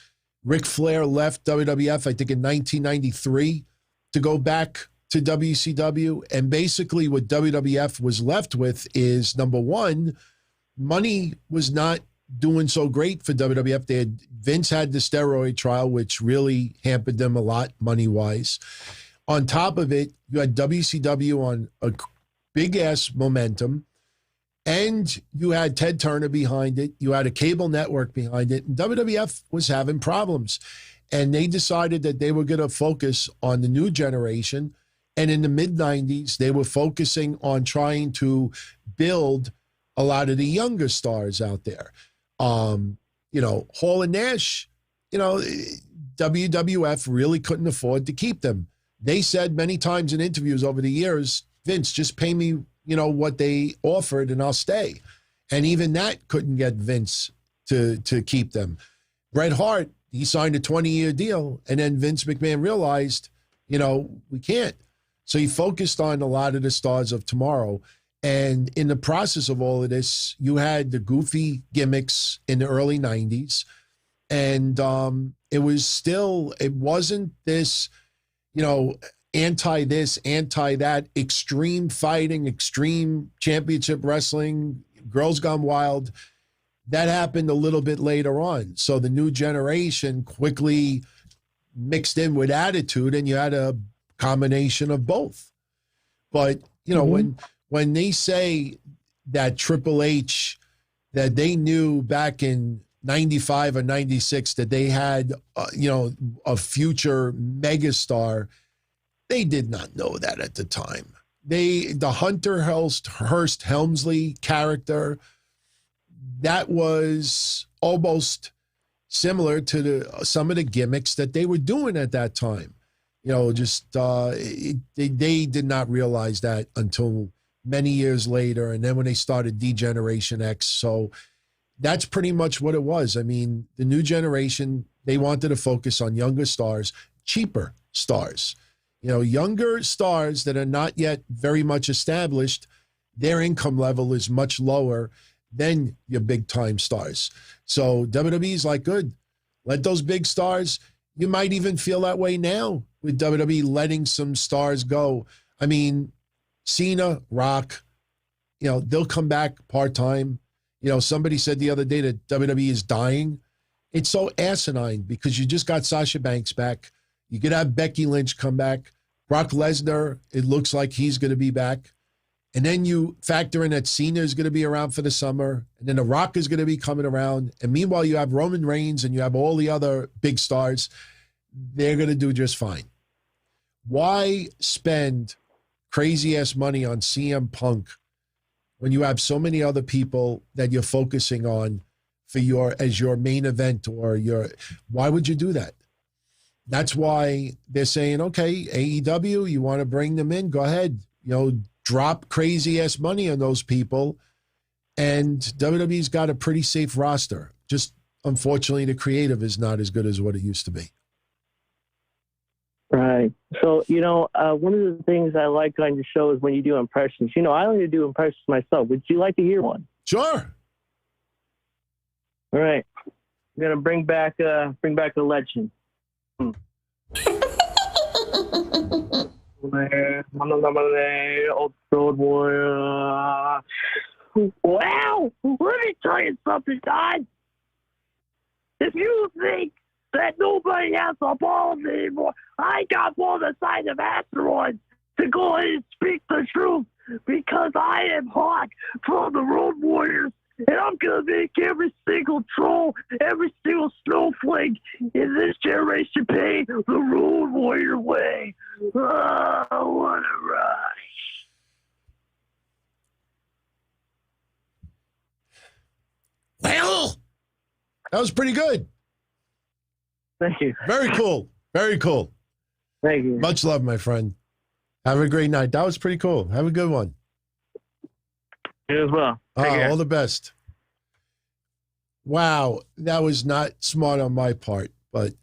Ric Flair left WWF, I think, in 1993 to go back to WCW. And basically what WWF was left with is, number one, money was not doing so great for WWF. Vince had the steroid trial, which really hampered them a lot money-wise. On top of it, you had WCW on a big-ass momentum, and you had Ted Turner behind it. You had a cable network behind it, and WWF was having problems. And they decided that they were going to focus on the new generation. And in the mid-90s, they were focusing on trying to build a lot of the younger stars out there. Hall and Nash, WWF really couldn't afford to keep them. They said many times in interviews over the years, Vince, just pay me, what they offered and I'll stay. And even that couldn't get Vince to keep them. Bret Hart, he signed a 20-year deal, and then Vince McMahon realized, we can't. So he focused on a lot of the stars of tomorrow. And in the process of all of this, you had the goofy gimmicks in the early 90s. And it wasn't this, anti this, anti that, extreme fighting, extreme championship wrestling, Girls Gone Wild. That happened a little bit later on. So the new generation quickly mixed in with Attitude, and you had a combination of both. But, when they say that Triple H, that they knew back in 95 or 96 that they had, a future megastar, they did not know that at the time. The Hunter Hearst Helmsley character, that was almost similar to some of the gimmicks that they were doing at that time. They did not realize that until many years later, and then when they started D-Generation X. So that's pretty much what it was. I mean, the new generation, they wanted to focus on younger stars, cheaper stars. Younger stars that are not yet very much established, their income level is much lower than your big-time stars. So WWE's like, good, let those big stars, you might even feel that way now with WWE letting some stars go. I mean, Cena, Rock, they'll come back part-time. Somebody said the other day that WWE is dying. It's so asinine because you just got Sasha Banks back. You could have Becky Lynch come back. Brock Lesnar, it looks like he's going to be back. And then you factor in that Cena is going to be around for the summer. And then The Rock is going to be coming around. And meanwhile, you have Roman Reigns and you have all the other big stars. They're going to do just fine. Why spend crazy-ass money on CM Punk when you have so many other people that you're focusing on as your main event why would you do that? That's why they're saying, okay, AEW, you want to bring them in? Go ahead. Drop crazy-ass money on those people. And WWE's got a pretty safe roster. Just, unfortunately, the creative is not as good as what it used to be. Right. So, one of the things I like on your show is when you do impressions. I only do impressions myself. Would you like to hear one? Sure. All right. I'm going to bring back a legend. Old Road Warrior. Wow! Let me tell you something, Don. If you think that nobody has the balls anymore, I got more the size of asteroids to go ahead and speak the truth because I am hot from the Road Warriors, and I'm going to make every single troll, every single snowflake in this generation pay the Road Warrior way. Oh, what a rush. Well, that was pretty good. Thank you. Very cool. Very cool. Thank you. Much love, my friend. Have a great night. That was pretty cool. Have a good one. You as well. All the best. Wow, that was not smart on my part, but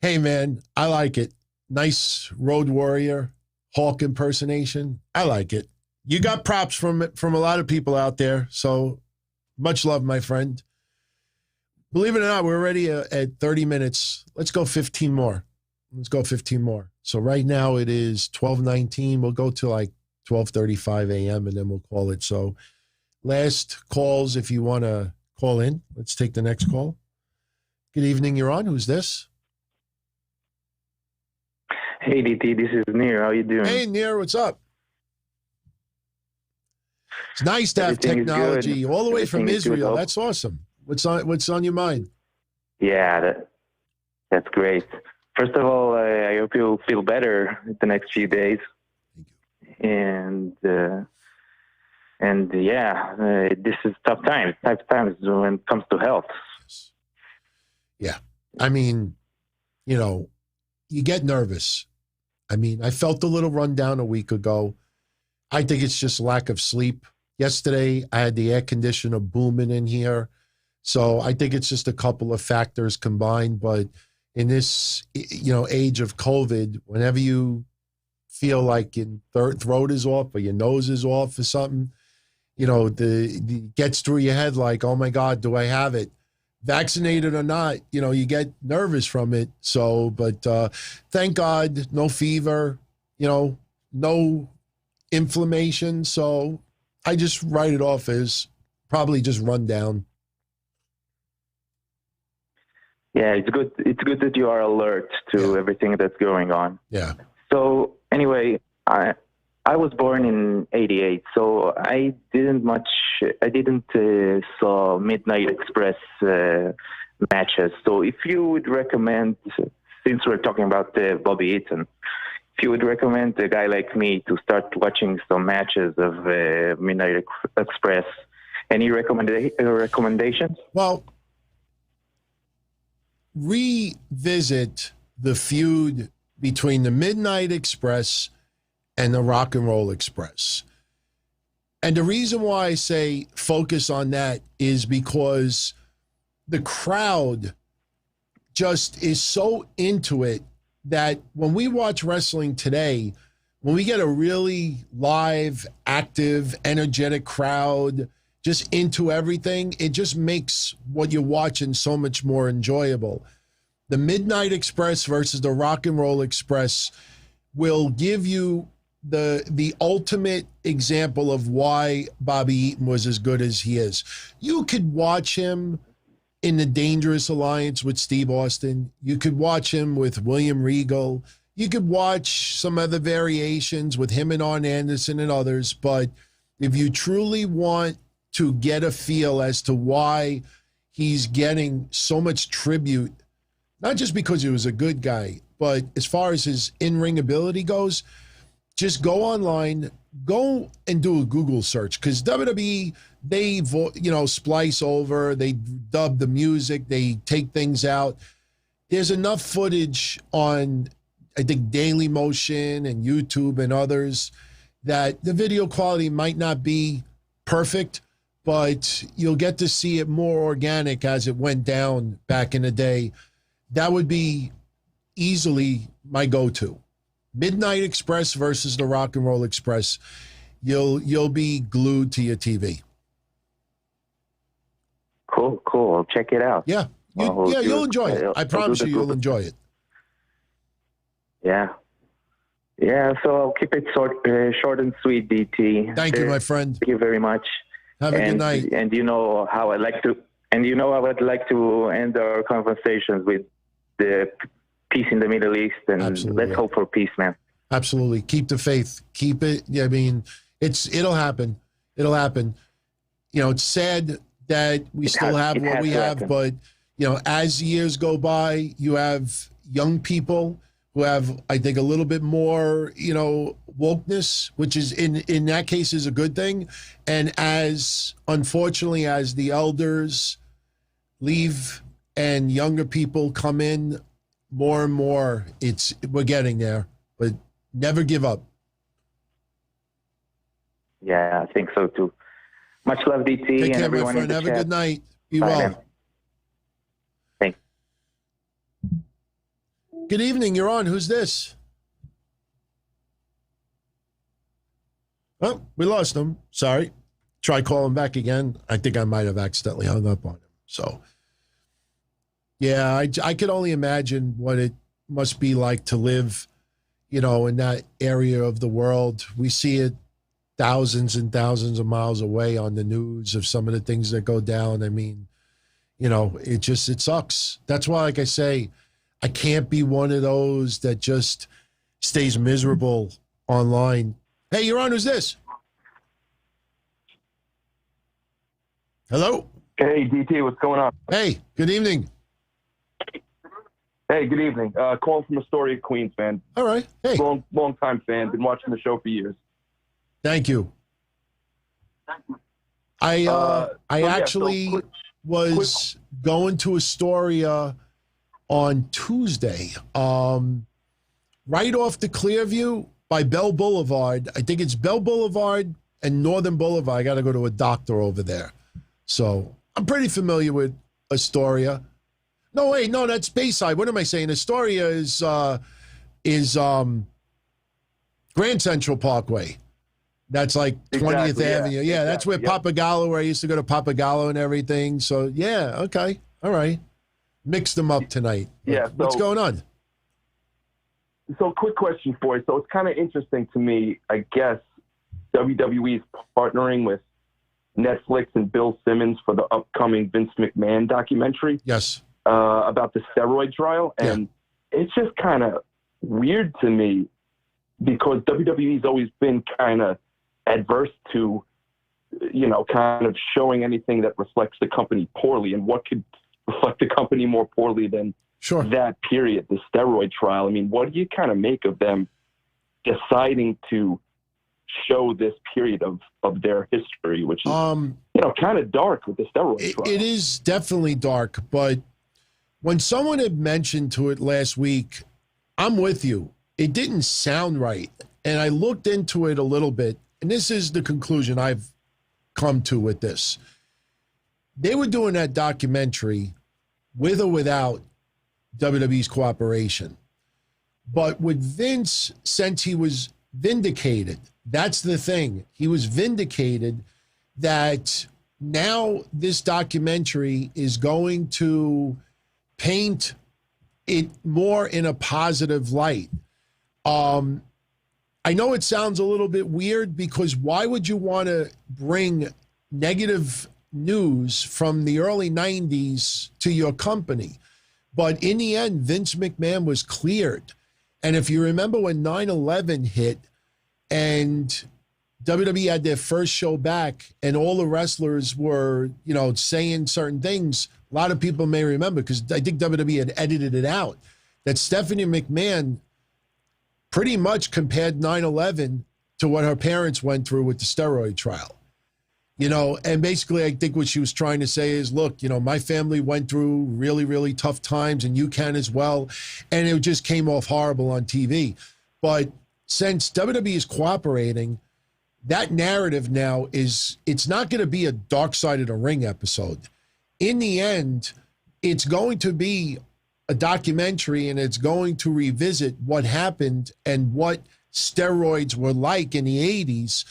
hey, man, I like it. Nice Road Warrior Hulk impersonation. I like it. You got props from a lot of people out there, so much love, my friend. Believe it or not, we're already at 30 minutes. Let's go 15 more. Let's go 15 more. So right now it is 12:19. We'll go to like 12:35 a.m. and then we'll call it. So last calls, if you want to call in. Let's take the next call. Good evening, you're on. Who's this? Hey, DT, this is Nir. How you doing? Hey, Nir, what's up? It's nice to have technology all the way from Israel. That's awesome. What's on your mind? Yeah, that's great. First of all, I hope you'll feel better the next few days. And yeah, this is tough times when it comes to health. Yeah. I mean, you get nervous. I mean, I felt a little run down a week ago. I think it's just lack of sleep. Yesterday, I had the air conditioner booming in here. So I think it's just a couple of factors combined. But in this, age of COVID, whenever you feel like your throat is off or your nose is off or something, the gets through your head like, oh my God, do I have it? Vaccinated or not, you get nervous from it. So, but thank God, no fever, no inflammation. So I just write it off as probably just run down. Yeah, it's good. It's good that you are alert to everything that's going on. Yeah. So anyway, I was born in '88, so I didn't saw Midnight Express matches. So if you would recommend, since we're talking about Bobby Eaton, if you would recommend a guy like me to start watching some matches of Midnight Express, any recommendations? Well, revisit the feud between the Midnight Express and the Rock and Roll Express. And the reason why I say focus on that is because the crowd just is so into it that when we watch wrestling today, when we get a really live, active, energetic crowd just into everything, it just makes what you're watching so much more enjoyable. The Midnight Express versus the Rock and Roll Express will give you the ultimate example of why Bobby Eaton was as good as he is. You could watch him in the Dangerous Alliance with Steve Austin. You could watch him with William Regal. You could watch some other variations with him and Arn Anderson and others. But if you truly want to get a feel as to why he's getting so much tribute, not just because he was a good guy, but as far as his in-ring ability goes, just go online, go and do a Google search, because WWE, they splice over, they dub the music, they take things out. There's enough footage on, I think, Daily Motion and YouTube and others that the video quality might not be perfect, but you'll get to see it more organic as it went down back in the day. That would be easily my go-to. Midnight Express versus the Rock and Roll Express. You'll be glued to your TV. Cool. I'll check it out. Yeah, you'll enjoy it. I promise you'll enjoy it. Yeah. So I'll keep it short and sweet, DT. Thank you, my friend. Thank you very much. Have a good night. And you know how I like to And I would like to end our conversations with the peace in the Middle East, and Absolutely. let's hope for peace, man. Absolutely. Keep the faith. Keep it. Yeah, I mean, it'll happen. It'll happen. It's sad that we still have what we have, but, as years go by, you have young people who have, I think, a little bit more, wokeness, which is in that case is a good thing. And unfortunately, as the elders leave and younger people come in more and more, we're getting there, but never give up. Yeah, I think so too. Much love, DT, Take and care, everyone my in friend. the Have chat. a good night. Be Bye, well. man. Thanks. Good evening. You're on. Who's this? Oh, we lost him. Sorry. Try calling back again. I think I might have accidentally hung up on him. So, yeah, I could only imagine what it must be like to live, in that area of the world. We see it thousands and thousands of miles away on the news of some of the things that go down. I mean, it sucks. That's why, like I say, I can't be one of those that just stays miserable online. Hey, you're on. Who's this? Hello? Hey, DT, what's going on? Hey, good evening. Hey, good evening. Calling from Astoria, Queens, man. All right. Hey. Long time fan. Been watching the show for years. Thank you. I actually was going to Astoria on Tuesday, right off the Clearview by Bell Boulevard. I think it's Bell Boulevard and Northern Boulevard. I got to go to a doctor over there. So I'm pretty familiar with Astoria. No, wait, no, that's Bayside. What am I saying? Astoria is Grand Central Parkway. That's like 20th Exactly, Avenue. Yeah, that's where exactly, Papagallo, where I used to go to Papagallo and everything. So, yeah, okay. All right. Mix them up tonight. Yeah. What's going on? So, quick question for you. So, it's kind of interesting to me, I guess, WWE is partnering with Netflix and Bill Simmons for the upcoming Vince McMahon documentary. Yes. About the steroid trial. And it's just kind of weird to me because WWE's always been kind of adverse to, kind of showing anything that reflects the company poorly. And what could reflect the company more poorly than that period, the steroid trial? I mean, what do you kind of make of them deciding to show this period of their history, which is, kind of dark with the steroid trial? It is definitely dark, but when someone had mentioned to it last week, I'm with you. It didn't sound right. And I looked into it a little bit, and this is the conclusion I've come to with this. They were doing that documentary with or without WWE's cooperation. But with Vince, since he was vindicated, that's the thing. He was vindicated that now this documentary is going to paint it more in a positive light. I know it sounds a little bit weird because why would you want to bring negative news from the early 90s to your company? But in the end, Vince McMahon was cleared. And if you remember when 9/11 hit and WWE had their first show back and all the wrestlers were, saying certain things, a lot of people may remember because I think WWE had edited it out, that Stephanie McMahon pretty much compared 9/11 to what her parents went through with the steroid trial. And basically I think what she was trying to say is, look, my family went through really, really tough times and you can as well. And it just came off horrible on TV. But since WWE is cooperating, that narrative now it's not going to be a Dark Side of the Ring episode. In the end, it's going to be a documentary and it's going to revisit what happened and what steroids were like in the 80s.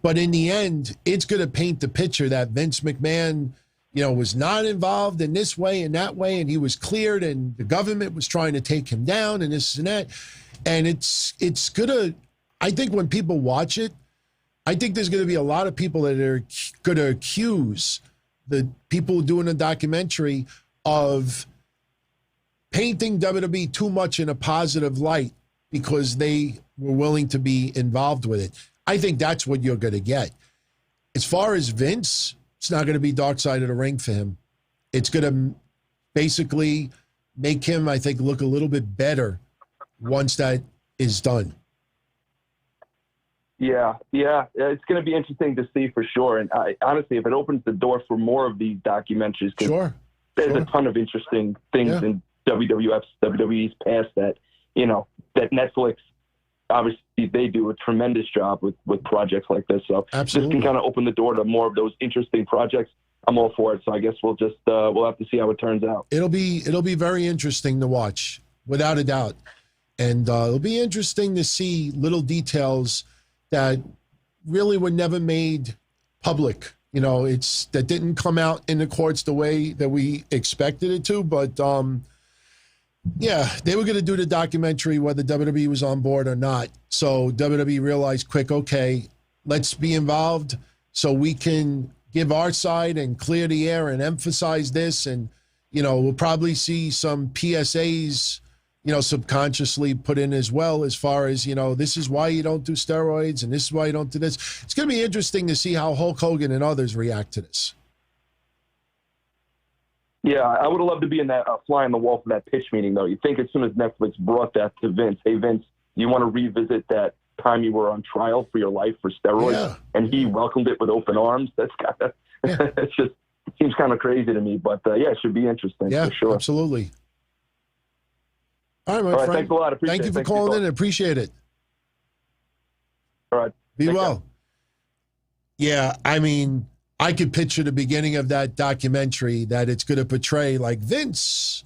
But in the end, it's going to paint the picture that Vince McMahon, was not involved in this way and that way, and he was cleared and the government was trying to take him down and this and that. And it's going to, I think when people watch it, I think there's going to be a lot of people that are going to accuse the people doing a documentary of painting WWE too much in a positive light because they were willing to be involved with it. I think that's what you're going to get. As far as Vince, it's not going to be dark side of the ring for him. It's going to basically make him, I think, look a little bit better once that is done. Yeah, it's going to be interesting to see for sure. And honestly, if it opens the door for more of these documentaries, there's a ton of interesting things in WWE's past that Netflix, obviously they do a tremendous job with projects like this. So this can kind of open the door to more of those interesting projects. I'm all for it. So I guess we'll just we'll have to see how it turns out. It'll be very interesting to watch, without a doubt. And it'll be interesting to see little details that really were never made public. That didn't come out in the courts the way that we expected it to. But they were going to do the documentary whether WWE was on board or not. So WWE realized quick, okay, let's be involved so we can give our side and clear the air and emphasize this. And, we'll probably see some PSAs, subconsciously put in as well, as far as, this is why you don't do steroids and this is why you don't do this. It's going to be interesting to see how Hulk Hogan and others react to this. Yeah, I would have loved to be in that fly on the wall for that pitch meeting, though. You think as soon as Netflix brought that to Vince, hey, Vince, you want to revisit that time you were on trial for your life for steroids? And he welcomed it with open arms. That's kind of, it seems kind of crazy to me. But, it should be interesting for sure. Absolutely. All right, my friend. Thanks a lot. Thank you for calling in. Appreciate it. All right. Be well. Yeah, I mean, I could picture the beginning of that documentary that it's going to portray like Vince,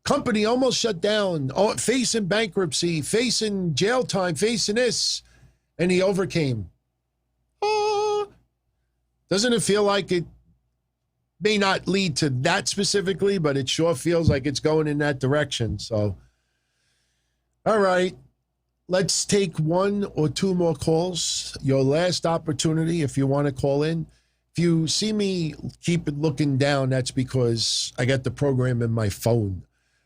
company almost shut down, facing bankruptcy, facing jail time, facing this, and he overcame. Doesn't it feel like it may not lead to that specifically, but it sure feels like it's going in that direction. So, all right, let's take one or two more calls. Your last opportunity if you want to call in. If you see me keep it looking down, that's because I got the program in my phone.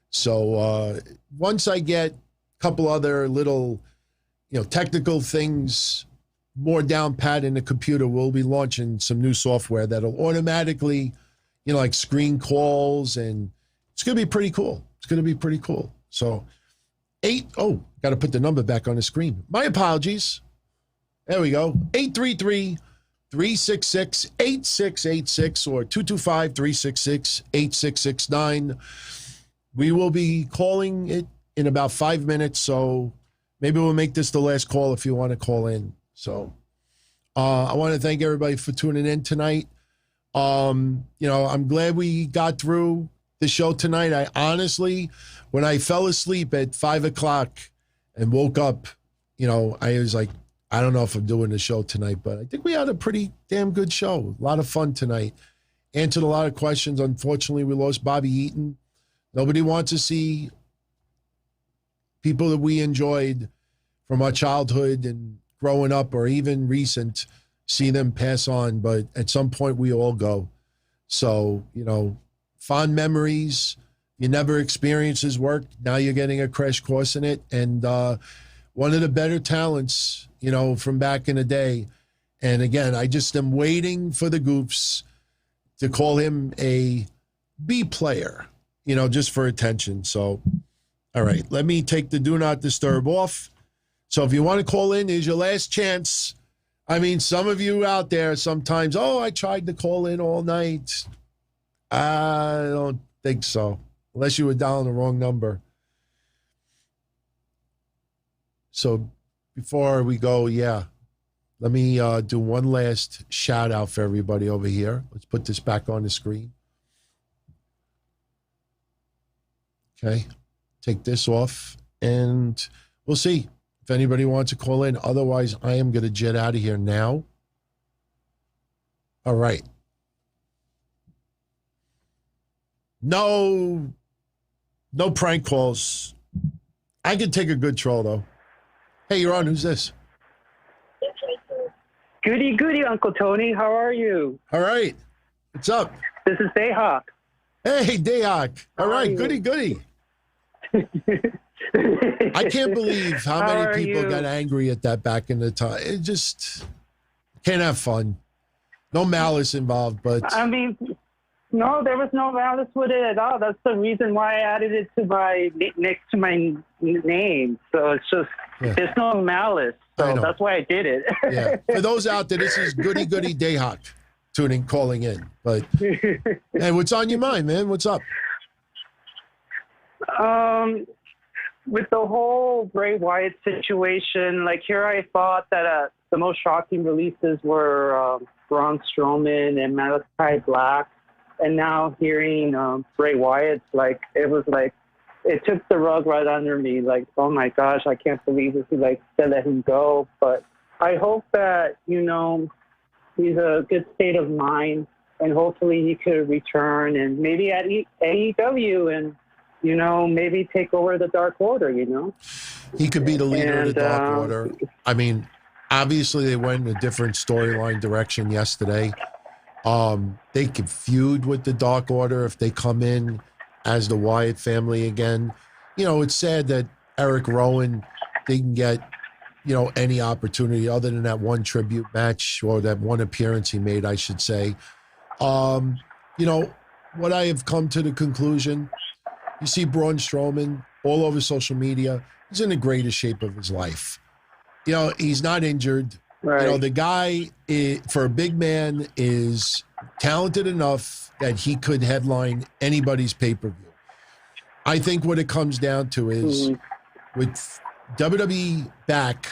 So once I get a couple other little, technical things more down pat in the computer, we'll be launching some new software that'll automatically, like screen calls, and it's going to be pretty cool. It's going to be pretty cool. So got to put the number back on the screen. My apologies. There we go. 833-366-8686 or 225-366-8669. We will be calling it in about 5 minutes, so maybe we'll make this the last call if you want to call in. So I want to thank everybody for tuning in tonight. I'm glad we got through the show tonight. I honestly, when I fell asleep at 5 o'clock and woke up, I was like, I don't know if I'm doing the show tonight, but I think we had a pretty damn good show. A lot of fun tonight. Answered a lot of questions. Unfortunately, we lost Bobby Eaton. Nobody wants to see people that we enjoyed from our childhood and growing up or even recent, see them pass on. But at some point, we all go. So, fond memories. You never experienced his work. Now you're getting a crash course in it. And one of the better talents, from back in the day. And again, I just am waiting for the goofs to call him a B player, just for attention. So, all right, let me take the do not disturb off. So if you want to call in, here's your last chance. I mean, some of you out there sometimes, I tried to call in all night. I don't think so, unless you were dialing the wrong number. So before we go, let me do one last shout out for everybody over here. Let's put this back on the screen. Okay, take this off, and we'll see if anybody wants to call in. Otherwise, I am going to jet out of here now. All right. No prank calls. I can take a good troll, though. Hey, you're on. Who's this? Goody, Uncle Tony. How are you? All right. What's up? This is Dayhawk. Hey, Dayhawk. All right, goody. I can't believe how many people got angry at that back in the time. It just can't have fun. No malice involved, but I mean, no, there was no malice with it at all. That's the reason why I added it to my next to my name. So it's just there's no malice. So that's why I did it. Yeah. For those out there, this is Goody Dayhawk calling in. But hey, what's on your mind, man? What's up? With the whole Bray Wyatt situation, like here I thought that the most shocking releases were Braun Strowman and Malachi Black. And now hearing Bray Wyatt, like, it was like, it took the rug right under me. Like, oh my gosh, I can't believe this. Like, to let him go. But I hope that, you know, he's a good state of mind and hopefully he could return and maybe at AEW and, you know, maybe take over the Dark Order, you know? He could be the leader of the Dark Order. I mean, obviously they went in a different storyline direction yesterday. They could feud with the Dark Order if they come in as the Wyatt family again. You know, it's sad that Eric Rowan didn't get, you know, any opportunity other than that one tribute match or that one appearance he made, I should say. You know, what I have come to the conclusion, you see Braun Strowman all over social media. He's in the greatest shape of his life. You know, he's not injured. Right. You know, the guy, for a big man, is talented enough that he could headline anybody's pay-per-view. I think what it comes down to is with WWE back,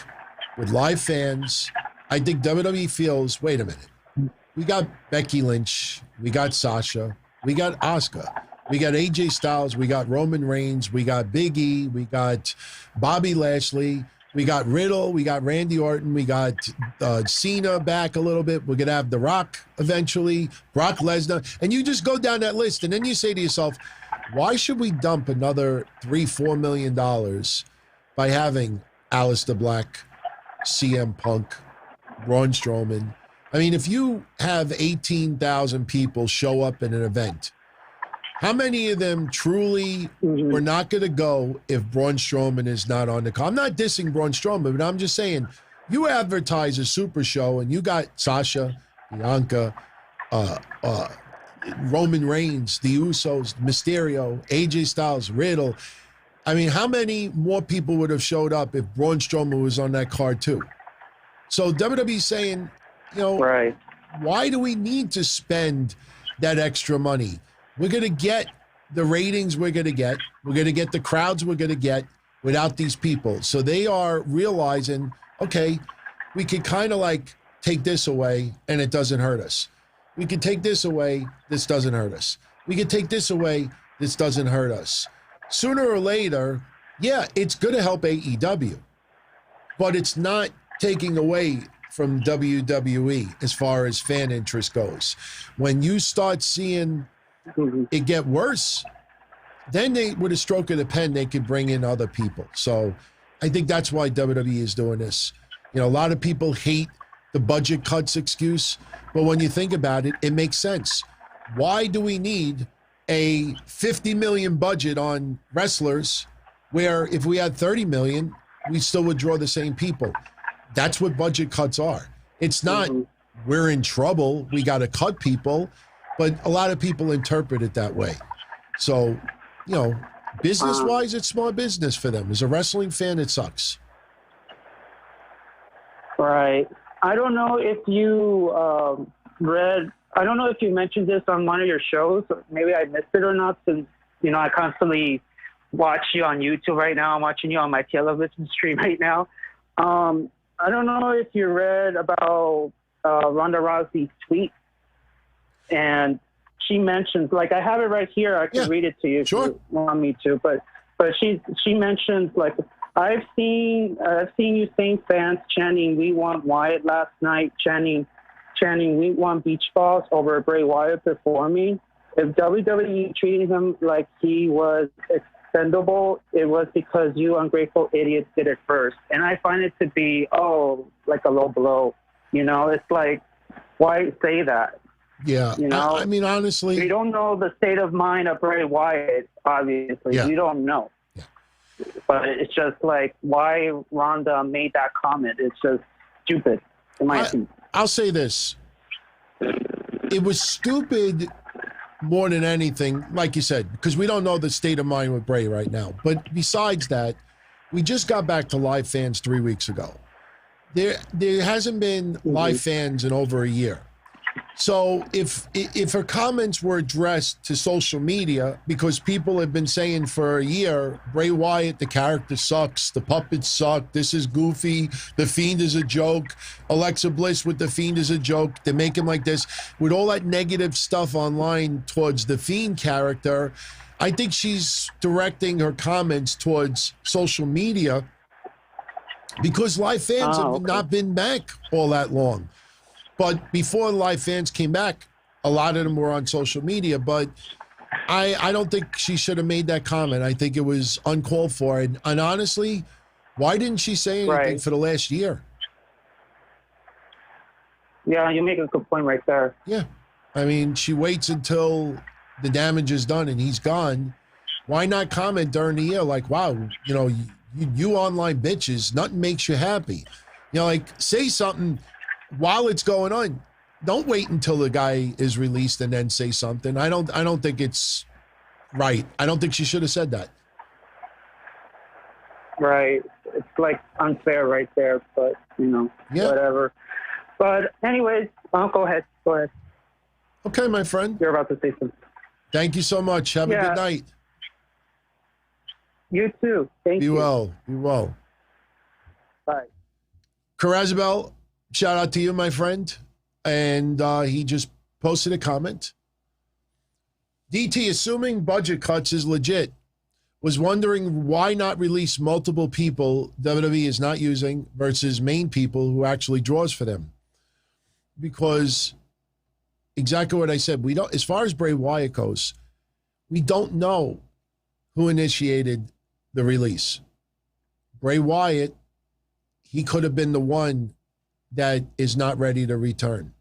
with live fans, I think WWE feels, wait a minute, we got Becky Lynch, we got Sasha, we got Asuka, we got AJ Styles, we got Roman Reigns, we got Big E, we got Bobby Lashley, we got Riddle, we got Randy Orton, we got Cena back a little bit. We're going to have The Rock eventually, Brock Lesnar. And you just go down that list, and then you say to yourself, why should we dump another $3-4 million by having Aleister Black, CM Punk, Braun Strowman? I mean, if you have 18,000 people show up in an event, how many of them truly were not going to go if Braun Strowman is not on the call? I'm not dissing Braun Strowman, but I'm just saying, you advertise a super show and you got Sasha, Bianca, Roman Reigns, the Usos, Mysterio, AJ Styles, Riddle. I mean, how many more people would have showed up if Braun Strowman was on that card too? So WWE's saying, you know, why do we need to spend that extra money? We're going to get the ratings we're going to get. We're going to get the crowds we're going to get without these people. So they are realizing, okay, we can kind of like take this away and it doesn't hurt us. We can take this away, this doesn't hurt us. We can take this away, this doesn't hurt us. Sooner or later, yeah, it's going to help AEW, but it's not taking away from WWE as far as fan interest goes. When you start seeing it get worse, then they, with a stroke of the pen, they could bring in other people. So I think that's why WWE is doing this. You know, a lot of people hate the budget cuts excuse, but when you think about it, it makes sense. Why do we need a $50 million budget on wrestlers where if we had 30 million, we still would draw the same people? That's what budget cuts are. It's not we're in trouble, we got to cut people. But a lot of people interpret it that way. So, you know, business-wise, it's small business for them. As a wrestling fan, it sucks. Right. I don't know if you I don't know if you mentioned this on one of your shows. Maybe I missed it or not, since, you know, I constantly watch you on YouTube right now. I'm watching you on my television stream right now. I don't know if you read about Ronda Rousey's tweet. And she mentions, like, I have it right here. I can read it to you if you want me to. But she mentions, like, I've seen you same fans chanting "We want Wyatt" last night, chanting "We want beach balls" over Bray Wyatt performing. If WWE treated him like he was expendable, it was because you ungrateful idiots did it first. And I find it to be like a low blow. You know, it's like, why say that? Yeah. You know, I mean, honestly, we don't know the state of mind of Bray Wyatt. Obviously, Yeah. we don't know. Yeah. But it's just like why Ronda made that comment. It's just stupid, in my opinion. I'll say this. It was stupid more than anything, like you said, because we don't know the state of mind with Bray right now. But besides that, we just got back to live fans 3 weeks ago. There hasn't been live fans in over a year. So if her comments were addressed to social media, because people have been saying for a year, Bray Wyatt, the character sucks, the puppets suck, this is goofy, the Fiend is a joke, Alexa Bliss with the Fiend is a joke, they make him like this, with all that negative stuff online towards the Fiend character, I think she's directing her comments towards social media because live fans have not been back all that long. But before live fans came back, a lot of them were on social media. But I don't think she should have made that comment. I think it was uncalled for. And honestly, why didn't she say anything for the last year? Yeah, you make a good point right there. Yeah. I mean, she waits until the damage is done and he's gone. Why not comment during the year like, wow, you know, you online bitches, nothing makes you happy. You know, like, say something while it's going on. Don't wait until the guy is released and then say something. I don't think it's right. I don't think she should have said that. Right. It's like unfair right there, but you know, whatever. But anyways, go ahead. Go ahead. Okay, my friend. You're about to say something. Thank you so much. Have a good night. You too. Thank you. Be well. Be well. Bye. Carazabel, shout out to you, my friend. And he just posted a comment. DT, assuming budget cuts is legit, was wondering why not release multiple people WWE is not using versus main people who actually draws for them. Because exactly what I said, we don't, as far as Bray Wyatt goes, we don't know who initiated the release. Bray Wyatt, he could have been the one that is not ready to return.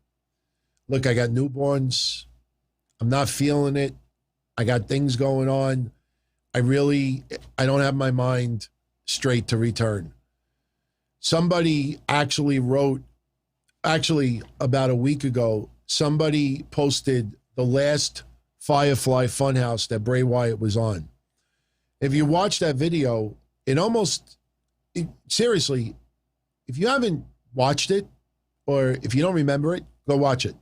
Look, I got newborns. I'm not feeling it. I got things going on. I don't have my mind straight to return. Somebody actually wrote, about a week ago, somebody posted the last Firefly Funhouse that Bray Wyatt was on. If you watch that video, seriously, if you haven't watched it, or if you don't remember it, go watch it.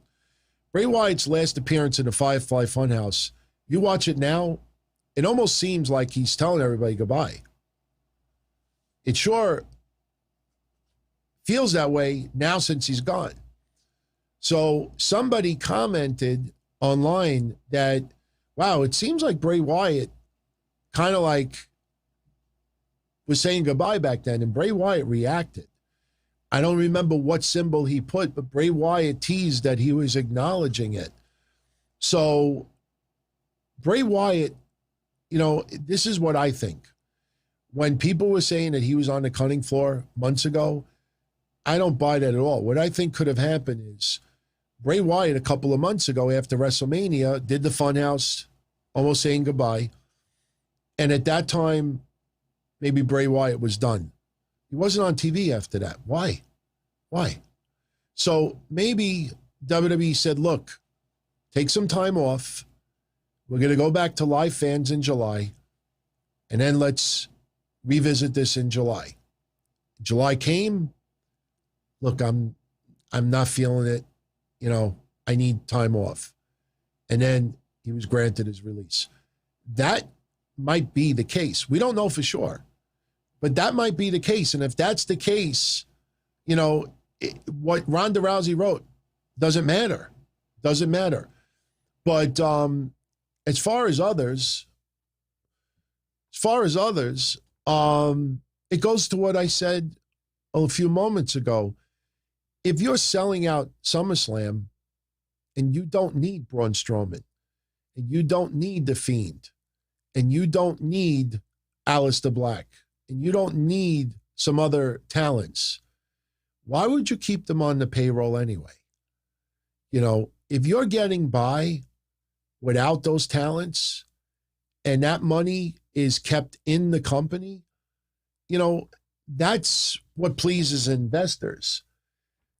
Bray Wyatt's last appearance in the Firefly Funhouse, you watch it now, it almost seems like he's telling everybody goodbye. It sure feels that way now since he's gone. So somebody commented online that, wow, it seems like Bray Wyatt kind of like was saying goodbye back then, and Bray Wyatt reacted. I don't remember what symbol he put, but Bray Wyatt teased that he was acknowledging it. So Bray Wyatt, you know, this is what I think. When people were saying that he was on the cutting floor months ago, I don't buy that at all. What I think could have happened is Bray Wyatt a couple of months ago after WrestleMania did the Funhouse, almost saying goodbye. And at that time, maybe Bray Wyatt was done. He wasn't on TV after that. Why? So maybe WWE said, look, take some time off. We're going to go back to live fans in July, and then let's revisit this in July. July came. Look, I'm not feeling it. You know, I need time off. And then he was granted his release. That might be the case. We don't know for sure, but that might be the case. And if that's the case, you know, what Ronda Rousey wrote doesn't matter. Doesn't matter. But as far as others, it goes to what I said a few moments ago. If you're selling out SummerSlam and you don't need Braun Strowman, and you don't need The Fiend, and you don't need Aleister Black, and you don't need some other talents, why would you keep them on the payroll anyway? You know, if you're getting by without those talents and that money is kept in the company, that's what pleases investors.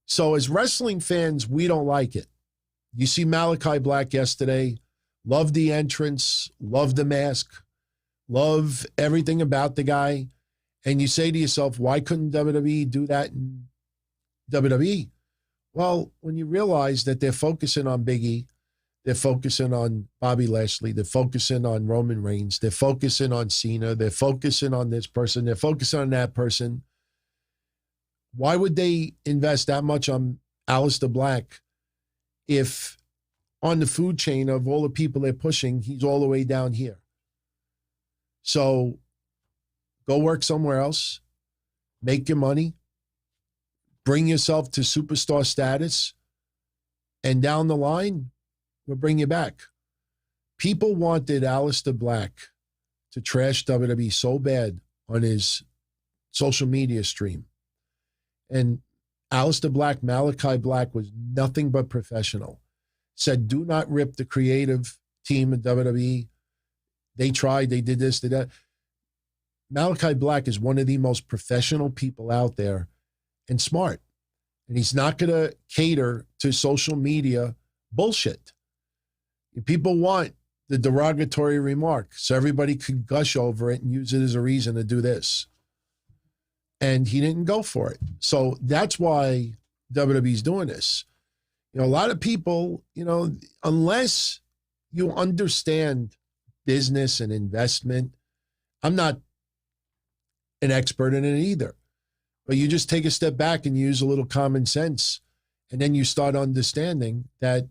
So as wrestling fans, we don't like it. You see Malachi Black yesterday, love the entrance, love the mask, love everything about the guy. And you say to yourself, why couldn't WWE do that in WWE? Well, when you realize that they're focusing on Big E, they're focusing on Bobby Lashley, they're focusing on Roman Reigns, they're focusing on Cena, they're focusing on this person, they're focusing on that person. Why would they invest that much on Aleister Black if on the food chain of all the people they're pushing, he's all the way down here? So go work somewhere else, make your money, bring yourself to superstar status, and down the line, we'll bring you back. People wanted Aleister Black to trash WWE so bad on his social media stream. And Aleister Black, Malachi Black, was nothing but professional. Said, do not rip the creative team at WWE. They tried, they did this, did that. Malachi Black is one of the most professional people out there and smart. And he's not going to cater to social media bullshit. People want the derogatory remark so everybody could gush over it and use it as a reason to do this. And he didn't go for it. So that's why WWE's doing this. A lot of people, unless you understand business and investment, I'm not an expert in it either, but you just take a step back and use a little common sense. And then you start understanding that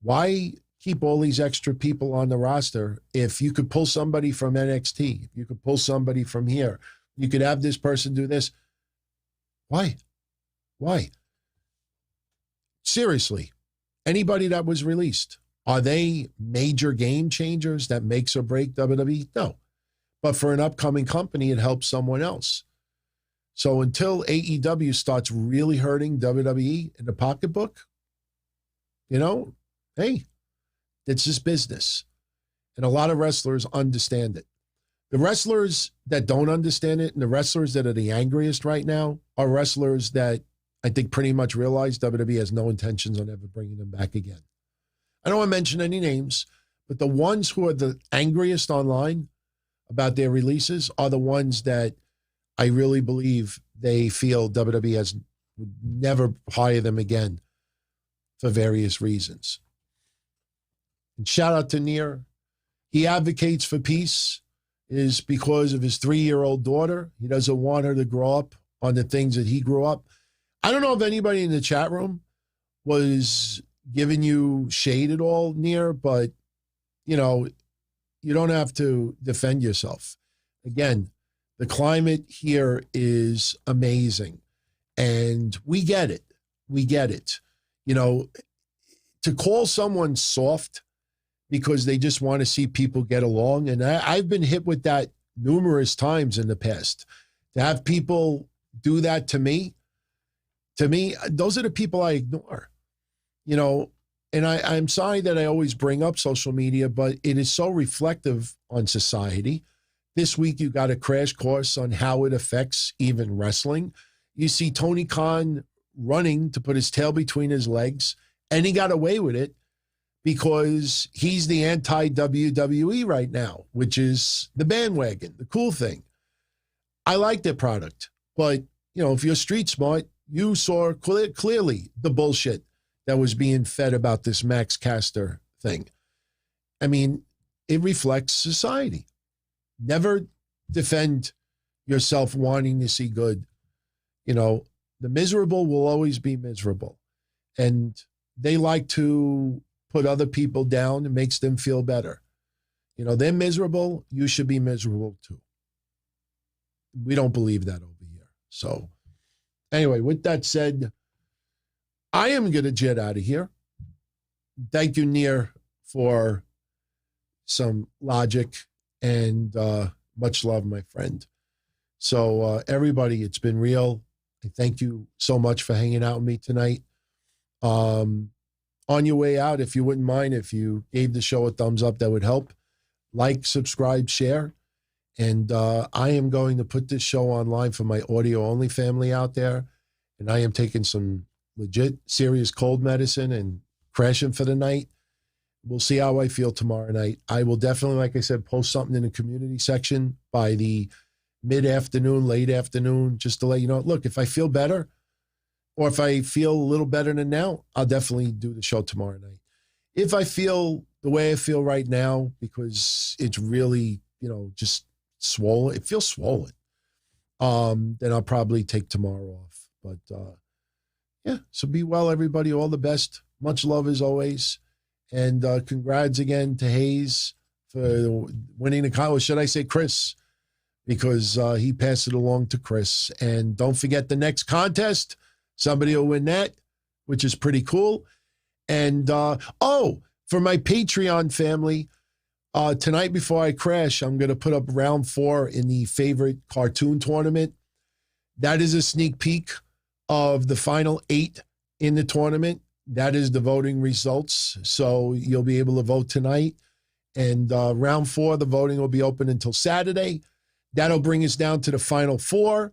why keep all these extra people on the roster if you could pull somebody from NXT, if you could pull somebody from here, you could have this person do this. Why? Seriously, anybody that was released, are they major game changers that makes or break WWE? No. But for an upcoming company, it helps someone else. So until AEW starts really hurting WWE in the pocketbook, hey, it's just business. And a lot of wrestlers understand it. The wrestlers that don't understand it and the wrestlers that are the angriest right now are wrestlers that I think pretty much realize WWE has no intentions on ever bringing them back again. I don't want to mention any names, but the ones who are the angriest online about their releases are the ones that I really believe they feel WWE would never hire them again for various reasons. And shout out to Neer. He advocates for peace is because of his 3-year-old daughter. He doesn't want her to grow up on the things that he grew up. I don't know if anybody in the chat room was giving you shade at all, Neer, but, you don't have to defend yourself. Again, the climate here is amazing, and we get it. We get it. To call someone soft because they just want to see people get along. And I've been hit with that numerous times in the past. To have people do that to me, those are the people I ignore. And I'm sorry that I always bring up social media, but it is so reflective on society. This week, you got a crash course on how it affects even wrestling. You see Tony Khan running to put his tail between his legs, and he got away with it because he's the anti-WWE right now, which is the bandwagon, the cool thing. I like their product, but, if you're street smart, you saw clearly the bullshit that was being fed about this Max Caster thing. I mean, it reflects society. Never defend yourself wanting to see good. The miserable will always be miserable. And they like to put other people down. It makes them feel better. They're miserable. You should be miserable too. We don't believe that over here. So anyway, with that said, I am going to jet out of here. Thank you, Neer, for some logic and much love, my friend. So everybody, it's been real. I thank you so much for hanging out with me tonight. on your way out, if you wouldn't mind, if you gave the show a thumbs up, that would help. Like, subscribe, share. And I am going to put this show online for my audio-only family out there. And I am taking some legit, serious cold medicine and crashing for the night. We'll see how I feel tomorrow night. I will definitely, like I said, post something in the community section by the mid-afternoon, late afternoon, just to let you know, look, if I feel better or if I feel a little better than now, I'll definitely do the show tomorrow night. If I feel the way I feel right now, because it's really, just swollen, it feels swollen, then I'll probably take tomorrow off. But, yeah, so be well, everybody. All the best. Much love as always. And congrats again to Haze for winning the contest. Should I say Chris? Because he passed it along to Chris. And don't forget the next contest. Somebody will win that, which is pretty cool. And, for my Patreon family, tonight before I crash, I'm going to put up round 4 in the favorite cartoon tournament. That is a sneak peek of the final 8 in the tournament. That is the voting results. So you'll be able to vote tonight. And round 4, the voting will be open until Saturday. That'll bring us down to the final 4,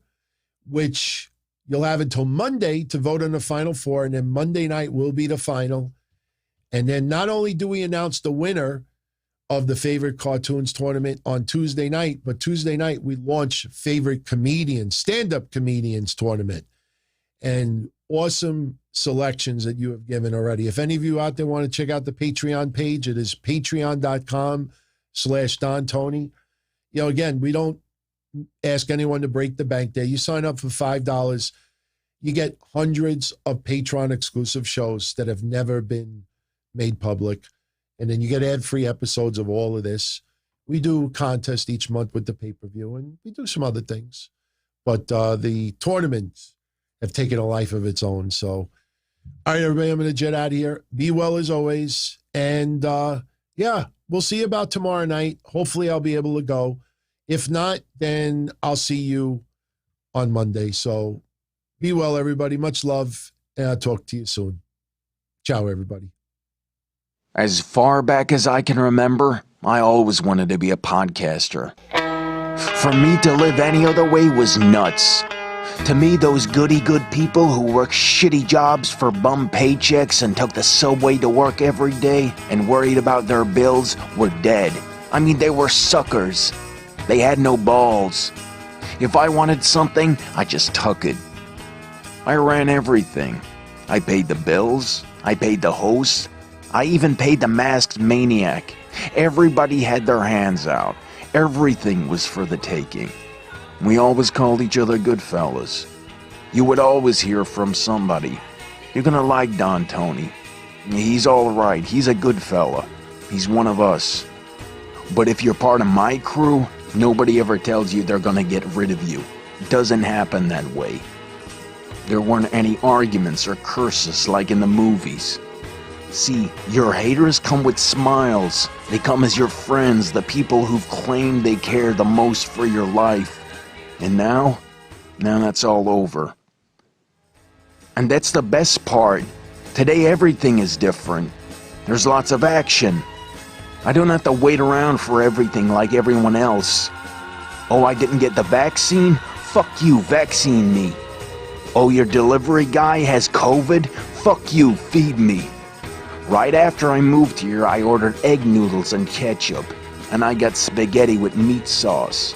which you'll have until Monday to vote on the final 4. And then Monday night will be the final. And then not only do we announce the winner of the favorite cartoons tournament on Tuesday night, but Tuesday night we launch favorite comedians, stand-up comedians tournament. And awesome selections that you have given already. If any of you out there want to check out the Patreon page, it is patreon.com/Don Tony. Again, we don't ask anyone to break the bank there. You sign up for $5, you get hundreds of Patreon exclusive shows that have never been made public. And then you get ad-free episodes of all of this. We do contest each month with the pay-per-view, and we do some other things. But the tournaments have taken a life of its own. So, all right, everybody, I'm going to jet out of here. Be well as always. And, yeah, we'll see you about tomorrow night. Hopefully I'll be able to go. If not, then I'll see you on Monday. So be well, everybody. Much love, and I'll talk to you soon. Ciao, everybody. As far back as I can remember, I always wanted to be a podcaster. For me to live any other way was nuts. To me, those goody-good people who worked shitty jobs for bum paychecks and took the subway to work every day and worried about their bills were dead. I mean, they were suckers. They had no balls. If I wanted something, I just took it. I ran everything. I paid the bills. I paid the host. I even paid the masked maniac. Everybody had their hands out. Everything was for the taking. We always called each other good fellas. You would always hear from somebody. You're gonna like Don Tony. He's all right. He's a good fella. He's one of us. But if you're part of my crew, nobody ever tells you they're gonna get rid of you. It doesn't happen that way. There weren't any arguments or curses like in the movies. See, your haters come with smiles. They come as your friends, the people who've claimed they care the most for your life. And now that's all over. And that's the best part. Today everything is different. There's lots of action. I don't have to wait around for everything like everyone else. Oh, I didn't get the vaccine? Fuck you, vaccine me. Oh, your delivery guy has COVID? Fuck you, feed me. Right after I moved here, I ordered egg noodles and ketchup, and I got spaghetti with meat sauce.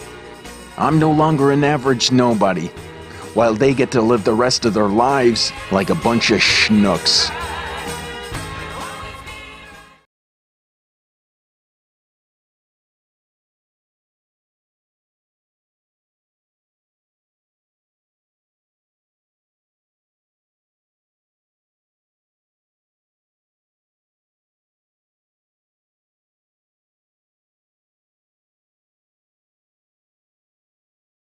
I'm no longer an average nobody, while they get to live the rest of their lives like a bunch of schnooks.